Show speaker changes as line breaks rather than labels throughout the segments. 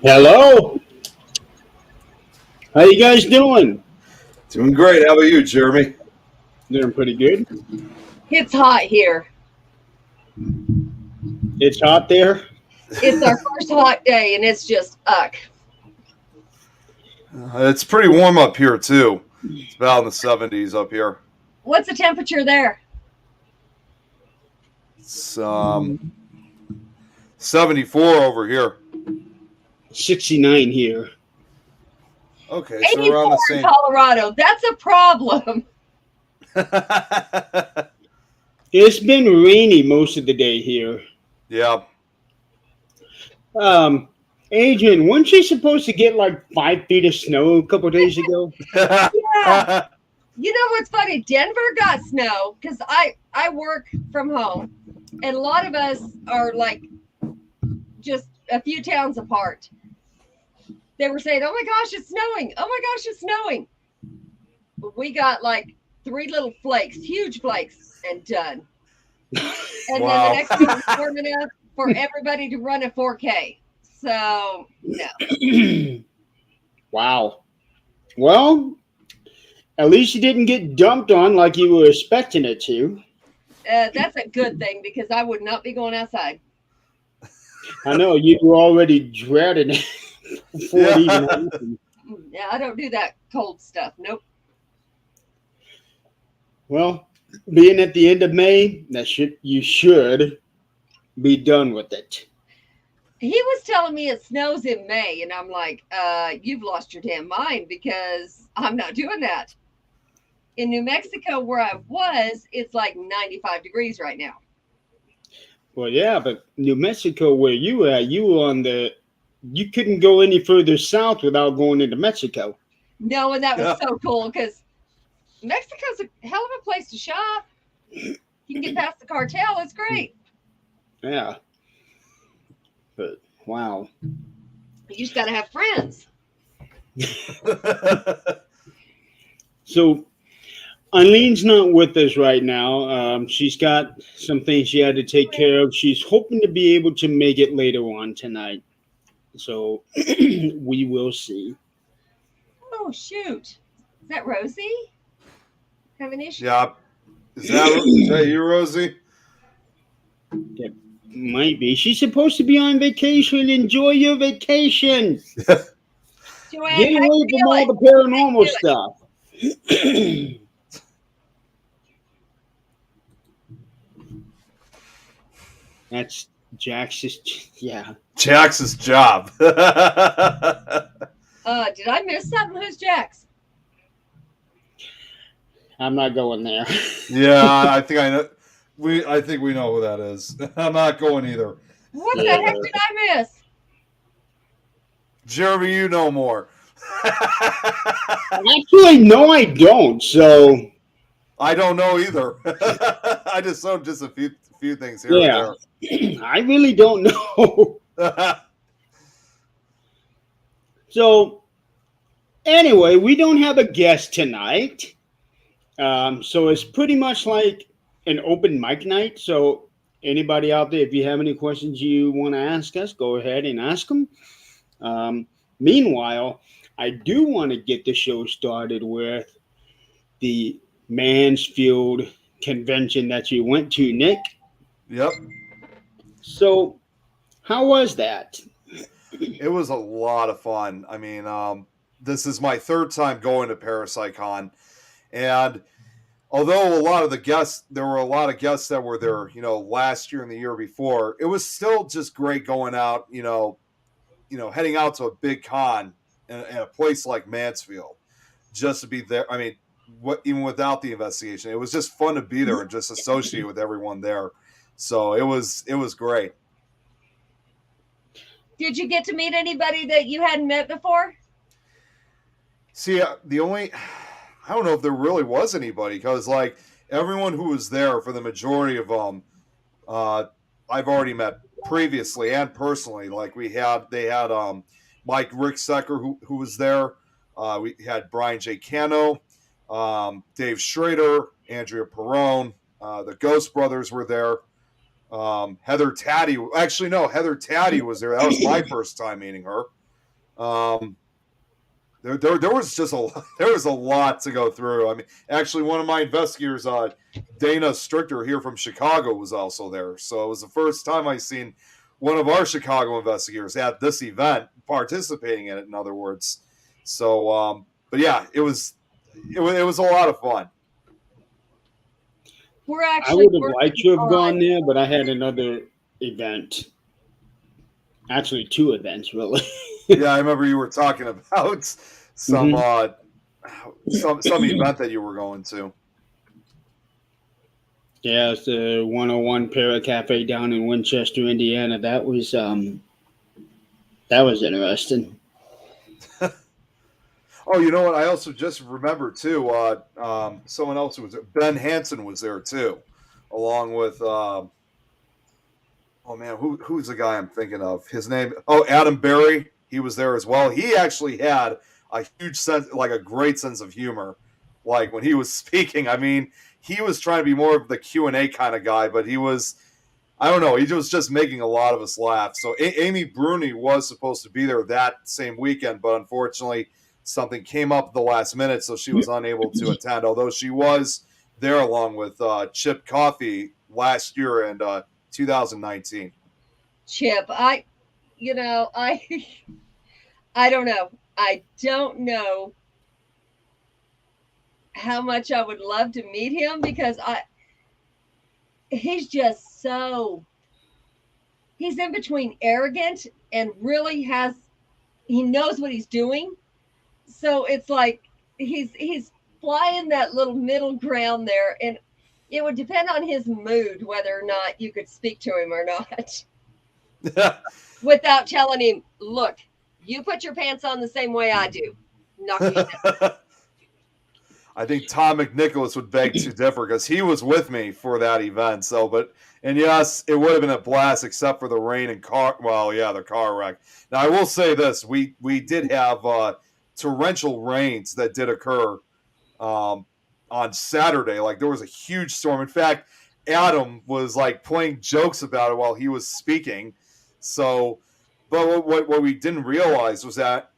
Hello. How you guys doing?
Doing great. How about you, Jeremy?
Doing pretty good.
It's hot here.
It's hot there.
It's our first hot day, and it's just uck.
It's pretty warm up here too. It's about in the 70s up here.
What's the temperature there?
It's 74 over here.
69 here.
Okay, so we're
84
on the
in
same.
Colorado. That's a problem.
It's been rainy most of the day here.
Yeah.
Adrian, weren't you supposed to get like 5 feet of snow a couple days ago?
Yeah. You know what's funny? Denver got snow because I work from home, and a lot of us are like just a few towns apart. They were saying, "Oh my gosh, it's snowing! Oh my gosh, it's snowing!" We got like 3 little flakes, huge flakes, and done. And then the
Wow.
next week was warm enough for everybody to run a 4K. So no.
Wow. Well, at least you didn't get dumped on like you were expecting it to.
That's a good thing because I would not be going outside.
I know you were already dreading it before it even happened.
Yeah, I don't do that cold stuff. Nope.
Well, being at the end of May, you should be done with it.
He was telling me it snows in May, and I'm like, you've lost your damn mind because I'm not doing that. In New Mexico, where I was, it's like 95 degrees right now.
Well, yeah, but New Mexico, where you were at, you couldn't go any further south without going into Mexico.
No, and that was
Yeah.
so cool because Mexico's a hell of a place to shop. You can get past the cartel. It's great.
Yeah. But wow.
You just got to have friends.
So Eileen's not with us right now. She's got some things she had to take care of. She's hoping to be able to make it later on tonight. So we will see.
Oh, shoot. Is that Rosie? Have an issue?
Yeah. Is that you, Rosie?
Might be. She's supposed to be on vacation. Enjoy your vacation.
Joanne,
Get
how
away
you
from all
feeling?
the paranormal stuff. That's Jax's. Yeah.
Jax's job.
Did I miss something? Who's Jax?
I'm not going there.
Yeah, I think I know. I think we know who that is. I'm not going either.
What the
Yeah.
heck did I miss?
Jeremy, you know more.
Actually, no, I don't. So
I don't know either. I just know just a few things here
yeah, I really don't know.
and there.
So anyway, we don't have a guest tonight. So it's pretty much like an open mic night. So anybody out there, if you have any questions you want to ask us, go ahead and ask them. Meanwhile, I do want to get the show started with the Mansfield convention that you went to, Nick.
Yep.
So how was that?
It was a lot of fun. I mean, this is my third time going to ParasiteCon, and although there were a lot of guests that were there, last year and the year before, it was still just great going out, heading out to a big con in a place like Mansfield, just to be there. I mean, even without the investigation, it was just fun to be there and just associate with everyone there. So it was great.
Did you get to meet anybody that you hadn't met before?
See, I don't know if there really was anybody because like everyone who was there for the majority of them, I've already met previously and personally. Like they had Mike Ricksecker who was there. We had Brian J. Cano, Dave Schrader, Andrea Perrone, the Ghost Brothers were there. Heather Taddy. Actually, no, Heather Taddy was there. That was my first time meeting her. There was just there was a lot to go through. I mean, actually, one of my investigators, Dana Strichter here from Chicago, was also there. So it was the first time I seen one of our Chicago investigators at this event participating in it. In other words, so but yeah, it was a lot of fun.
We're
I
actually
would have
working
liked to have
on-
gone there, but I had another event. Actually, 2 events, really.
Yeah, I remember you were talking about some some event that you were going to.
Yeah, it's the 101 Para Cafe down in Winchester, Indiana. That was interesting.
Oh, you know what? I also just remember too. Someone else was Ben Hansen was there too, along with oh man, who's the guy I'm thinking of? His name? Oh, Adam Berry. He was there as well. He actually had a huge sense, like a great sense of humor, like when he was speaking. I mean, he was trying to be more of the Q&A kind of guy, but he was. I don't know. He was just making a lot of us laugh. So Amy Bruni was supposed to be there that same weekend, but unfortunately something came up at the last minute, so she was unable to attend. Although she was there along with Chip Coffey last year in 2019.
Chip, I don't know. I don't know how much I would love to meet him because he's just he's in between arrogant and really he knows what he's doing. So it's like he's flying that little middle ground there, and it would depend on his mood whether or not you could speak to him or not without telling him, look, you put your pants on the same way I do. Knock me down.
I think Tom McNicholas would beg to differ because he was with me for that event. So, and yes, it would have been a blast except for the rain and car. Well, yeah, the car wreck. Now, I will say this: we did have torrential rains that did occur on Saturday. Like there was a huge storm. In fact, Adam was like playing jokes about it while he was speaking. So, but what we didn't realize was that.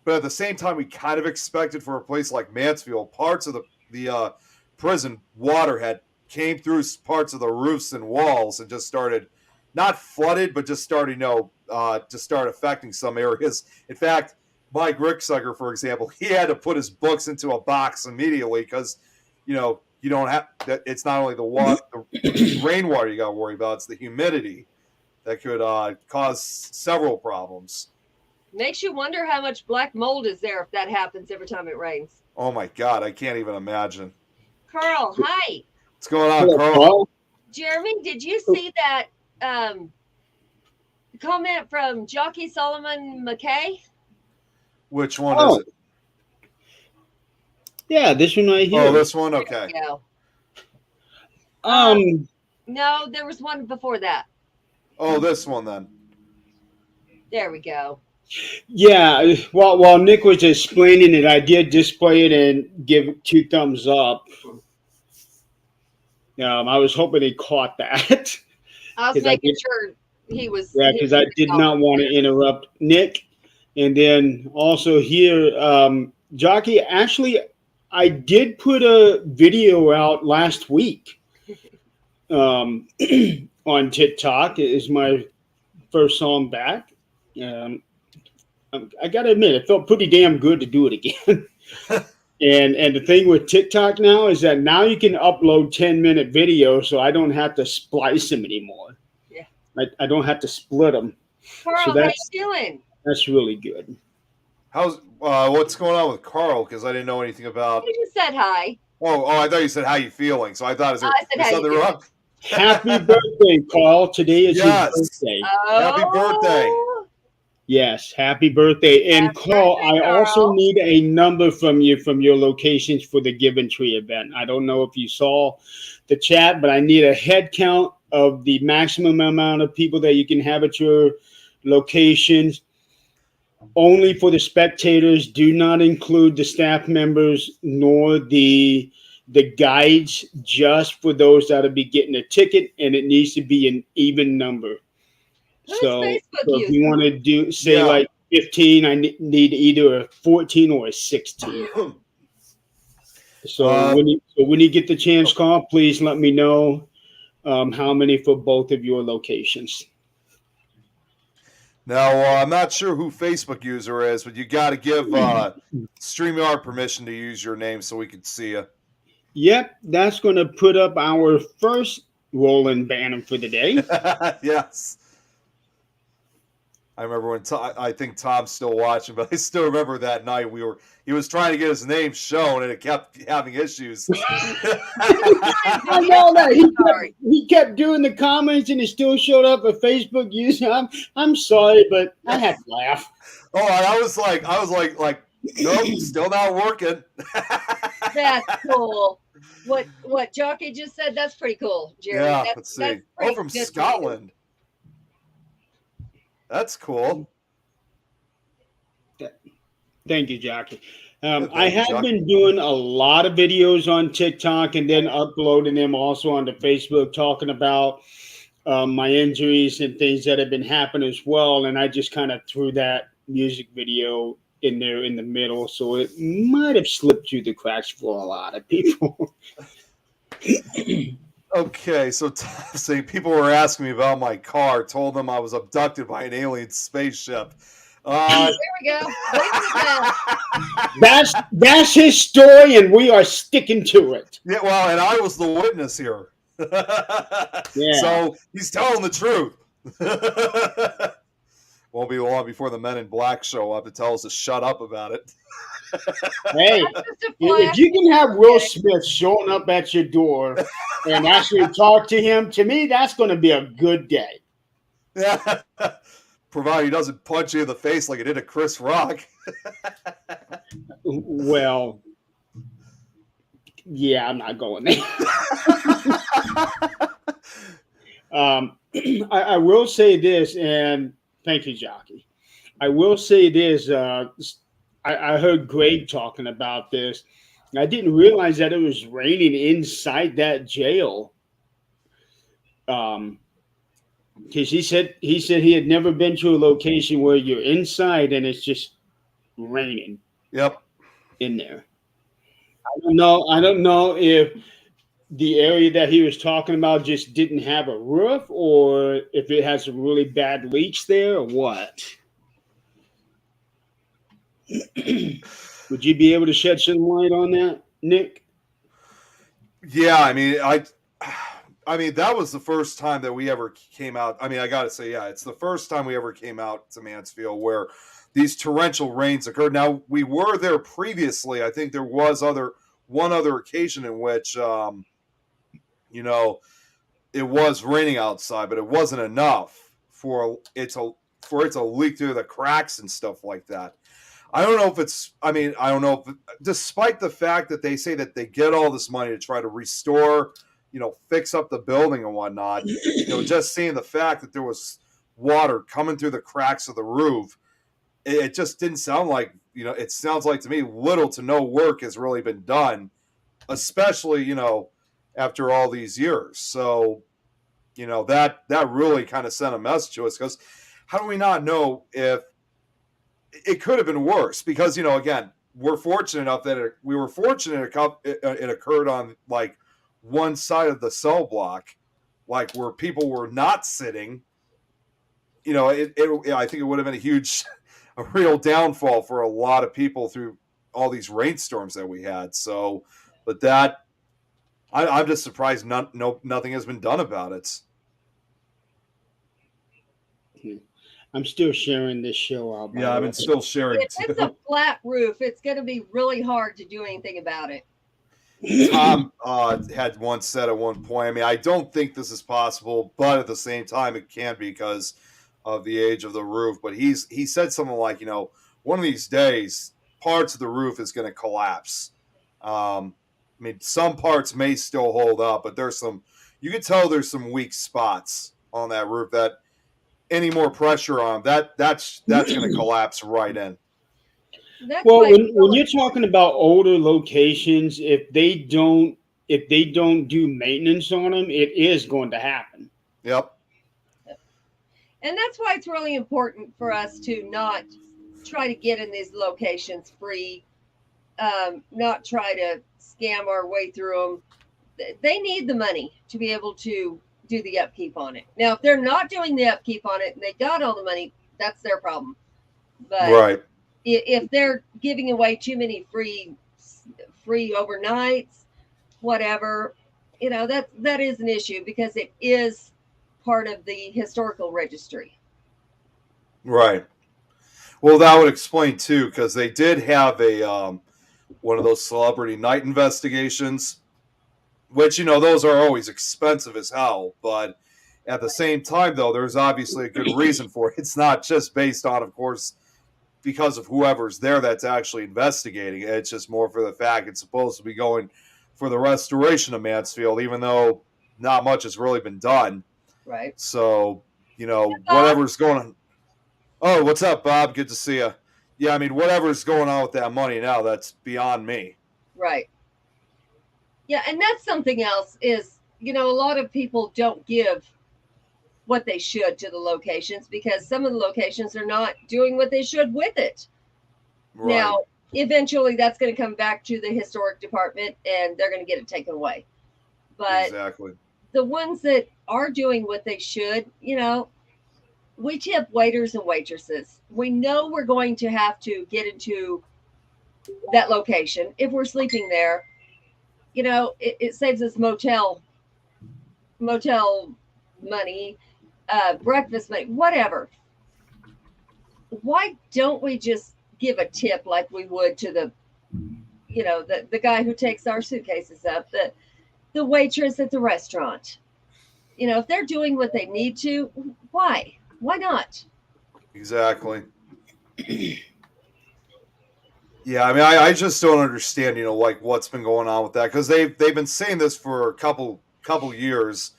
But at the same time, we kind of expected for a place like Mansfield, parts of the prison water had came through parts of the roofs and walls and just started, not flooded, but just started, just start affecting some areas. In fact, Mike Ricksecker, for example, he had to put his books into a box immediately because, you don't have that. It's not only the water, the rainwater you got to worry about; it's the humidity that could cause several problems.
Makes you wonder how much black mold is there if that happens every time it rains.
Oh my God, I can't even imagine.
Carl, hi.
What's going on, Carl?
Jeremy, did you see that comment from Jockey Solomon McKay?
Which one is it?
Yeah, this one right here.
Oh, this one? Okay.
No, there was one before that.
Oh, this one then.
There we go.
Yeah, while Nick was explaining it, I did display it and give 2 thumbs up. I was hoping he caught that.
I was making sure he was.
Yeah, because I did not want to interrupt Nick. And then also here, Jockey, actually, I did put a video out last week on TikTok. It is my first song back. I got to admit, it felt pretty damn good to do it again. and the thing with TikTok now is that now you can upload 10-minute videos, so I don't have to splice them anymore.
Yeah.
I don't have to split them.
Carl,
So
how you doing?
That's really good.
How's what's going on with Carl? Because I didn't know anything about.
You just said hi.
Oh, I thought you said how you feeling. So I thought is there something wrong?
Happy birthday, Carl! Today is your birthday.
Oh.
Happy birthday!
Yes, happy birthday. And
Happy
Carl,
birthday,
I also
Carl.
need a number from you from your locations for the Give and Tree event. I don't know if you saw the chat, but I need a head count of the maximum amount of people that you can have at your locations. Only for the spectators. Do not include the staff members nor the guides, just for those that'll be getting a ticket, and it needs to be an even number.
Who's
So
Facebook
if you want to like 15. I need either a 14 or a 16. So when you get the chance, Carl, please let me know how many for both of your locations.
Now, I'm not sure who Facebook user is, but you got to give StreamYard permission to use your name so we can see you.
Yep, that's going to put up our first rolling banner for the day.
Yes. I remember when I think Tom's still watching, but I still remember that night he was trying to get his name shown and it kept having issues.
I know that he kept doing the comments and it still showed up a Facebook user. I'm sorry, but I had to laugh.
Oh, and I was like, nope, still not working.
That's cool. What Jockey just said, that's pretty cool, Jerry.
Yeah, let's see. Oh, from
good
Scotland. That's cool.
Thank you, Jackie. I have been doing a lot of videos on TikTok and then uploading them also onto Facebook, talking about my injuries and things that have been happening as well. And I just kind of threw that music video in there in the middle, so it might have slipped through the cracks for a lot of people.
Okay, so saying people were asking me about my car, told them I was abducted by an alien spaceship.
There we go.
That's his story, and we are sticking to it.
Yeah, well, and I was the witness here.
Yeah.
So he's telling the truth. Won't be long before the Men in Black show up to tell us to shut up about it.
Hey, if you can have Will Smith showing up at your door and actually talk to him, to me, that's going to be a good day.
Yeah. Provided he doesn't punch you in the face like he did to Chris Rock.
Well, yeah, I'm not going there. I will say this, and thank you, Jockey. I will say this. I heard Greg talking about this. I didn't realize that it was raining inside that jail. Because he said he had never been to a location where you're inside and it's just raining.
Yep.
In there. I don't know if the area that he was talking about just didn't have a roof, or if it has some really bad leaks there, or what. Would you be able to shed some light on that, Nick?
Yeah, I mean, that was the first time that we ever came out. I mean, I got to say, yeah, it's the first time we ever came out to Mansfield where these torrential rains occurred. Now, we were there previously. I think there was one other occasion in which, it was raining outside, but it wasn't enough for it to leak through the cracks and stuff like that. I don't know if despite the fact that they say that they get all this money to try to restore, fix up the building and whatnot, just seeing the fact that there was water coming through the cracks of the roof, it just didn't sound like, it sounds like to me little to no work has really been done, especially, after all these years. So, that really kind of sent a message to us, because how do we not know if it could have been worse? Because, again, we're fortunate enough that it occurred on like one side of the cell block, like where people were not sitting. I think it would have been a real downfall for a lot of people through all these rainstorms that we had. So, but I'm just surprised nothing has been done about it.
I'm still sharing this show out.
Yeah, I've been still sharing.
If it's a flat roof, it's going to be really hard to do anything about it.
Tom had once said at one point, I mean, I don't think this is possible, but at the same time, it can be because of the age of the roof. But he said something like, one of these days, parts of the roof is going to collapse. I mean, some parts may still hold up, but you can tell there's some weak spots on that roof that any more pressure on that's going to collapse right in.
When you're talking about older locations, if they don't do maintenance on them, it is going to happen.
Yep.
And that's why it's really important for us to not try to get in these locations free, not try to scam our way through them. They need the money to be able to do the upkeep on it. Now, if they're not doing the upkeep on it and they got all the money, that's their problem. But
Right.
if they're giving away too many free overnights, whatever, that is an issue because it is part of the historical registry.
Right. Well, that would explain too, because they did have a one of those celebrity night investigations, which those are always expensive as hell. But at the same time, though, there's obviously a good reason for it. It's not just based on, of course, because of whoever's there that's actually investigating it. It's just more for the fact it's supposed to be going for the restoration of Mansfield, even though not much has really been done.
Right.
So, whatever's going on. Oh, what's up, Bob? Good to see you. Yeah, I mean, whatever's going on with that money now, that's beyond me.
Right. Yeah, and that's something else is, a lot of people don't give what they should to the locations because some of the locations are not doing what they should with it.
Right.
Now, eventually that's going to come back to the historic department and they're going to get it taken away. But
exactly.
The ones that are doing what they should, we tip waiters and waitresses. We know we're going to have to get into that location. If we're sleeping there, it saves us motel money, breakfast money, whatever. Why don't we just give a tip like we would to the guy who takes our suitcases up, the waitress at the restaurant? If they're doing what they need to, why not?
Exactly. Yeah, I mean, I just don't understand, like what's been going on with that, because they've been saying this for a couple years,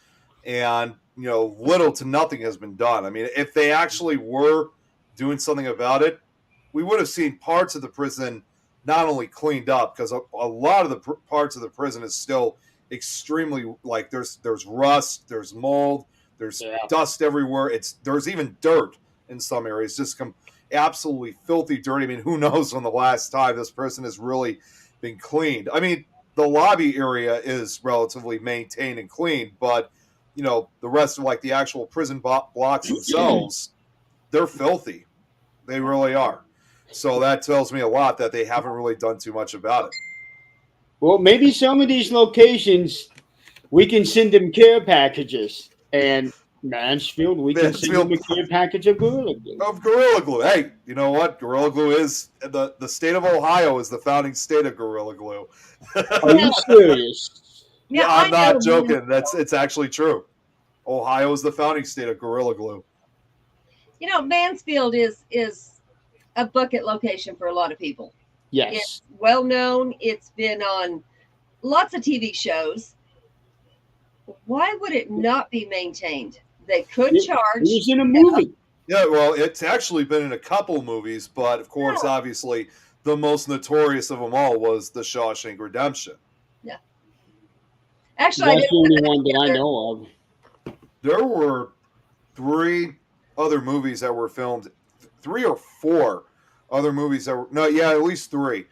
and little to nothing has been done. I mean, if they actually were doing something about it, we would have seen parts of the prison not only cleaned up, because a lot of the parts of the prison is still extremely, like, there's rust, there's mold, there's dust everywhere. There's even dirt in some areas, just absolutely filthy dirty. I mean, who knows when the last time this person has really been cleaned. I mean, the lobby area is relatively maintained and clean, but the rest of like the actual prison blocks themselves, they're filthy. They really are. So that tells me a lot that they haven't really done too much about it.
Well, maybe some of these locations, we can send them care packages. And Mansfield, we can send them a care package of Gorilla Glue.
Of Gorilla Glue. Hey, you know what? Gorilla Glue is, the state of Ohio is the founding state of Gorilla Glue.
Are you serious?
Yeah, I'm not joking. It's actually true. Ohio is the founding state of Gorilla Glue.
Mansfield is a bucket location for a lot of people.
Yes.
It's well known. It's been on lots of TV shows. Why would it not be maintained? They could charge.
It was in a movie.
Yeah, well, it's actually been in a couple movies, but of course, obviously, the most notorious of them all was The Shawshank Redemption.
Yeah. Actually,
that's the only one that I know of.
There were 3 other movies that were filmed, 3 or 4 other movies that were, at least 3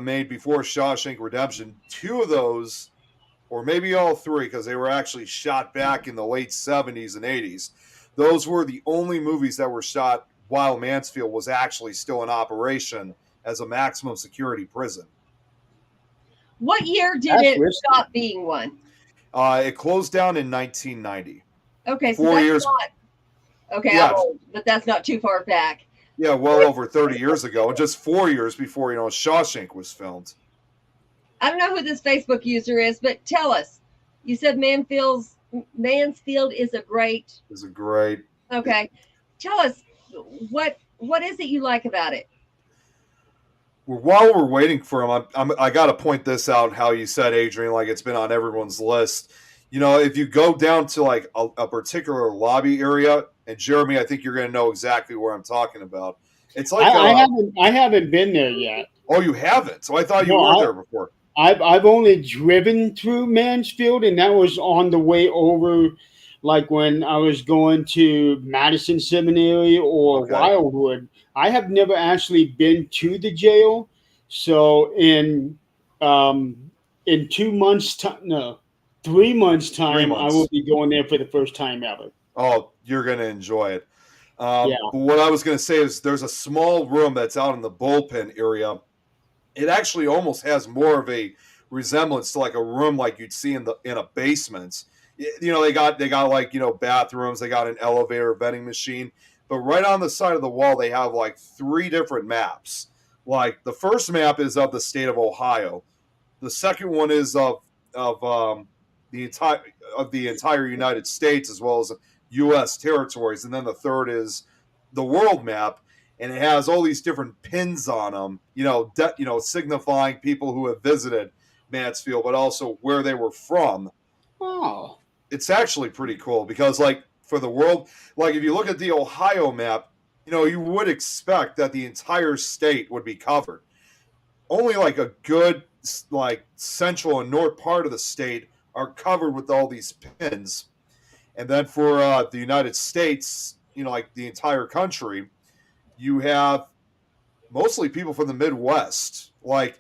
made before Shawshank Redemption. 2 of those, or maybe all 3, because they were actually shot back in the late 70s and 80s. Those were the only movies that were shot while Mansfield was actually still in operation as a maximum security prison.
What year did it stop being one?
It closed down in 1990.
Okay, so
4 years.
I'm old, but that's not too far back.
Yeah, well over 30 years ago, and just 4 years before Shawshank was filmed.
I don't know who this Facebook user is, but tell us. You said Mansfield is a great. Okay, tell us what is it you like about it?
Well, while we're waiting for him, I got to point this out. How you said, Adrian, like it's been on everyone's list. If you go down to like a particular lobby area, and Jeremy, I think you're going to know exactly where I'm talking about. It's like
I haven't been there yet.
Oh, you haven't? So I thought you were there before.
I've only driven through Mansfield, and that was on the way over like when I was going to Madison Seminary or
Okay.
Wildwood. I have never actually been to the jail. So um, in 2 months time, no, 3 months
3
time, I will
months.
be going there for the first time ever.
Oh, you're going to enjoy it.
Yeah.
But what I was going to say is there's a small room that's out in the bullpen area. It actually almost has more of a resemblance to like a room like you'd see in a basement. You know, they got like, you know, bathrooms, they got an elevator, vending machine, but right on the side of the wall they have like 3 different maps. Like the first map is of the state of Ohio. The second one is of the entire United States as well as U.S. territories, and then the third is the world map, and it has all these different pins on them. You know, signifying people who have visited Mansfield, but also where they were from.
Oh.
It's actually pretty cool because, like, for the world, like if you look at the Ohio map, you know, you would expect that the entire state would be covered. Only like a good like central and north part of the state are covered with all these pins, and then for the United States, you know, like the entire country, you have mostly people from the Midwest. Like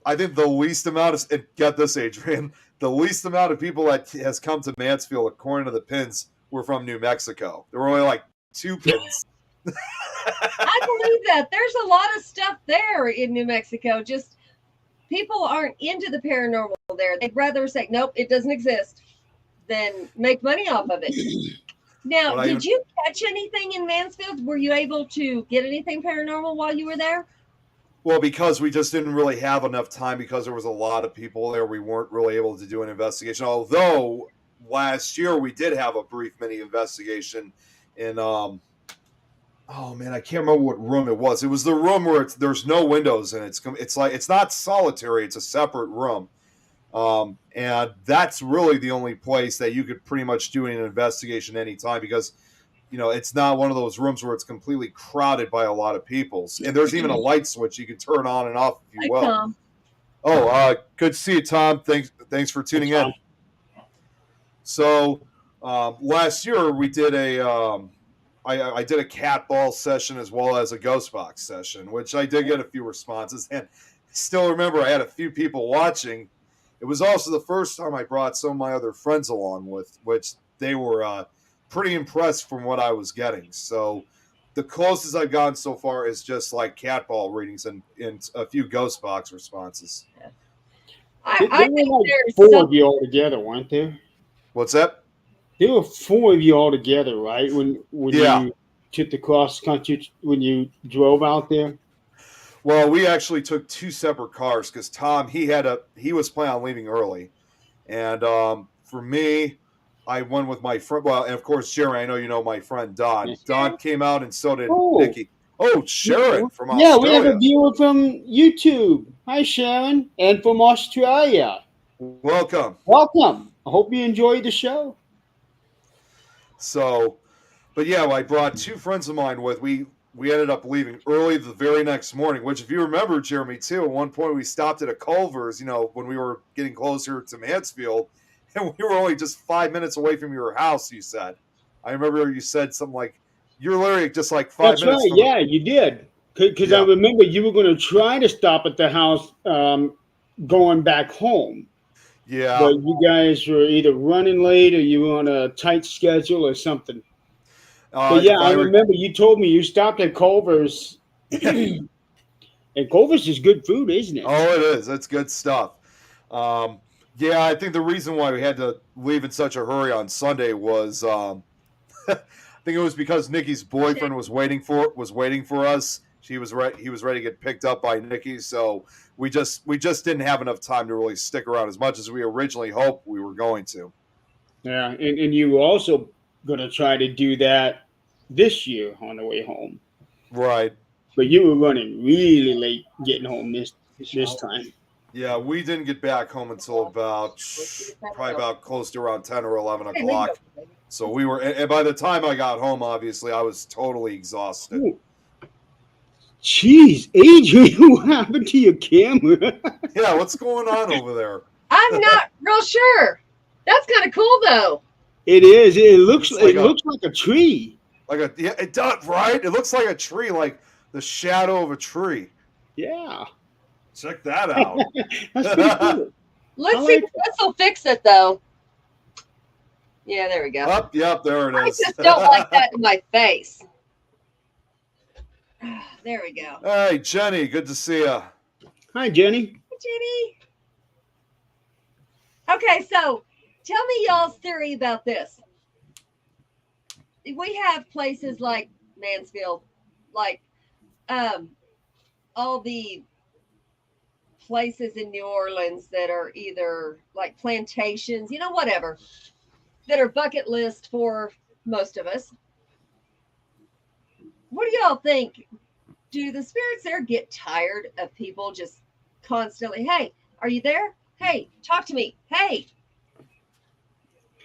I think the least amount of, and get this, Adrian, the least amount of people that has come to Mansfield according to the pins were from New Mexico. There were only like 2 pins.
I believe that. There's a lot of stuff there in New Mexico. Just people aren't into the paranormal there. They'd rather say, nope, it doesn't exist, than make money off of it. Now,
Well,
did you catch anything in Mansfield? Were you able to get anything paranormal while you were there?
Well, because we just didn't really have enough time because there was a lot of people there. We weren't really able to do an investigation. Although last year we did have a brief mini investigation in oh man, I can't remember what room it was. It was the room where there's no windows and it's like it's not solitary. It's a separate room, and that's really the only place that you could pretty much do an investigation anytime because you know it's not one of those rooms where it's completely crowded by a lot of people. And there's even a light switch you can turn on and off if you will.
Tom.
Oh, good to see you, Tom. Thanks for tuning in. So last year we did I did a cat ball session as well as a ghost box session, which I did get a few responses. And still remember I had a few people watching. It was also the first time I brought some of my other friends along with, which they were pretty impressed from what I was getting. So the closest I've gotten so far is just like cat ball readings and a few ghost box responses.
I
There
think
were like
there's
4
some,
of you all together, weren't there?
What's that?
There were 4 of you all together, right? When
Yeah.
you took the cross country, when you drove out there.
Well, we actually took 2 separate cars because Tom he was planning on leaving early, and for me, I went with my friend. Well, and of course, Jerry. I know you know my friend Don.
Yes.
Don came out, and so did
Oh.
Nikki. Oh, Sharon from
Yeah, we have
Australia.
a viewer from YouTube. Hi, Sharon, and from Australia.
Welcome.
Welcome. I hope you enjoyed the show.
So, but yeah, I brought 2 friends of mine with. We ended up leaving early the very next morning. Which, if you remember, Jeremy, too, at one point we stopped at a Culver's. You know, when we were getting closer to Mansfield. And we were only just 5 minutes away from your house, you said. I remember you said something like, you're literally just like 5
That's
minutes
right.
from
Yeah, you did. Because
Yeah.
I remember you were going to try to stop at the house going back home.
Yeah.
But you guys were either running late or you were on a tight schedule or something. But yeah, I remember you told me you stopped at Culver's. And Culver's is good food, isn't it?
Oh, it is. It's good stuff. Yeah, I think the reason why we had to leave in such a hurry on Sunday was I think it was because Nikki's boyfriend was waiting for us. He was ready to get picked up by Nikki, so we just didn't have enough time to really stick around as much as we originally hoped we were going to.
Yeah, and you were also going to try to do that this year on the way home.
Right.
But you were running really late getting home this time.
Yeah, we didn't get back home until probably about close to around 10 or 11 o'clock. So we were, and by the time I got home, obviously, I was totally exhausted.
Ooh. Jeez, Adrian, what happened to your camera?
Yeah, what's going on over there?
I'm not real sure. That's kind of cool, though.
It is. It looks.
It's like
It looks like a tree.
yeah, it does, right? It looks like a tree, like the shadow of a tree.
Yeah,
Check that out.
that's pretty cool.
Let's
I
see
like
if this will fix it though. Yeah, there we go.
Up, yep, there it
I
is.
just don't like that in my face. There we go.
Hey, Jenny, good to see you.
Hi, Jenny.
Jenny. Okay, so tell me y'all's theory about this. We have places like Mansfield, like all the places in New Orleans that are either like plantations, whatever, that are bucket list for most of us. What do y'all think? Do the spirits there get tired of people just constantly, hey, are you there? Hey, talk to me. Hey.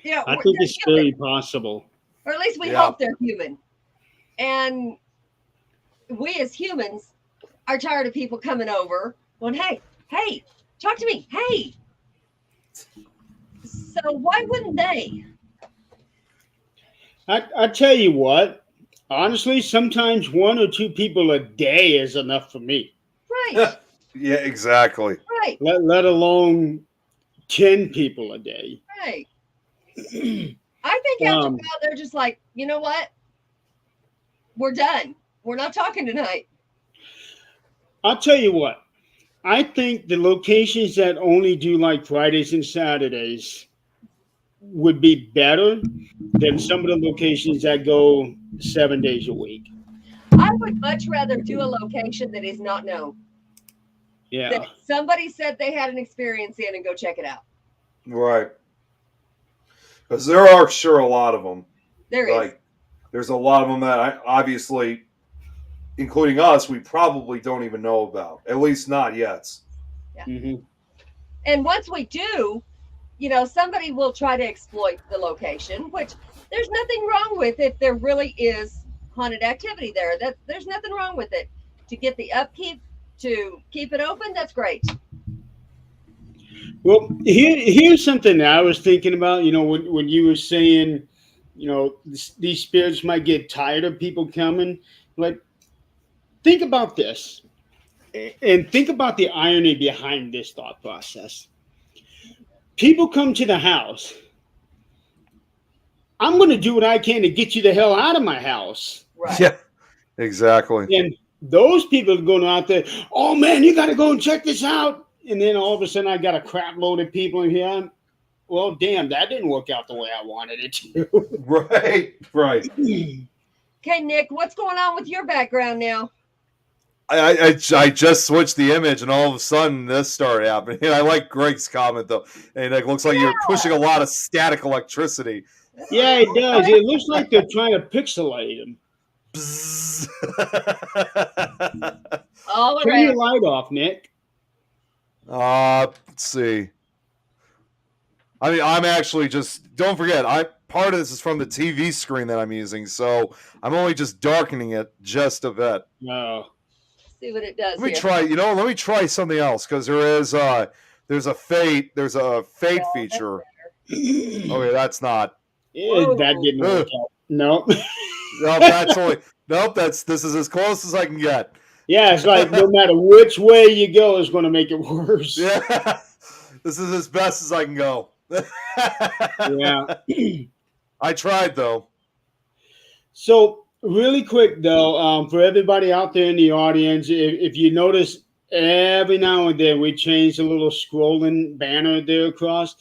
I think it's very possible.
Or at least we
Yeah.
hope they're human. And we as humans are tired of people coming over going, hey, talk to me. Hey. So why wouldn't they?
I tell you what. Honestly, sometimes 1 or 2 people a day is enough for me.
Right.
Yeah, exactly.
Right.
Let alone 10 people a day.
Right. I think after a while they're just like, you know what? We're done. We're not talking tonight.
I'll tell you what. I think the locations that only do like Fridays and Saturdays would be better than some of the locations that go 7 days a week.
I would much rather do a location that is not known.
Yeah.
That somebody said they had an experience in and go check it out.
Right. Because there are sure a lot of them.
There is.
Like, there's a lot of them that I obviously, including us, we probably don't even know about. At least not yet.
Yeah.
Mm-hmm.
And once we do, somebody will try to exploit the location, which there's nothing wrong with if there really is haunted activity there. There's nothing wrong with it. To get the upkeep, to keep it open, that's great.
Well, here's something that I was thinking about. When you were saying, these spirits might get tired of people coming. Like, think about this, and think about the irony behind this thought process. People come to the house. I'm going to do what I can to get you the hell out of my house.
Right.
Yeah, exactly.
And those people are going out there, oh man, you got to go and check this out. And then all of a sudden I got a crap load of people in here. Well, damn, that didn't work out the way I wanted it to.
Right.
Okay, Nick, what's going on with your background now?
I just switched the image, and all of a sudden this started happening. And I like Greg's comment though, and it looks like you're pushing a lot of static electricity.
Yeah, it does. It looks like they're trying to pixelate him.
All
Turn your
around.
light off, Nick.
Let's see. I mean, I'm actually just, don't forget, part of this is from the TV screen that I'm using, so I'm only just darkening it just a bit.
No.
See what it does
Let me
here.
let me try something else, because there's a fate feature. Okay, that's not.
That didn't work out. Nope.
This is as close as I can get.
Yeah, it's like no matter which way you go, it's going to make it worse.
Yeah, this is as best as I can go.
Yeah.
I tried though.
So really quick though, for everybody out there in the audience, if you notice, every now and then we change a little scrolling banner there across.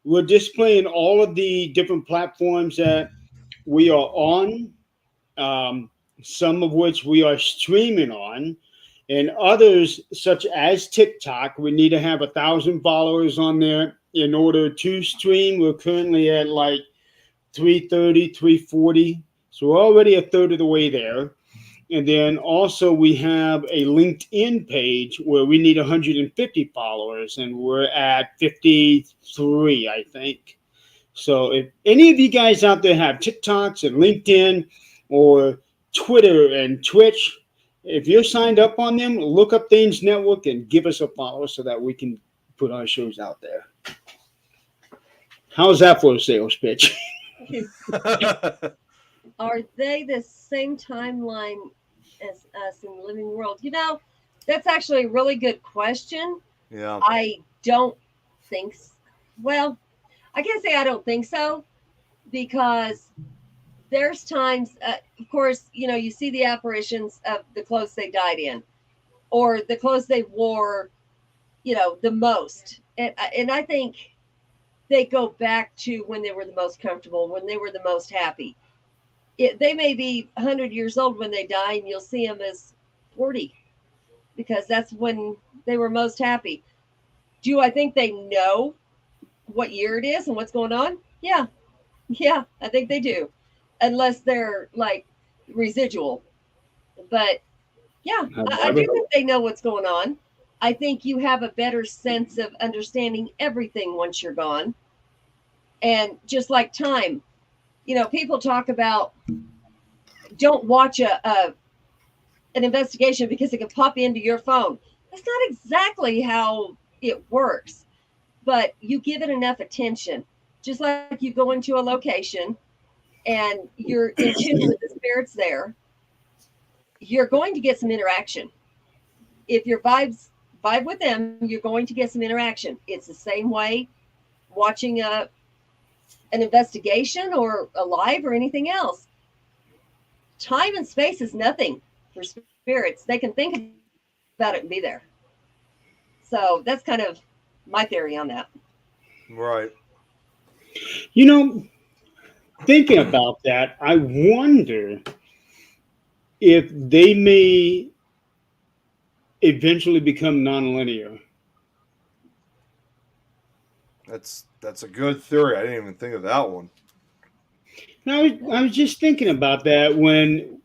We're displaying all of the different platforms that we are on, some of which we are streaming on, and others such as TikTok. We need to have 1,000 followers on there in order to stream. We're currently at like 330, 340. So we're already a third of the way there. And then also we have a LinkedIn page where we need 150 followers, and we're at 53, I think. So if any of you guys out there have TikToks and LinkedIn or Twitter and Twitch, if you're signed up on them, look up Thames Network and give us a follow so that we can put our shows out there. How's that for a sales pitch?
Are they the same timeline as us in the living world? That's actually a really good question.
Yeah.
I don't think. Well, I can't say I don't think so because there's times, of course, you see the apparitions of the clothes they died in or the clothes they wore, the most. And I think they go back to when they were the most comfortable, when they were the most happy. They may be 100 years old when they die, and you'll see them as 40 because that's when they were most happy. Do I think they know what year it is and what's going on? Yeah. Yeah, I think they do. Unless they're like residual. But yeah, I do think they know what's going on. I think you have a better sense of understanding everything once you're gone. And just like time, people talk about don't watch an investigation because it can pop into your phone. That's not exactly how it works, but you give it enough attention. Just like you go into a location and you're in tune with the spirits there, you're going to get some interaction. If your vibe with them, you're going to get some interaction. It's the same way watching an investigation or a live or anything else. Time and space is nothing for spirits. They can think about it and be there. So that's kind of my theory on that.
Right.
Thinking about that, I wonder if they may eventually become nonlinear.
That's a good theory. I didn't even think of that one.
Now, I was just thinking about that when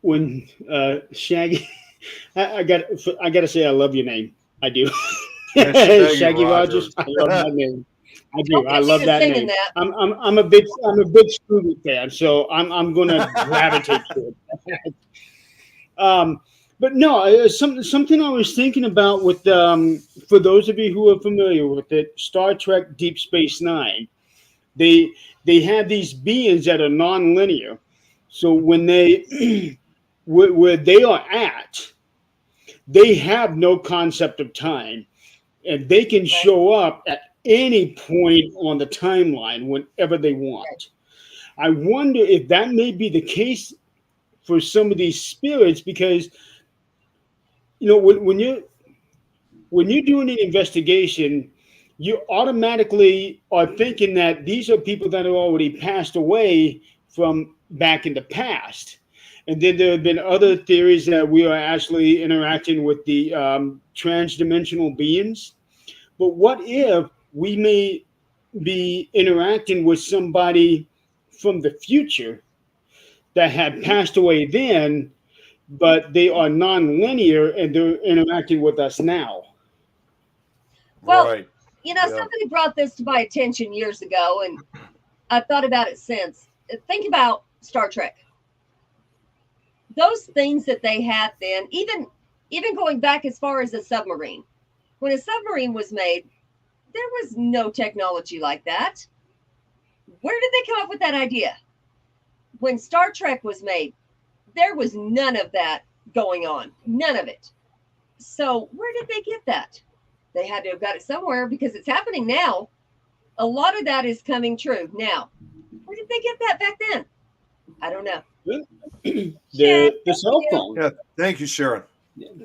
Shaggy. I got to say I love your name. I do.
Yeah,
Shaggy Rogers. I love that name. I do.
Don't
I
get
love
me to
that
singing
name.
that.
I'm a big Scooby fan, so I'm gonna gravitate to it. But no, something I was thinking about with for those of you who are familiar with it, Star Trek Deep Space Nine. They they have these beings that are non-linear. So when they where they are at, they have no concept of time, and they can
Right.
show up at any point on the timeline whenever they
Right.
want. I wonder if that may be the case for some of these spirits because when you're doing an investigation, you automatically are thinking that these are people that are already passed away from back in the past. And then there have been other theories that we are actually interacting with the transdimensional beings. But what if we may be interacting with somebody from the future that had passed away then, but they are non-linear and they're interacting with us now?
Well,
Right. Yeah.
somebody brought this to my attention years ago, and I've thought about it since. Think about Star Trek. Those things that they had then, even going back as far as a submarine. When a submarine was made, there was no technology like that. Where did they come up with that idea? When Star Trek was made, there was none of that going on. None of it. So where did they get that? They had to have got it somewhere because it's happening now. A lot of that is coming true now. Where did they get that back then? I don't know.
The cell phone.
Yeah. Thank you, Sharon.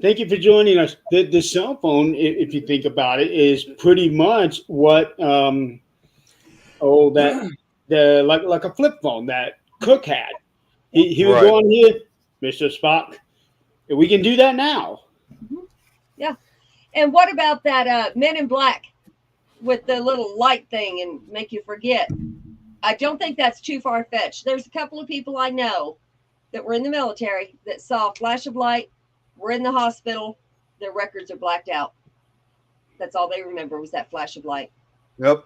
Thank you for joining us. The cell phone, if you think about it, is pretty much what like a flip phone that Cook had. He would
Right.
go on here, Mr. Spock. We can do that now.
Yeah. And what about that Men in Black with the little light thing and make you forget? I don't think that's too far fetched. There's a couple of people I know that were in the military that saw a flash of light, were in the hospital, their records are blacked out. That's all they remember was that flash of light.
Yep.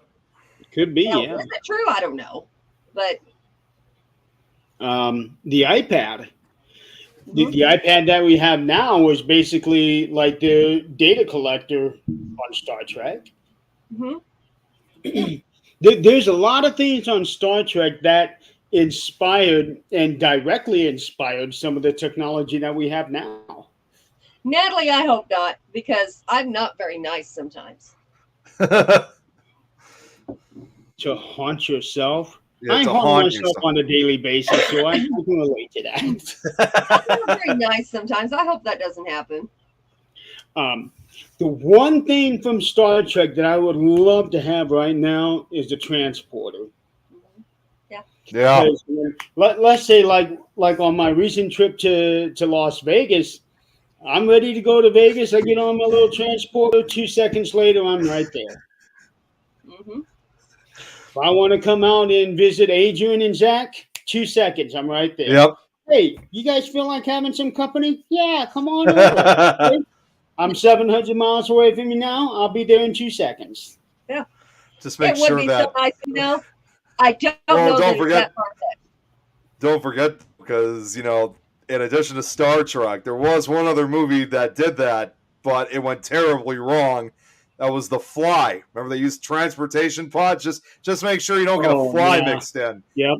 Could be,
Now,
yeah.
is it true? I don't know. But
The iPad. The iPad that we have now is basically like the data collector on Star Trek.
mhm.
There's a lot of things on Star Trek that inspired and directly inspired some of the technology that we have now.
Natalie, I hope not, because I'm not very nice sometimes.
To haunt yourself.
Yeah,
I
to
haunt
haunt
myself
yourself.
on a daily basis, so I can relate to that.
I'm not very nice sometimes. I hope that doesn't happen.
The one thing from Star Trek that I would love to have right now is the transporter.
Yeah.
Yeah.
Because let's say like on my recent trip to Las Vegas, I'm ready to go to Vegas. I get on my little transporter. 2 seconds later, I'm right there.
Hmm.
If I want to come out and visit Adrian and Zach, 2 seconds, I'm right there.
Yep.
Hey, you guys feel like having some company? Yeah, come on over. Okay? I'm 700 miles away from you now. I'll be there in 2 seconds.
Yeah.
Just make
It would
sure
be
that.
so nice, you know. I don't
Well,
know
don't
that it's
forget-
that far fetched.
Don't forget, because in addition to Star Trek, there was one other movie that did that, but it went terribly wrong. That was The Fly. Remember, they used transportation pods. Just make sure you don't get a
Oh,
fly
yeah.
mixed in.
Yep.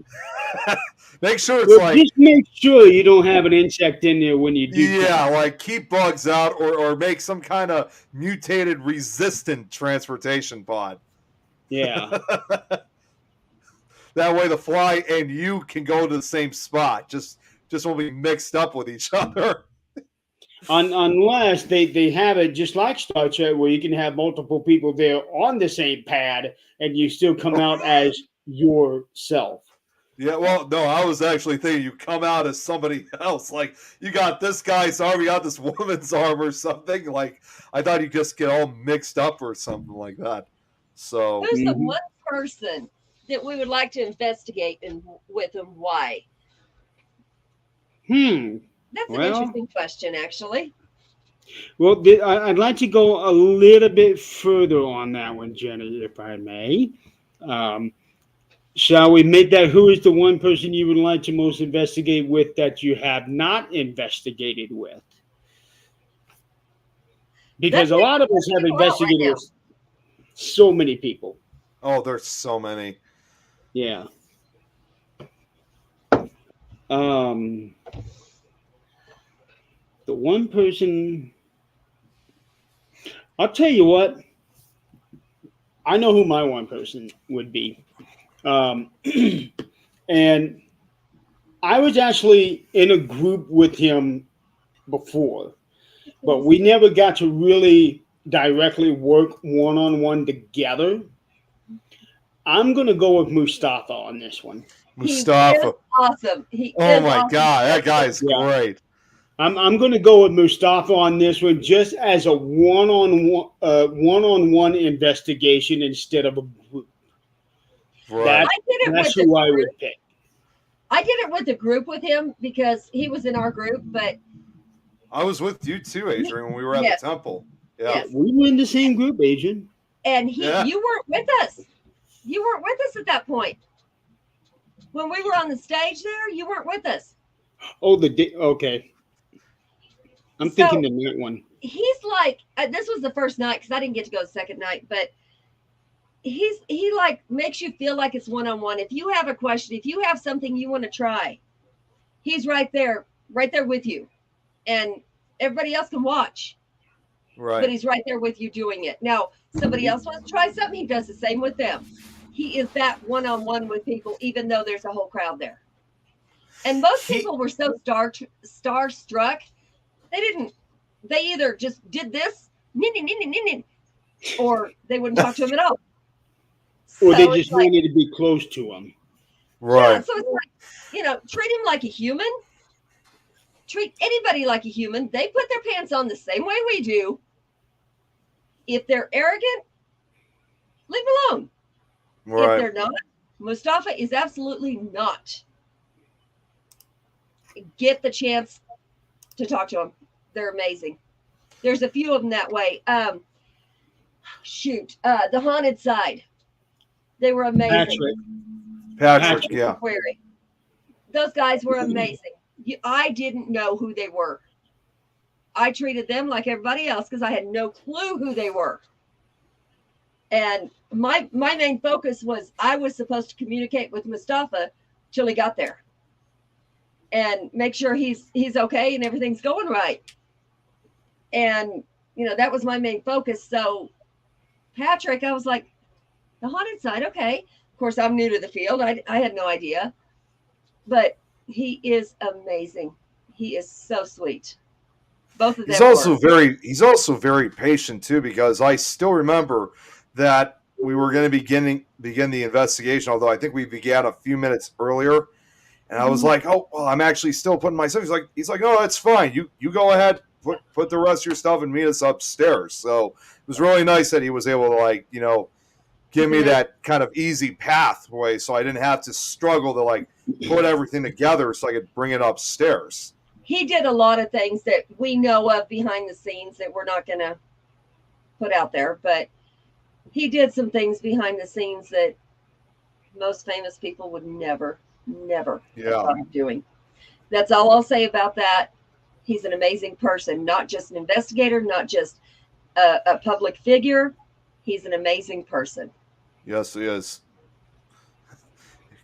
Make sure it's
Well,
like,
just make sure you don't have an insect in there when you do.
yeah, like keep bugs out, or make some kind of mutated resistant transportation pod.
Yeah.
That way, the fly and you can go to the same spot. Just won't be mixed up with each other.
Unless they have it just like Star Trek, where you can have multiple people there on the same pad, and you still come out as yourself.
Yeah, well, no, I was actually thinking you come out as somebody else. Like, you got this guy's arm, you got this woman's arm or something. Like, I thought you just get all mixed up or something like that. So,
Who's the
Mhm.
one person that we would like to investigate with and why? That's an
Well-
interesting question, actually.
Well, I'd like to go a little bit further on that one, Jenny, if I may. Shall we make that who is the one person you would like to most investigate with that you have not investigated with? Because a lot of us have
people out right
investigated
now.
with so many people.
oh, there's so many.
Yeah. The one person, I'll tell you what, I know who my one person would be. And I was actually in a group with him before, but we never got to really directly work one on one together. I'm going to go with Mustafa on this one.
Mustafa.
He is awesome. He
Oh
is
my
awesome.
God, that guy's
Yeah.
great.
I'm going to go with Mustafa on this one, just as a one-on-one investigation instead of a group.
Right.
That's who I would pick.
I did it with a group with him because he was in our group, but
I was with you too, Adrian, when we were at
Yes.
the temple. Yeah.
Yes.
We were in the same group, Adrian.
and
Yeah.
you weren't with us. You weren't with us at that point. When we were on the stage there, you weren't with us.
Oh, okay. I'm
So-
thinking the night one.
He's like, this was the first night because I didn't get to go the second night, but he like makes you feel like it's one-on-one. If you have a question, if you have something you want to try, he's right there with you, and everybody else can watch, but
Right.
he's right there with you doing it. Now, somebody else wants to try something, he does the same with them. He is that one-on-one with people, even though there's a whole crowd there. And most people were so starstruck, they either just did this, or they wouldn't talk to him at all.
Or they
So it's
just
like,
wanted to be close to him.
yeah,
Right.
so it's like, treat him like a human. Treat anybody like a human. They put their pants on the same way we do. If they're arrogant, leave them alone. If
Right.
they're not, Mustafa is absolutely not. Get the chance to talk to them. They're amazing. There's a few of them that way. The Haunted Side. They were amazing.
Patrick, yeah.
Query. Those guys were amazing. I didn't know who they were. I treated them like everybody else because I had no clue who they were. And my main focus was I was supposed to communicate with Mustafa till he got there and make sure he's okay and everything's going right. And, that was my main focus. So Patrick, I was like, the haunted side, okay. Of course, I'm new to the field. I had no idea. But he is amazing. He is so sweet. Both of them.
He's also very patient too, because I still remember that we were going to begin the investigation, although I think we began a few minutes earlier. And I was like, oh, well, I'm actually still putting my stuff. He's like, no, that's fine. You go ahead, put the rest of your stuff and meet us upstairs. So it was really nice that he was able to give me that kind of easy pathway, so I didn't have to struggle to put everything together so I could bring it upstairs.
He did a lot of things that we know of behind the scenes that we're not going to put out there, but he did some things behind the scenes that most famous people would never have thought of doing. That's all I'll say about that. He's an amazing person, not just an investigator, not just a public figure. He's an amazing person.
Yes, he is.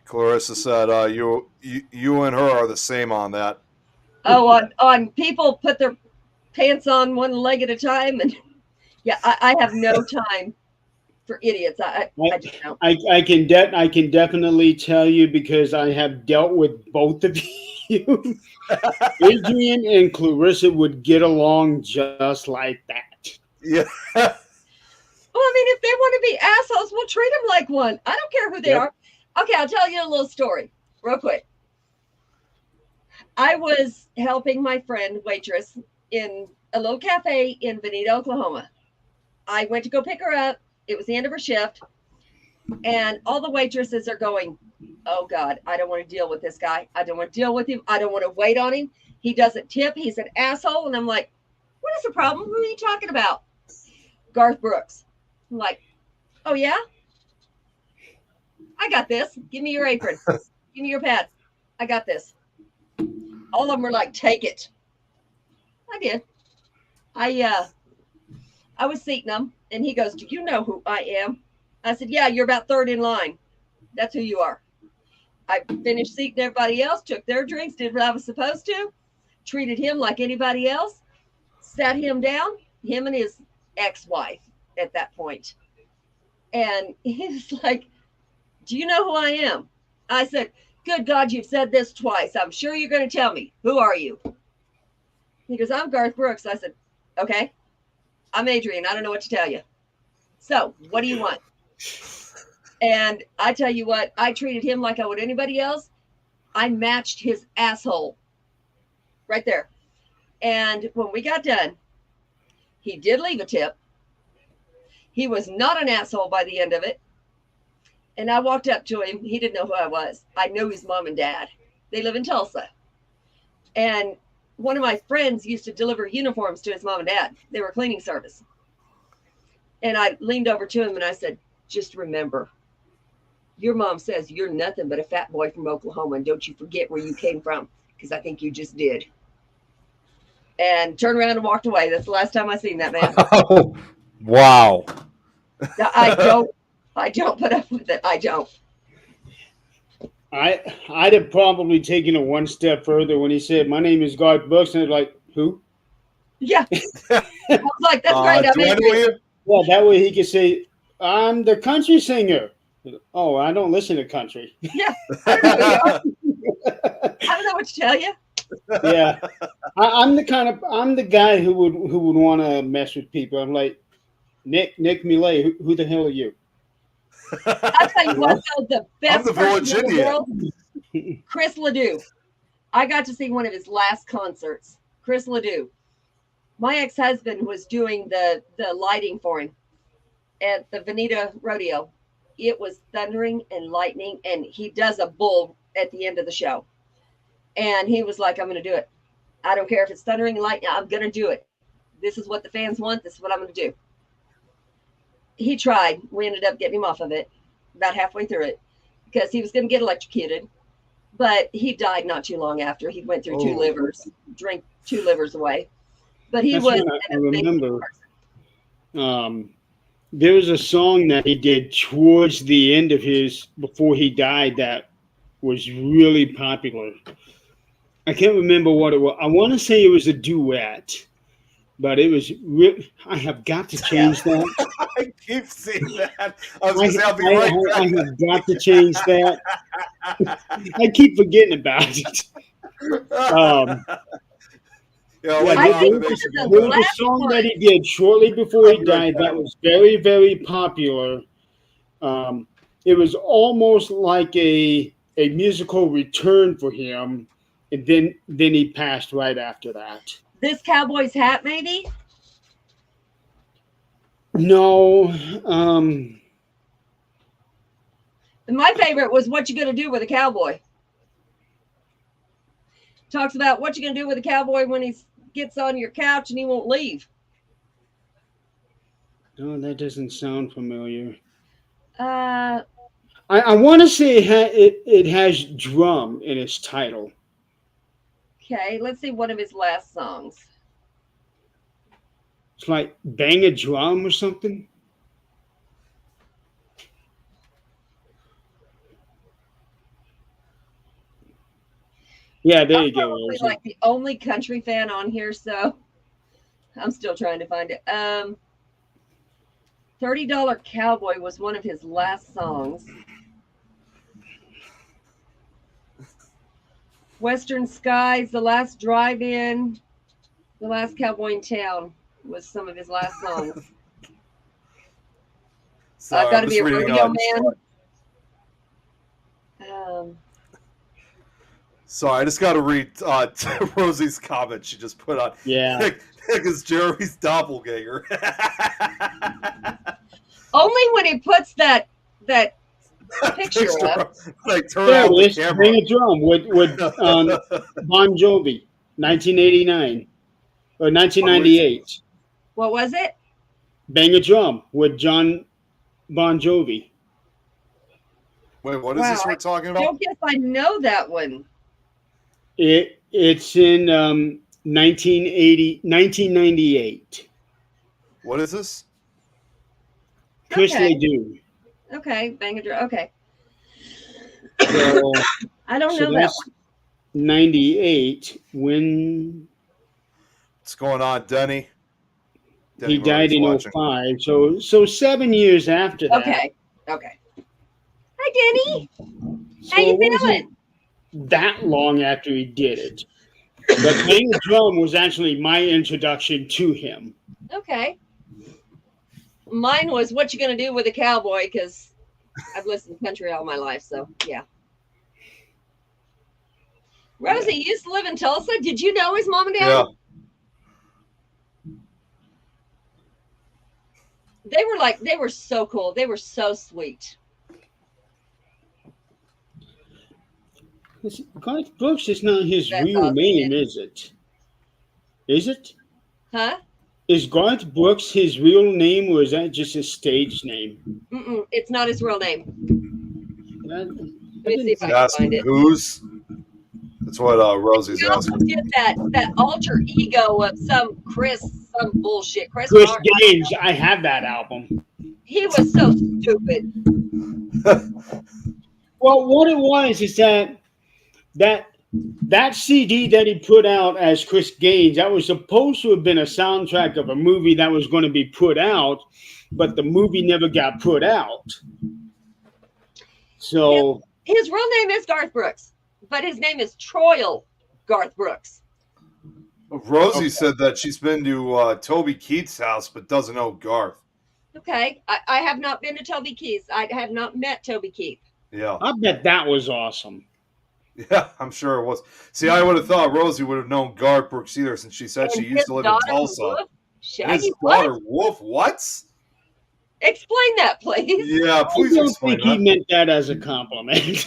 Clarissa said, "You and her are the same on that."
Oh, on people put their pants on one leg at a time, and I have no time for idiots. I just don't.
I can definitely tell you, because I have dealt with both of you. Adrian and Clarissa would get along just like that.
Yeah.
Well, I mean, if they want to be assholes, we'll treat them like one. I don't care who they are. Okay, I'll tell you a little story real quick. I was helping my friend waitress in a little cafe in Vinita, Oklahoma. I went to go pick her up. It was the end of her shift. And all the waitresses are going, oh, God, I don't want to deal with this guy. I don't want to deal with him. I don't want to wait on him. He doesn't tip. He's an asshole. And I'm like, what is the problem? Who are you talking about? Garth Brooks. I'm like, oh, yeah? I got this. Give me your apron. Give me your pads. I got this. All of them were like, take it. I did. I was seating them, and he goes, do you know who I am? I said, yeah, you're about third in line. That's who you are. I finished seating everybody else, took their drinks, did what I was supposed to, treated him like anybody else, sat him down, him and his ex-wife at that point. And he was like, do you know who I am? I said, good God, you've said this twice. I'm sure you're going to tell me. Who are you? He goes, I'm Garth Brooks. I said, okay, I'm Adrian. I don't know what to tell you. So what do you want? And I tell you what, I treated him like I would anybody else. I matched his asshole right there. And when we got done, he did leave a tip. He was not an asshole by the end of it. And I walked up to him. He didn't know who I was. I knew his mom and dad. They live in Tulsa. And one of my friends used to deliver uniforms to his mom and dad. They were cleaning service. And I leaned over to him and I said, just remember, your mom says you're nothing but a fat boy from Oklahoma. And don't you forget where you came from, because I think you just did. And turned around and walked away. That's the last time I seen that man.
Oh, wow.
I don't put up with it. I don't.
I'd have probably taken it one step further when he said, my name is Garth Brooks, and I'd like, who?
Yeah. I was like, that's great.
Do I know you?
Well, that way he could say, I'm the country singer. Oh, I don't listen to country.
Yeah. I don't know who you are. I don't know what to tell you.
Yeah. I'm the guy who would want to mess with people. I'm like, Nick Millet, who the hell are you?
I'll tell you what, though, the best
I'm the village
person in the
Indian.
world, Chris Ledoux. I got to see one of his last concerts. Chris Ledoux. My ex-husband was doing the lighting for him at the Vinita Rodeo. It was thundering and lightning, and he does a bull at the end of the show. And he was like, I'm going to do it. I don't care if it's thundering and lightning. I'm going to do it. This is what the fans want. This is what I'm going to do. He tried. We ended up getting him off of it about halfway through it because he was going to get electrocuted. But he died not too long after. He went through 2 livers, drank 2 livers away. But he was
I remember. There was a song that he did towards the end of his, before he died, that was really popular. I can't remember what it was. I want to say it was a duet, but it was. I have got to change that.
I keep seeing that. I was going to say, I'll be right
I
back.
have got to change that. I keep forgetting about it.
Yeah,
Yeah,
I
like
think
motivation.
one of
there
the
was a
last
song that
one.
he did shortly before he
I'll be right
died that
back.
was very, very popular. It was almost like a musical return for him, and then he passed right after that.
This cowboy's hat, maybe?
No,
My favorite was What You Gonna Do with a Cowboy. Talks about what you gonna do with a cowboy when he gets on your couch and he won't leave.
no, that doesn't sound familiar.
Uh,
I want to say it has drum in its title.
okay, let's see one of his last songs.
It's like Bang a Drum or something. Yeah, there
I'm
you go.
probably
Rosie.
like the only country fan on here, so I'm still trying to find it. $30 Cowboy was one of his last songs. Western Skies, The Last Drive-In, The Last Cowboy in Town was some of his last songs.
Sorry,
I've got
I'm
to be
just
a
reading
rodeo
on.
man.
Sorry, I just got to read Rosie's comment she just put on.
Yeah.
Nick is Jeremy's doppelganger.
Only when he puts that picture up.
Like, turn
There
on
it
the
is.
camera.
Bang a Drum with Bon Jovi, 1989 or 1998.
What was it?
Bang a Drum with John Bon Jovi.
Wait, what is this
Wow,
we're talking
I
about?
don't guess I know that one.
It's in 1998.
What is this?
Chris
Okay.
Ledoux.
Okay, Bang a Drum. Okay,
So,
I don't
so
know that
that's 98 when
What's going on, Denny?
he
Denny
died
Murray's
in
watching.
05. So 7 years after
one.
that.
Okay. Hi, Denny.
So
How you
it wasn't
feeling?
that long after he did it. But Bang the Drum was actually my introduction to him.
Okay. Mine was What You Gonna Do with a Cowboy, because I've listened to country all my life, so yeah. Rosie used to live in Tulsa. Did you know his mom and dad?
Yeah.
They were so cool. They were so sweet.
Garth Brooks is not his
That's
real
awesome,
name,
Denny.
is it? Is it?
Huh?
Is Garth Brooks his real name, or is that just his stage name?
Mm-mm, it's not his real name.
That-
Let me see if I can
Asking
find it.
who's? That's what Rosie's
He also
asking.
did that alter ego of some bullshit. Chris
Chris
Martin.
Gaines, I have that album.
He was so stupid.
Well, what it was is that CD that he put out as Chris Gaines, that was supposed to have been a soundtrack of a movie that was going to be put out, but the movie never got put out. So
His real name is Garth Brooks, but his name is Troil Garth Brooks.
Rosie
Okay.
said that she's been to Toby Keith's house but doesn't know Garth.
Okay, I have not been to Toby Keith. I have not met Toby Keith.
Yeah.
I bet that was awesome.
Yeah, I'm sure it was. See, I would have thought Rosie would have known Garth Brooks either since she said she
And
used
his
to live in
daughter,
Tulsa.
Wolf,
And
Shaggy,
his
what?
daughter, Wolf, what?
Explain that, please.
Yeah,
I
please
don't
explain
think he
that.
meant that as a compliment.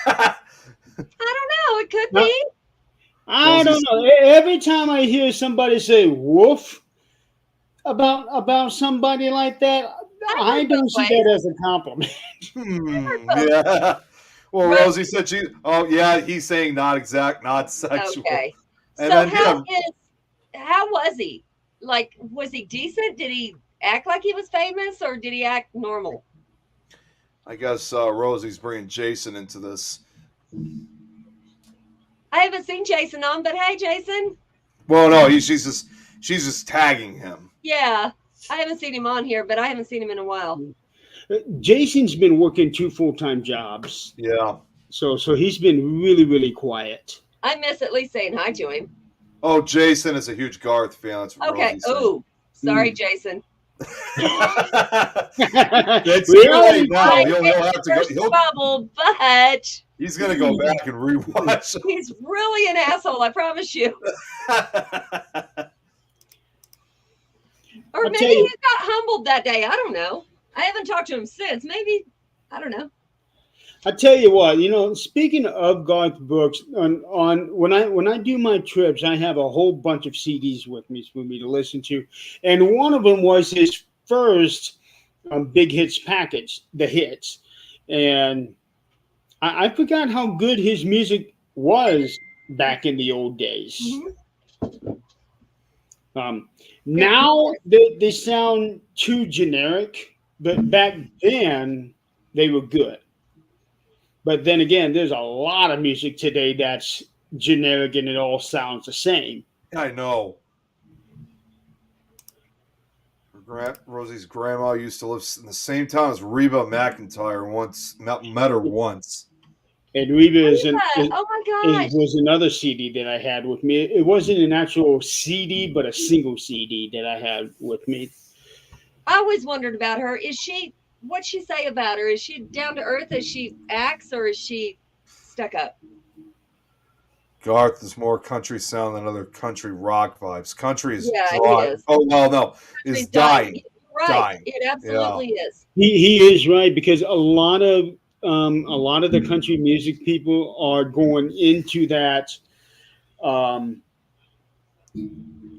Yeah.
I don't know. It could
No.
be.
I don't know. Every time I hear somebody say "woof" about somebody like that, I
heard
don't
both
see
ways.
that as a compliment.
Yeah. Well,
Right.
Rosie said she. Oh, yeah. He's saying not sexual.
Okay.
And
So
then,
how was he? Like, was he decent? Did he act like he was famous, or did he act normal?
I guess Rosie's bringing Jason into this.
I haven't seen Jason on, but hey, Jason.
Well, no, she's just tagging him.
Yeah, I haven't seen him on here, but I haven't seen him in a while.
Jason's been working 2 full-time jobs,
Yeah.
so he's been really, really quiet.
I miss at least saying hi to him.
Oh, Jason is a huge Garth fan. That's what
Okay.
Rosie said.
Oh, sorry, Jason.
It's
Really?
too late now.
I
He'll have to go.
burst bubble, but
He's going to go back and rewatch.
he's really an asshole. I promise you. Or
I'll
maybe
tell
he
you-
got humbled that day. I don't know. I haven't talked to him since. Maybe I don't know.
I tell you what, speaking of Garth Brooks, on when I do my trips, I have a whole bunch of CDs with me for me to listen to, and one of them was his first big hits package, the hits, and I forgot how good his music was back in the old days. Now they sound too generic, but back then they were good. But then again, there's a lot of music today that's generic and it all sounds the same.
I know. Rosie's grandma used to live in the same town as Reba McEntire once. Met her once.
And Reba
Oh my gosh.
was another CD that I had with me. It wasn't an actual CD, but a single CD that I had with me.
I always wondered about her. What'd she say about her? Is she down to earth as she acts, or is she stuck up?
Garth is more country sound than other country rock vibes. Country is
Yeah, he
dry.
is.
Oh well, no, is
He's
dying.
Right.
Dying.
It absolutely is.
He is right, because a lot of the country music people are going into that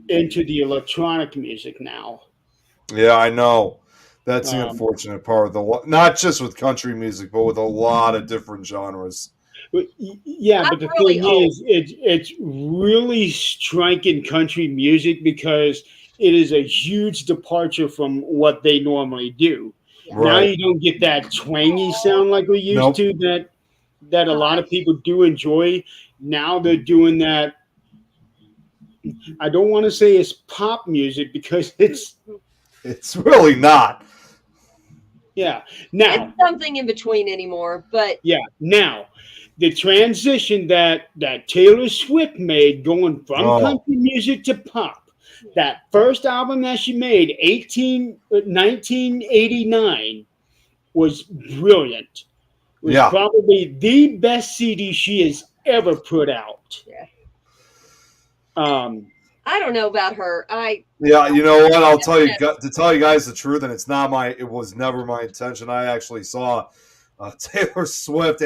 into the electronic music now.
Yeah, I know. That's the
Um,
unfortunate part of not just with country music, but with a lot of different genres.
Yeah,
I'm
but the
really
thing is, it's really striking country music because it is a huge departure from what they normally do. Now
Right.
you don't get that twangy sound like we used
Nope.
to that a lot of people do enjoy. Now they're doing that. I don't want to say it's pop music because it's
It's really not.
yeah. Now
It's something in between anymore, but
now the transition that Taylor Swift made going from
Oh.
country music to pop. That first album that she made, 1989, was brilliant. It was
Yeah.
probably the best CD she has ever put out.
Yeah.
Um,
I don't know about her.
Yeah, you know what? I'll tell you to tell you guys the truth, and it was never my intention. I actually saw Taylor Swift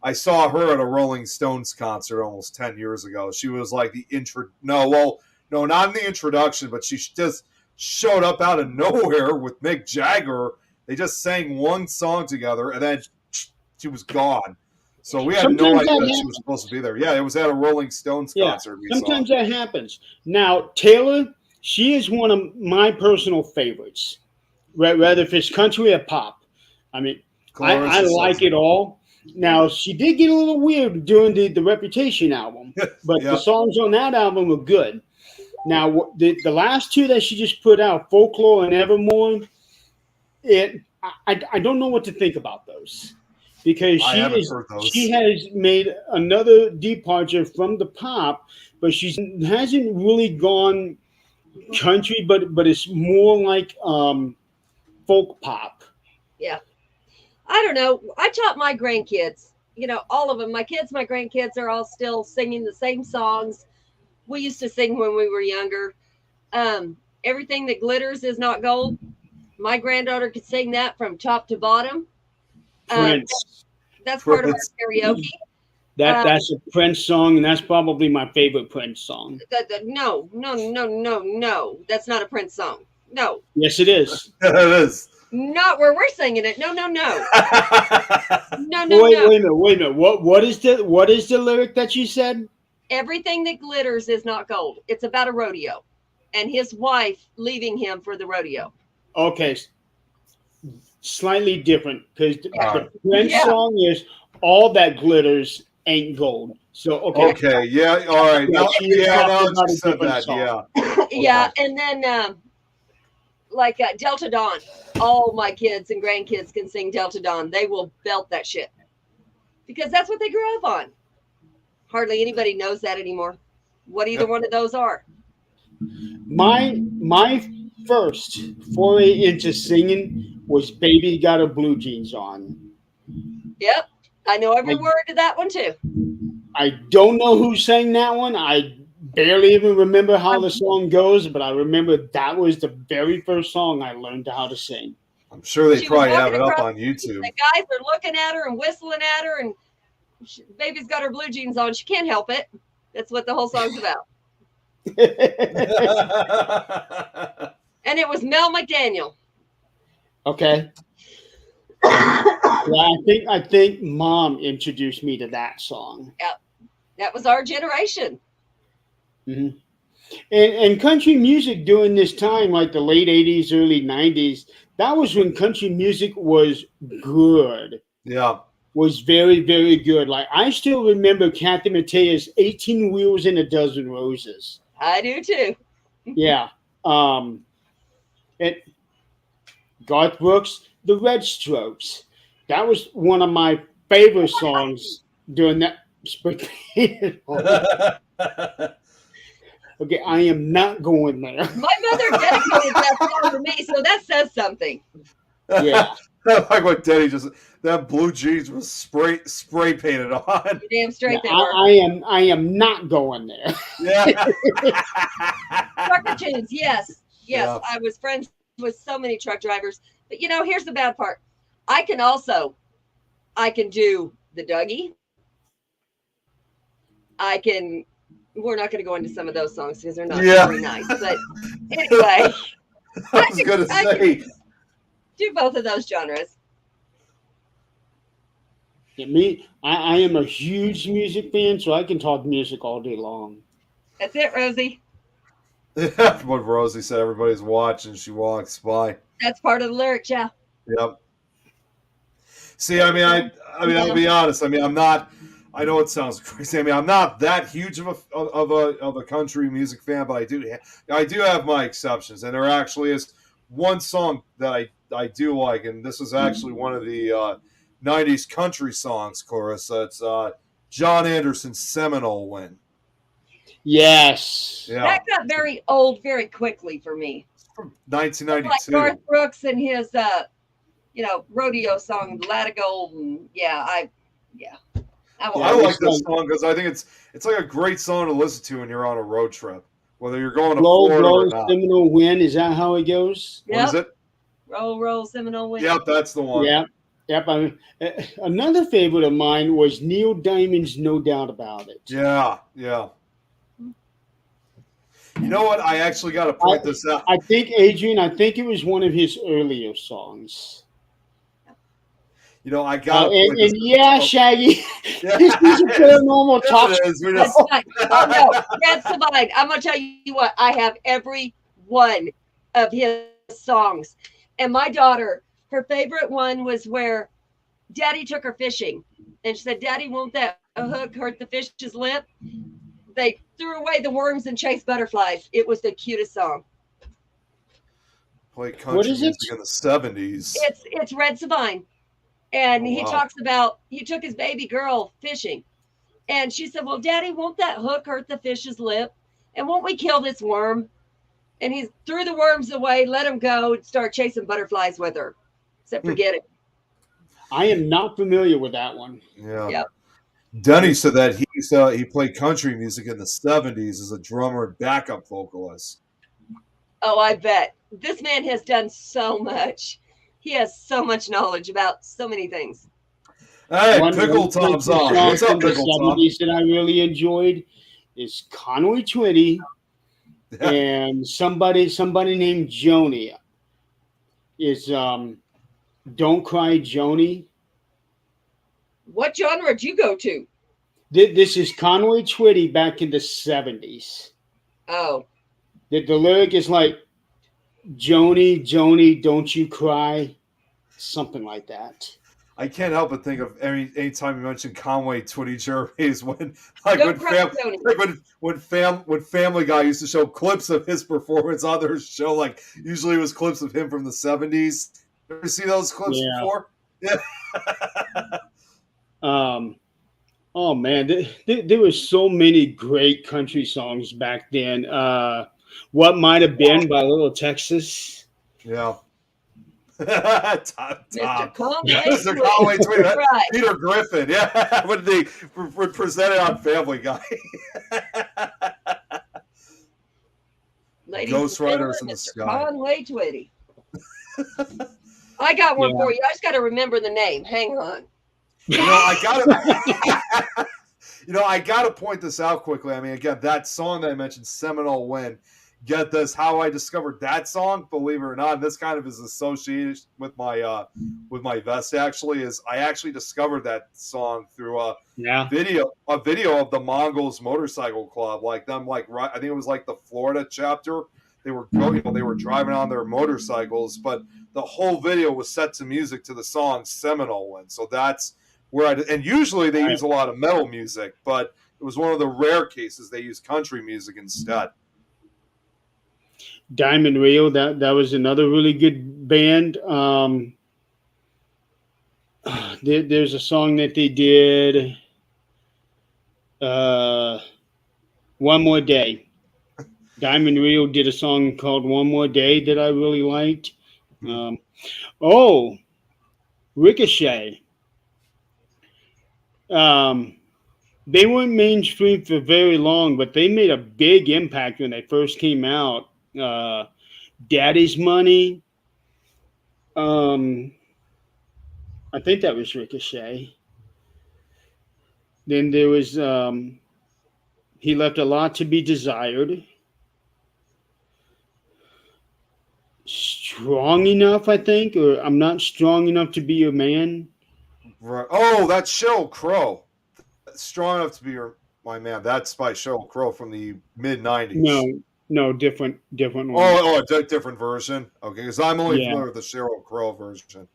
I saw her at a Rolling Stones concert almost 10 years ago. She was like no, not in the introduction, but she just showed up out of nowhere with Mick Jagger. They just sang one song together, and then she was gone. So we had no
Sometimes
idea
that
that she was supposed to be there. Yeah, it was at a Rolling Stones
yeah,
concert.
sometimes that happens. Now, Taylor, she is one of my personal favorites, rather if it's country or pop. I mean, I like it all. Now, she did get a little weird during the Reputation album, but
Yeah.
the songs on that album were good. Now, the last two that she just put out, Folklore and Evermore, I don't know what to think about those, because
I haven't heard those.
she has made another departure from the pop, but she hasn't really gone country, but it's more like folk pop.
I don't know. I taught my grandkids, all of them, my kids, my grandkids are all still singing the same songs we used to sing when we were younger. Everything that glitters is not gold. My granddaughter could sing that from top to bottom.
Prince.
That's part of our
Prince.
karaoke.
That's a Prince song, and that's probably my favorite Prince song.
No. That's not a Prince song. No,
Yes, it is.
it is.
not where we're singing it. No.
Wait a minute. What is the lyric that you said?
Everything that glitters is not gold. It's about a rodeo and his wife leaving him for the rodeo.
Okay, slightly different, because the
Alright.
Prince
Yeah.
song is all that glitters ain't gold. So okay,
Okay, yeah, all right.
Yeah,
Now,
she was
yeah,
talking
now that
about
you
a
said
different
that,
song.
yeah.
Yeah, and then like Delta Dawn. All my kids and grandkids can sing Delta Dawn. They will belt that shit because that's what they grew up on. Hardly anybody knows that anymore. What either one of those are.
My first foray into singing was "Baby Got Her Blue Jeans On."
Yep, I know every
I,
word to that one too.
I don't know who sang that one. I barely even remember how the song goes, but I remember that was the very first song I learned how to sing.
I'm sure they
She was
probably have
walking
it up
across
on
the
YouTube.
guys are looking at her and whistling at her, and baby's got her blue jeans on. She can't help it. That's what the whole song's about. And it was Mel McDaniel.
Okay. Yeah, I think Mom introduced me to that song.
Yep. That was our generation.
Mm-hmm. And country music during this time, like the late 80s, early 90s, that was when country music was good,
Yeah.
was very, very good. Like, I still remember Kathy Mattea's 18 Wheels and a Dozen Roses.
I do too.
Yeah. And Garth Brooks, The Red Strokes. That was one of my favorite songs during that spring period. Okay, I am not going there.
My mother dedicated that song to me, so that says something.
Yeah.
Like what Denny just that blue jeans was spray painted on.
You're damn straight
Yeah,
they were.
I am not going there.
Yeah.
Trucker tunes, yes. Yes.
Yeah.
I was friends with so many truck drivers. But here's the bad part. I can do the Dougie. We're not going to go into some of those songs because they're not very nice. But anyway,
I was going to say.
Do both of those genres.
Yeah, I am a huge music fan, so I can talk music all day long.
That's it, Rosie.
What Rosie said, everybody's watching. She walks by.
That's part of the lyrics, yeah.
Yep. See, I mean, I'll be honest. I mean, I'm not. I know it sounds crazy. I mean, I'm not that huge of a country music fan, but I do have my exceptions, and there actually is one song that I do like, and this is actually one of the 90s country songs, chorus. It's John Anderson's Seminole Win.
Yes.
Yeah.
That got very old very quickly for me.
From 1992.
Like Garth Brooks and his rodeo song Lat of Gold, and I
like this song because I think it's like a great song to listen to when you're on a road trip, whether you're going to Florida or not.
Seminole Win, is that how it goes?
Yep.
What is it?
Roll, Seminole Win.
Yep, that's the one.
Yep. Another favorite of mine was Neil Diamond's No Doubt About It.
Yeah. You know what? I actually got to point this out.
I think, Adrian, it was one of his earlier songs.
I got to point this
out. Shaggy, this is a paranormal talk.
Oh, no, that's fine. I'm going to tell you what. I have every one of his songs. And my daughter, her favorite one was where Daddy took her fishing. And she said, Daddy, won't that hook hurt the fish's lip? They threw away the worms and chased butterflies. It was the cutest song.
Played country music in the 70s.
It's Red Sabine. And he talks about he took his baby girl fishing. And she said, well, Daddy, won't that hook hurt the fish's lip? And won't we kill this worm? And he threw the worms away, let him go, and start chasing butterflies with her. Said, forget it.
I am not familiar with that one.
Yeah.
Yep.
Denny said that he played country music in the 70s as a drummer and backup vocalist.
Oh, I bet. This man has done so much. He has so much knowledge about so many things.
Hey, Pickle Tom's on. What's up, Pickle Tom?
That I really enjoyed is Conway Twitty and somebody named Joni. Is Don't Cry Joni.
What genre did you go to?
This is Conway Twitty back in the 70s.
Oh.
The lyric is like, Joni, don't you cry. Something like that.
I can't help but think of anytime you mention Conway Twitty Jerry's when like
Don't cry, Tony.
when Family Guy used to show clips of his performance on their show, like usually it was clips of him from the 70s. You ever see those clips
Yeah.
before? Yeah.
Oh man, there were so many great country songs back then. What Might Have Been by Little Texas.
Yeah.
Mr. Conway.
Mr. Conway Twitty. That's
Right.
Peter Griffin. Yeah. When they would present it on Family Guy.
Ladies
Ghost
and gentlemen,
Riders in the
Mr.
Sky.
Conway Twitty. I got one
Yeah.
for you. I just got to remember the name. Hang on.
I gotta point this out quickly. I mean, again, that song that I mentioned, Seminole Wind. Get this, how I discovered that song, believe it or not, and this kind of is associated with my vest actually, is I actually discovered that song through a video of the Mongols Motorcycle Club, like them, like I think it was like the Florida chapter. They were they were driving on their motorcycles, but the whole video was set to music to the song Seminole Wind. So that's where and usually they use a lot of metal music, but it was one of the rare cases they use country music instead.
Diamond Rio, that was another really good band. There's a song that they did, One More Day. Diamond Rio did a song called One More Day that I really liked. Ricochet. They weren't mainstream for very long, but they made a big impact when they first came out. Daddy's Money. I think that was Ricochet. Then there was He Left a Lot to Be Desired. Strong Enough, I think, or I'm Not Strong Enough to Be Your Man.
Right. Oh, that's Sheryl Crow. Strong Enough to Be My Man. That's by Sheryl Crow from the mid-90s.
No, different one.
Oh, a different version. Okay, because I'm only
Yeah.
familiar with the Sheryl Crow version.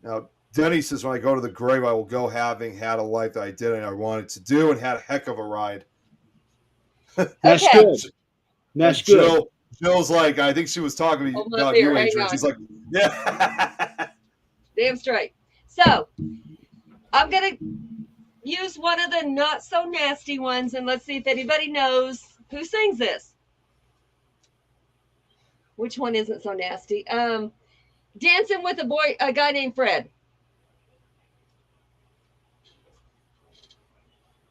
Now, Denny says, when I go to the grave, I will go having had a life that I did and I wanted to do and had a heck of a ride.
That's
Okay.
good. That's good.
Jill's like, I think she was talking
Hold on
about
there,
you,
hang
Adrian.
on.
She's like, yeah.
Damn straight. So I'm going to use one of the not so nasty ones, and let's see if anybody knows who sings this. Which one isn't so nasty? Dancing with a guy named Fred.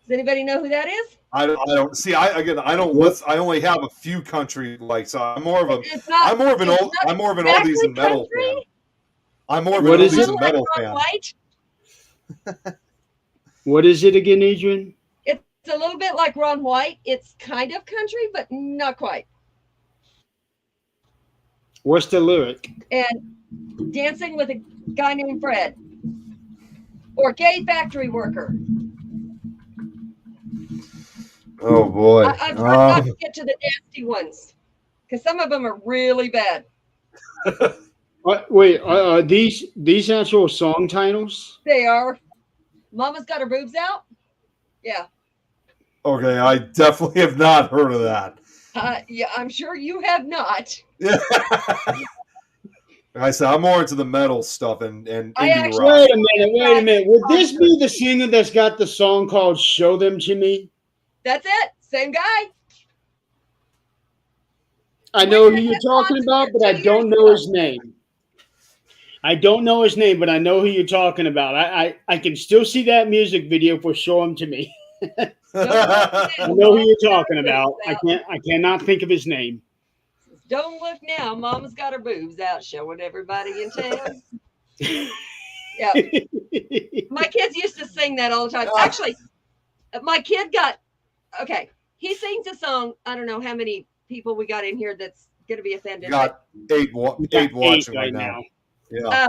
Does anybody know who that is?
I don't see. I only have a few country likes. So I'm more of an oldies and metal fan. I'm more of an oldies and metal fan.
White.
What is it again, Adrian?
It's a little bit like Ron White. It's kind of country, but not quite.
What's the lyric?
And Dancing with a Guy Named Fred. Or Gay Factory Worker.
Oh boy!
I'm trying not to get to the nasty ones because some of them are really bad.
Wait, are these actual song titles?
They are. Mama's Got Her Boobs Out. Yeah.
Okay, I definitely have not heard of that.
Yeah, I'm sure you have not.
Yeah. Like I said, I'm more into the metal stuff and indie rock.
Wait a minute. Would this be the singer that's got the song called "Show Them to Me"?
That's it. Same guy.
I know who you're talking about, but I don't know his name. I don't know his name, but I know who you're talking about. I can still see that music video for "Show Him to Me." I know who you're talking about. I cannot think of his name.
Don't look now. Mama's got her boobs out, showing everybody in town. Yeah. My kids used to sing that all the time. Actually, my kid okay. He sings a song. I don't know how many people we got in here that's going to be offended.
Got eight watching right now. Yeah.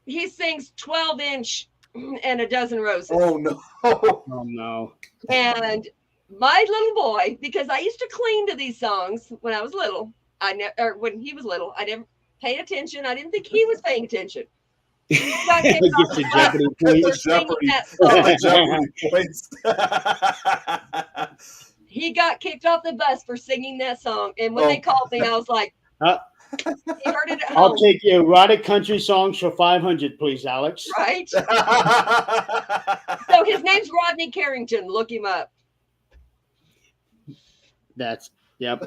He sings 12-inch and a dozen roses.
Oh no.
Oh no.
And my little boy, because I used to cling to these songs when I was little. When he was little, I paid attention. I didn't think he was paying attention. He got kicked
Get
off
the
the
Jeopardy
bus
point.
for singing that song. He got kicked off the bus for singing that song. And when they called me, I was like, he heard it at home.
I'll take your erotic country songs for 500, please, Alex.
Right? So his name's Rodney Carrington. Look him up.
That's his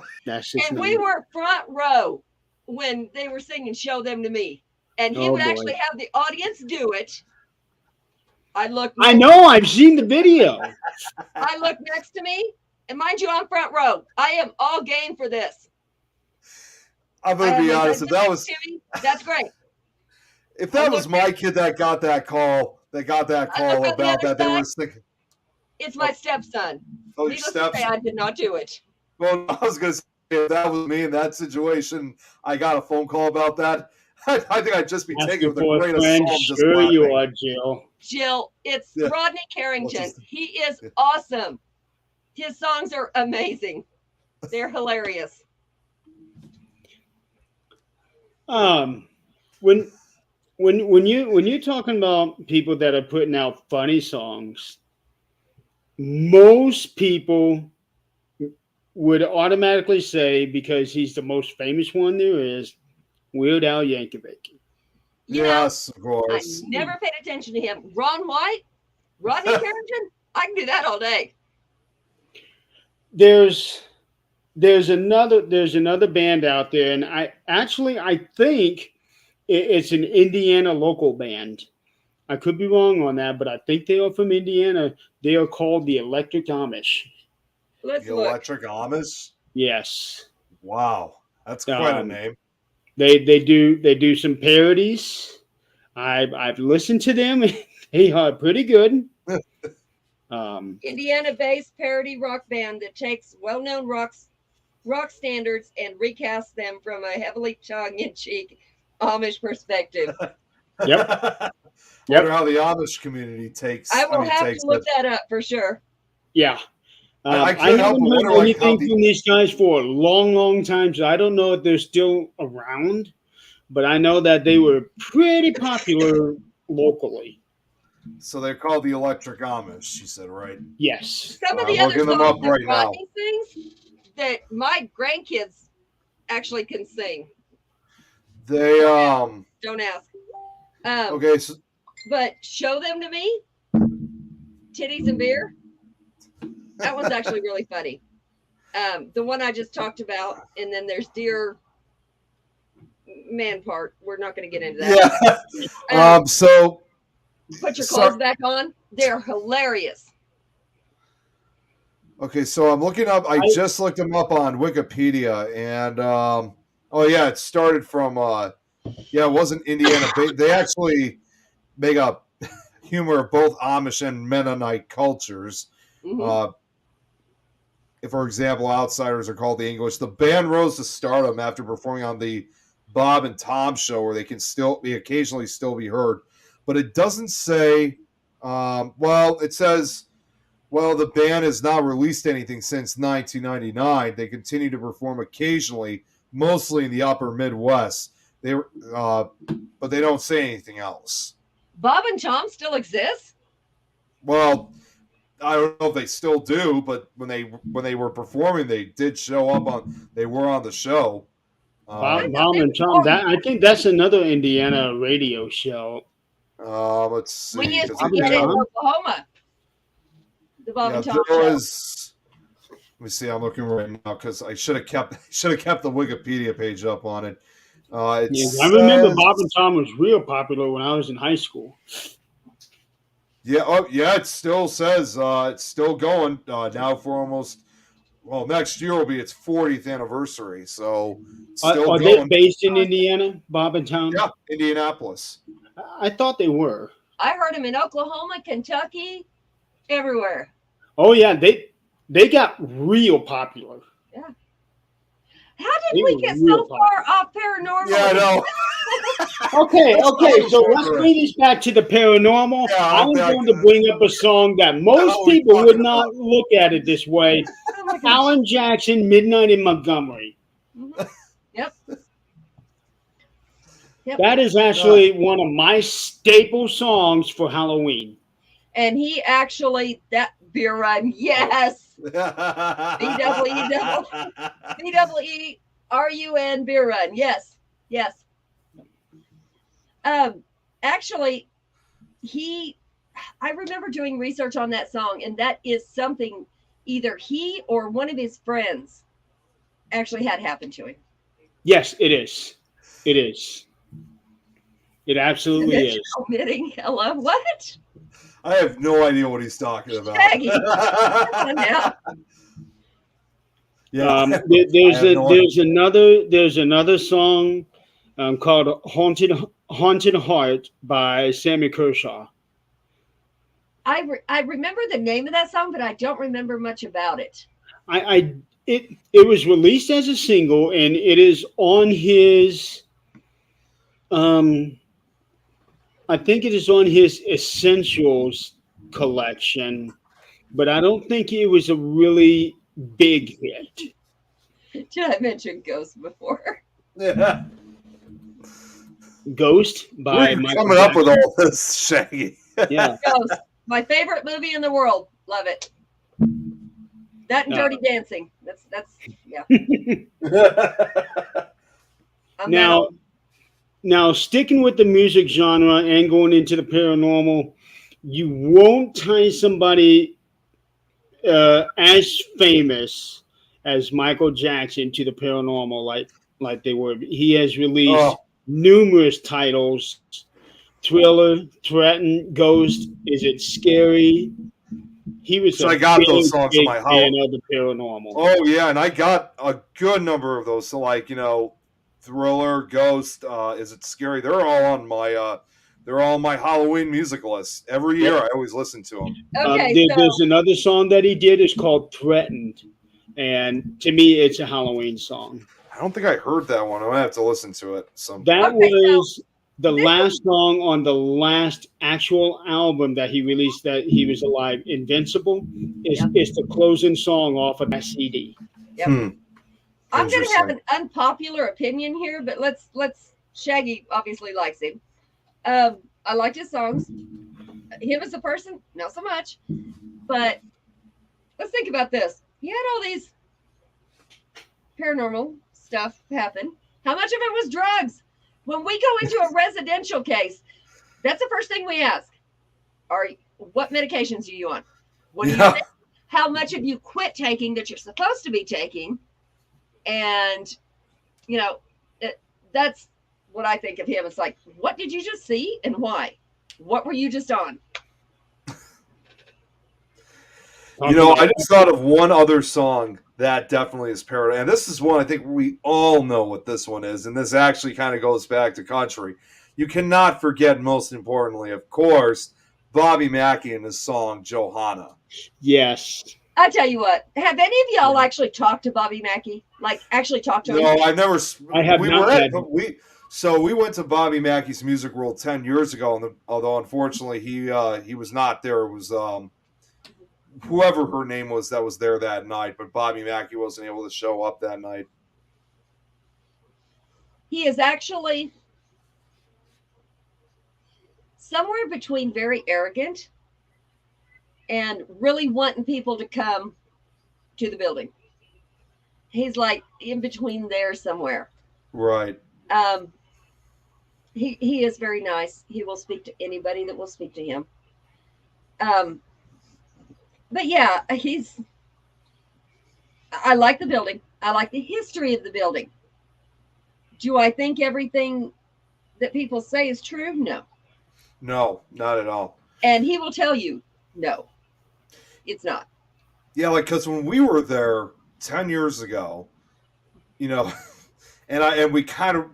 And
name.
we were front row when they were singing Show Them to Me. And he would
boy.
actually have the audience do it. I
know, I've seen the video.
I look next to me, and mind you, I'm front row. I am all game for this.
I'm gonna be honest. If that was
that's great.
If that was my kid that got that call, about that, they were thinking.
It's my stepson.
Oh, your
Needless to say, I did not do it.
Well, I was gonna say if that was me in that situation, I got a phone call about that. I think I'd just be taking it with a grain of salt.
Sure you are, Jill.
Jill, it's Rodney Carrington. He is awesome. His songs are amazing. They're hilarious.
When you're talking about people that are putting out funny songs, most people would automatically say, because he's the most famous one there is, Weird Al Yankovic.
Yes, of course.
I never paid attention to him. Ron White, Rodney Carrington, I can do that all day.
There's another band out there, and I think it's an Indiana local band. I could be wrong on that, but I think they are from Indiana. They are called the Electric Amish.
Let's
the
look.
Electric Amish?
Yes.
Wow, that's quite a name.
They do some parodies. I've listened to them. They are pretty good.
Indiana-based parody rock band that takes well-known rock standards and recasts them from a heavily tongue-in-cheek Amish perspective.
Yep.
Wonder how the Amish community takes.
I will have to look that up for sure.
Yeah.
I
haven't heard anything from these guys for a long, long time, so I don't know if they're still around, but I know that they were pretty popular locally.
So they're called the Electric Amish, you said, right?
Yes.
Some of the other songs that Rodney sings that my grandkids actually can sing.
They
don't ask.
Okay, so,
but Show Them to Me, Titties and Beer. That one's actually really funny. The one I just talked about, and then there's Dear Man Part. We're not going to get into that.
Yeah. So
put your clothes back on. They're hilarious.
Okay, so I'm looking up. I just looked them up on Wikipedia, and it started from it wasn't Indiana. They actually make up humor of both Amish and Mennonite cultures.
Mm-hmm.
For example, Outsiders are called the English. The band rose to stardom after performing on the Bob and Tom show, where they can occasionally still be heard. But it doesn't say. It says. Well, the band has not released anything since 1999. They continue to perform occasionally, mostly in the upper Midwest. But they don't say anything else.
Bob and Tom still exists?
Well, I don't know if they still do, but when they were performing, they did show up on. They were on the show.
Bob and Tom. I think that's another Indiana radio show.
Let's see.
We used to get it in Oklahoma. The Bob and Tom show.
Let me see. I'm looking right now because I should have kept the Wikipedia page up on it. I
remember Bob and Tom was real popular when I was in high school.
Yeah. It still says it's still going now for almost. Well, next year will be its 40th anniversary. So
are they based in Indiana, Bob and Tom?
Yeah, Indianapolis.
I thought they were.
I heard them in Oklahoma, Kentucky, everywhere.
Oh yeah, they got real popular.
Yeah. How did we get so far off paranormal?
Yeah, I know.
Okay. So let's bring this back to the paranormal.
Yeah,
I'm going to bring up a song that most people would not look at it this way. Alan Jackson, "Midnight in Montgomery."
Mm-hmm. Yep. Yep.
That is actually one of my staple songs for Halloween.
And he actually, that beer run, yes. BEERUN beer run. Yes. Yes. Actually, I remember doing research on that song, and that is something either he or one of his friends actually had happen to him.
Yes, it is. It is. It absolutely is.
Omitting hello. What?
I have no idea what he's talking about.
Shaggy. Come on now.
Yeah.
There's another song called Haunted Heart by Sammy Kershaw.
I remember the name of that song, but I don't remember much about it.
It was released as a single, and it is on his I think it is on his Essentials collection, but I don't think it was a really big hit.
Did I mention Ghost before?
Yeah.
Ghost by
We're coming up with all this, Shaggy.
Yeah.
Ghost, my favorite movie in the world. Love it. That and Dirty Dancing. That's yeah.
Now sticking with the music genre and going into the paranormal, you won't tie somebody as famous as Michael Jackson to the paranormal like they were. He has released numerous titles: Thriller, Threaten, Ghost. Is it Scary? He was.
So I got those songs in my house.
Of the paranormal.
Oh yeah, and I got a good number of those. So like Thriller, Ghost, Is It Scary? They're all on my Halloween music list. Every year I always listen to them.
Okay,
there's another song that he did. It's called Threatened, and to me, it's a Halloween song.
I don't think I heard that one. I'm gonna have to listen to it.
That was the last song on the last actual album that he released that he was alive. Invincible is the closing song off of that CD.
Yep. I'm going to have an unpopular opinion here, but let's Shaggy obviously likes him. I liked his songs. Him as a person, not so much. But let's think about this. He had all these paranormal stuff happen. How much of it was drugs? When we go into a residential case, that's the first thing we ask. What medications are you on? What do you think? How much have you quit taking that you're supposed to be taking? And, that's what I think of him. It's like, what did you just see and why? What were you just on?
I just thought of one other song that definitely is parodied. And this is one I think we all know what this one is. And this actually kind of goes back to country. You cannot forget, most importantly, of course, Bobby Mackey and his song, Johanna.
Yes.
I tell you what, have any of y'all actually talked to Bobby Mackey? Like, actually talked to him?
No, I've never.
I have not.
We went to Bobby Mackey's Music World 10 years ago, and although unfortunately he was not there. It was whoever her name was that was there that night, but Bobby Mackey wasn't able to show up that night.
He is actually somewhere between very arrogant and really wanting people to come to the building. He's like in between there somewhere.
Right.
He is very nice. He will speak to anybody that will speak to him. But yeah, I like the building. I like the history of the building. Do I think everything that people say is true? No.
No, not at all.
And he will tell you, no, it's not.
Yeah, because when we were there 10 years ago, and we kind of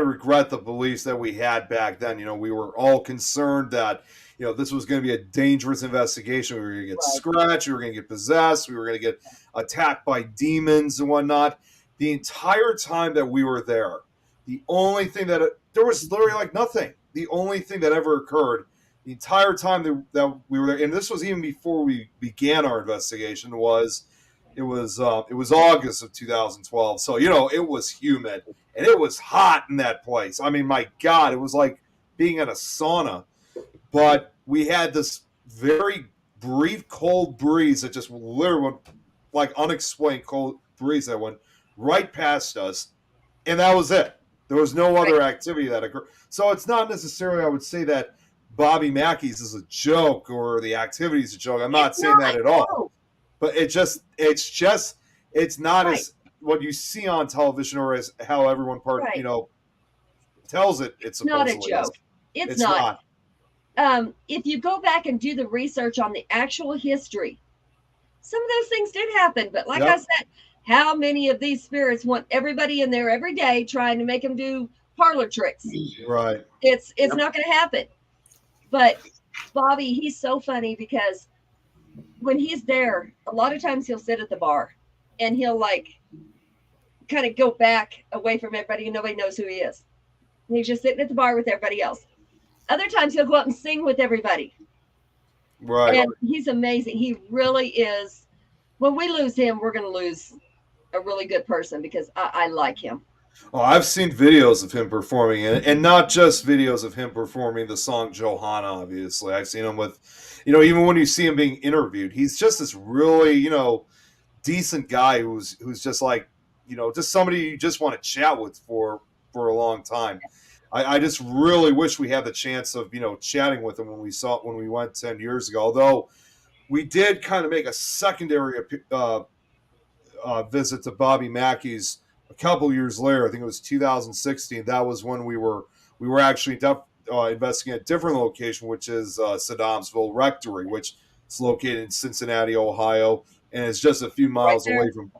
regret the beliefs that we had back then. We were all concerned that this was going to be a dangerous investigation. We were going to get scratched. We were going to get possessed. We were going to get attacked by demons and whatnot. The entire time that we were there, the only thing there was literally nothing. The only thing that ever occurred the entire time that we were there, and this was even before we began our investigation, was It was August of 2012, so it was humid and it was hot in that place. I mean, my God, it was like being in a sauna. But we had this very brief cold breeze that just literally went, like unexplained cold breeze that went right past us, and that was it. There was no other activity that occurred. So it's not necessarily, I would say, that Bobby Mackey's is a joke or the activity is a joke. I'm not saying that at all.
No.
But it's not as what you see on television or as how everyone tells it. It's
not a
supposedly
joke.
is.
It's not. If you go back and do the research on the actual history, some of those things did happen. But like I said, how many of these spirits want everybody in there every day trying to make them do parlor tricks?
Right.
It's not going to happen. But Bobby, he's so funny because when he's there, a lot of times he'll sit at the bar and he'll like kind of go back away from everybody and nobody knows who he is. And he's just sitting at the bar with everybody else. Other times he'll go out and sing with everybody.
Right.
And he's amazing. He really is. When we lose him, we're going to lose a really good person because I like him.
Oh, I've seen videos of him performing, and not just videos of him performing the song Johanna, obviously. I've seen him with, even when you see him being interviewed, he's just this really, decent guy who's just like, just somebody you just want to chat with for a long time. I just really wish we had the chance of, chatting with him when we went 10 years ago, although we did kind of make a secondary visit to Bobby Mackey's a couple years later. I think it was 2016. That was when we were actually investigating a different location, which is Saddamsville Rectory, which is located in Cincinnati, Ohio, and it's just a few miles away from.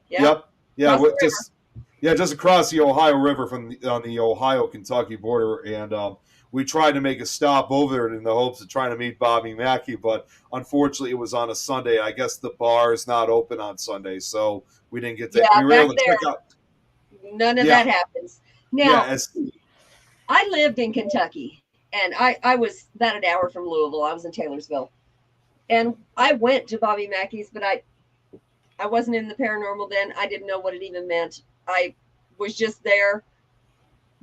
Just across the Ohio River on the Ohio-Kentucky border, and we tried to make a stop over there in the hopes of trying to meet Bobby Mackey, but unfortunately it was on a Sunday. I guess the bar is not open on Sunday, so we didn't get to. We were able to check out.
None of that happens. Now, I lived in Kentucky, and I was about an hour from Louisville. I was in Taylorsville, and I went to Bobby Mackey's, but I wasn't in the paranormal then. I didn't know what it even meant. I was just there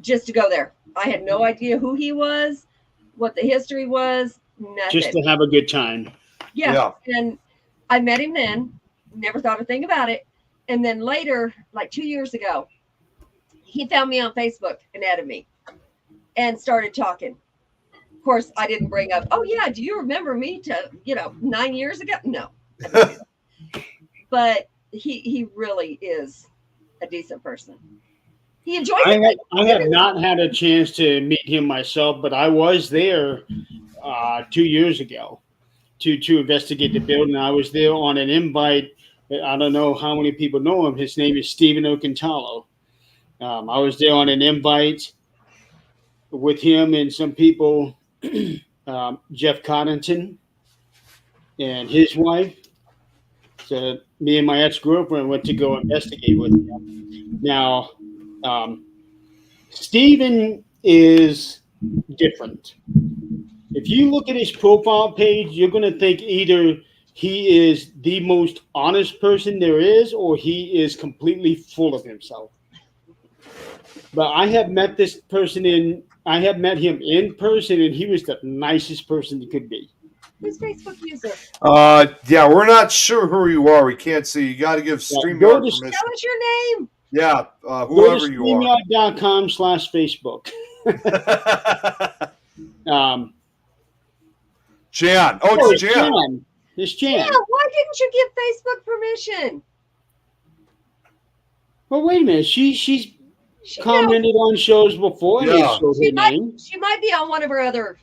just to go there. I had no idea who he was, what the history was, nothing.
Just to have a good time.
Yeah. And I met him then, never thought a thing about it. And then later, like 2 years ago, he found me on Facebook and added me and started talking. Of course, I didn't bring up, oh yeah, do you remember me 9 years ago? No. But he really is a decent person. He enjoys it.
I have not had a chance to meet him myself, but I was there 2 years ago to investigate the building. I was there on an invite. I don't know how many people know him. His name is Stephen Ocantalo. I was there on an invite with him and some people, Jeff Coddington and his wife. So me and my ex-girlfriend went to go investigate with him. Now, Stephen is different. If you look at his profile page, you're going to think either he is the most honest person there is, or he is completely full of himself. But I have met him in person, and he was the nicest person he could be.
Who's Facebook user?
We're not sure who you are. We can't see. You got to give StreamYard permission.
Tell us your name.
Yeah, whoever you are.
StreamYard.com/Facebook.
Jan. Oh, it's Jan.
It's Jan.
Yeah, why didn't you give Facebook permission?
Well, wait a minute. She's commented on shows before.
Yeah.
She might be on one of her other.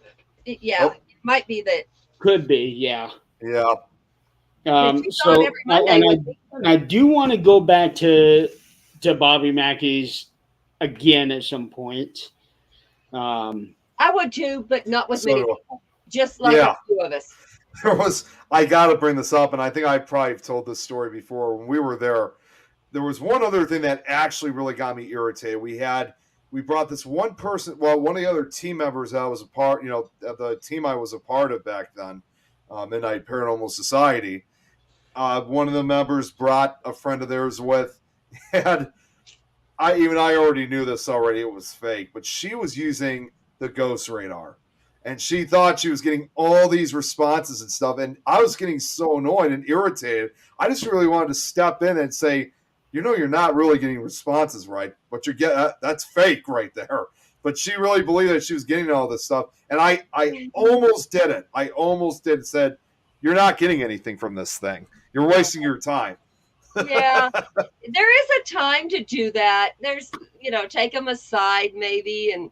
Yeah, it might be that.
Could be, yeah.
Yeah.
So I do want to go back to Bobby Mackey's again at some point.
I would too, but not with many people. Just like a few of us.
I got to bring this up, and I think I probably told this story before. When we were there was one other thing that actually really got me irritated. We brought this one person, one of the other team members that I was a part, the team I was a part of back then, Midnight Paranormal Society. one of the members brought a friend of theirs with, and I already knew this already. It was fake, but she was using the Ghost Radar, and she thought she was getting all these responses and stuff. And I was getting so annoyed and irritated. I just really wanted to step in and say, you're not really getting responses right, but you're getting that's fake right there. But she really believed that she was getting all this stuff, and I almost did it. I almost did. Said, you're not getting anything from this thing. You're wasting your time.
Yeah, there is a time to do that. There's, take them aside maybe and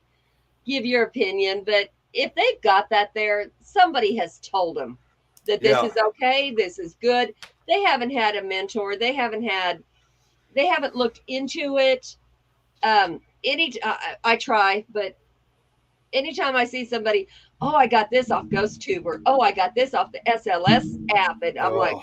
give your opinion. But if they've got that there, somebody has told them that this is okay, this is good. They haven't had a mentor. They haven't looked into it. I try, but anytime I see somebody, oh, I got this off GhostTube, or oh, I got this off the SLS app, and I'm like,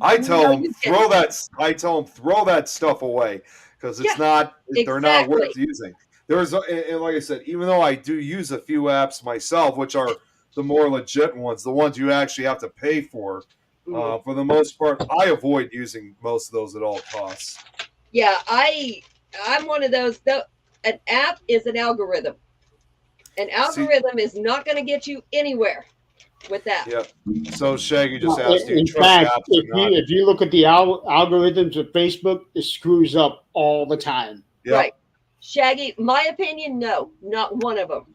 I tell them throw that stuff away because it's not. They're not worth using. And like I said, even though I do use a few apps myself, which are the more legit ones, the ones you actually have to pay for. For the most part, I avoid using most of those at all costs.
Yeah, I'm one of those. An app is an algorithm. An algorithm is not going to get you anywhere with that.
Yeah. So Shaggy just asked you.
In fact, if you look at the algorithms of Facebook, it screws up all the time.
Yep.
Right. Shaggy, my opinion, no, not one of them.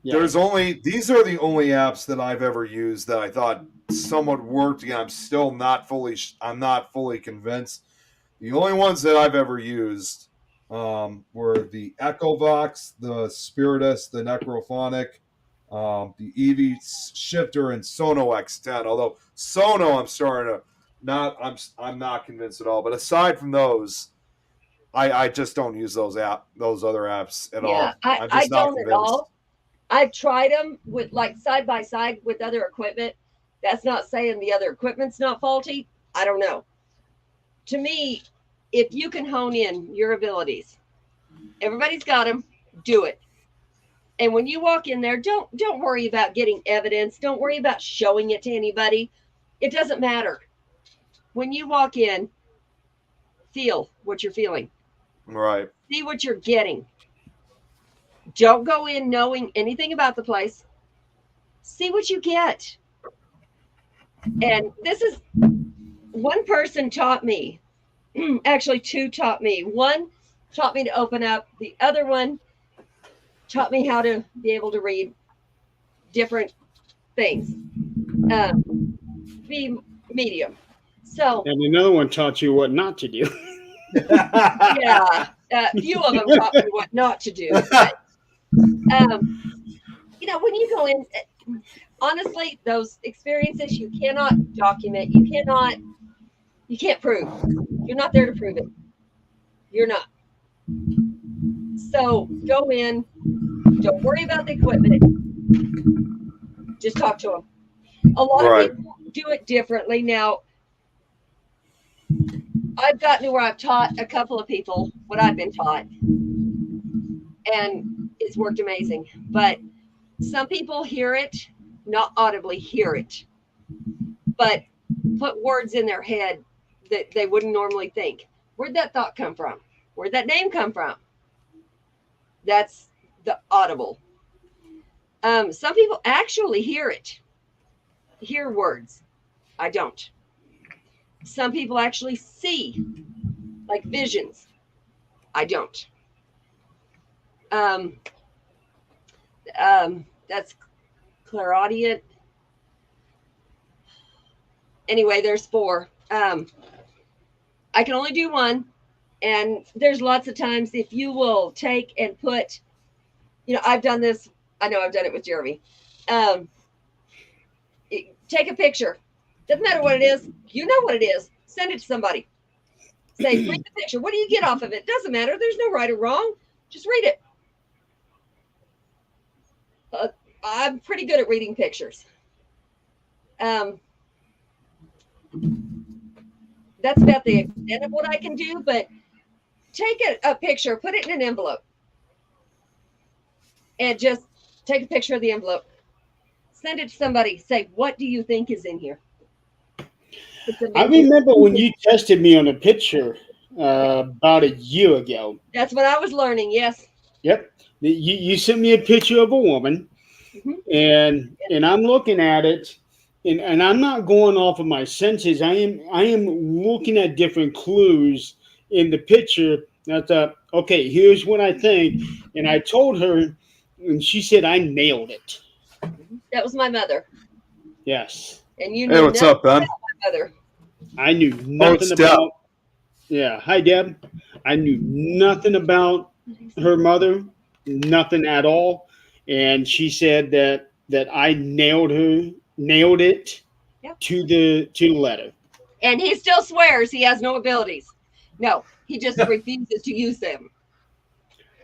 Yeah. These are the only apps that I've ever used that I thought somewhat worked. Again, I'm not fully convinced. The only ones that I've ever used were the EchoVox, the Spiritus, the Necrophonic, the Eevee Shifter, and Sono X10. Although Sono, I'm not convinced at all. But aside from those, I just don't use those other apps at all.
I don't at all. I've tried them with side by side with other equipment. That's not saying the other equipment's not faulty. I don't know. To me, if you can hone in your abilities, everybody's got them, do it. And when you walk in there, don't worry about getting evidence. Don't worry about showing it to anybody. It doesn't matter. When you walk in, feel what you're feeling.
Right.
See what you're getting. Don't go in knowing anything about the place. See what you get. And this is one person taught me. Actually, two taught me. One taught me to open up. The other one taught me how to be able to read different things. Be medium. So.
And another one taught you what not to do.
Yeah, a few of them taught me what not to do. But, when you go in, honestly, those experiences you cannot document. You can't prove. You're not there to prove it. You're not. So go in. Don't worry about the equipment. Just talk to them. A lot of people do it differently. Now, I've gotten to where I've taught a couple of people what I've been taught, and it's worked amazing. But some people hear it, not audibly hear it, but put words in their head that they wouldn't normally think. Where'd that thought come from? Where'd that name come from? That's the audible. Some people actually hear words. I don't. Some people actually see, like visions. I don't. That's clairaudient. Anyway, there's 4. I can only do one. And there's lots of times if you will take and put, I've done this. I know I've done it with Jeremy. Take a picture. Doesn't matter what it is. You know what it is. Send it to somebody. Say, read the picture. What do you get off of it? Doesn't matter. There's no right or wrong. Just read it. I'm pretty good at reading pictures. That's about the extent of what I can do, but take a picture, put it in an envelope, and just take a picture of the envelope. Send it to somebody. Say, what do you think is in here? It's
I
amazing.
remember when you tested me on a picture about a year ago.
That's what I was learning. Yes.
Yep. You sent me a picture of a woman,
Mhm.
and I'm looking at it, and I'm not going off of my senses. I am looking at different clues in the picture. And I thought, okay, here's what I think, and I told her, and she said I nailed it.
That was my mother,
Yes,
and you
Hey,
knew
what's
nothing
up, Ben?
about my mother.
I knew
Oh,
nothing
it's Deb.
about. Yeah, hi Deb. I knew nothing about her mother, nothing at all, and she said that I nailed it
Yep.
to the letter.
And he still swears he has no abilities. No, he just refuses to use them.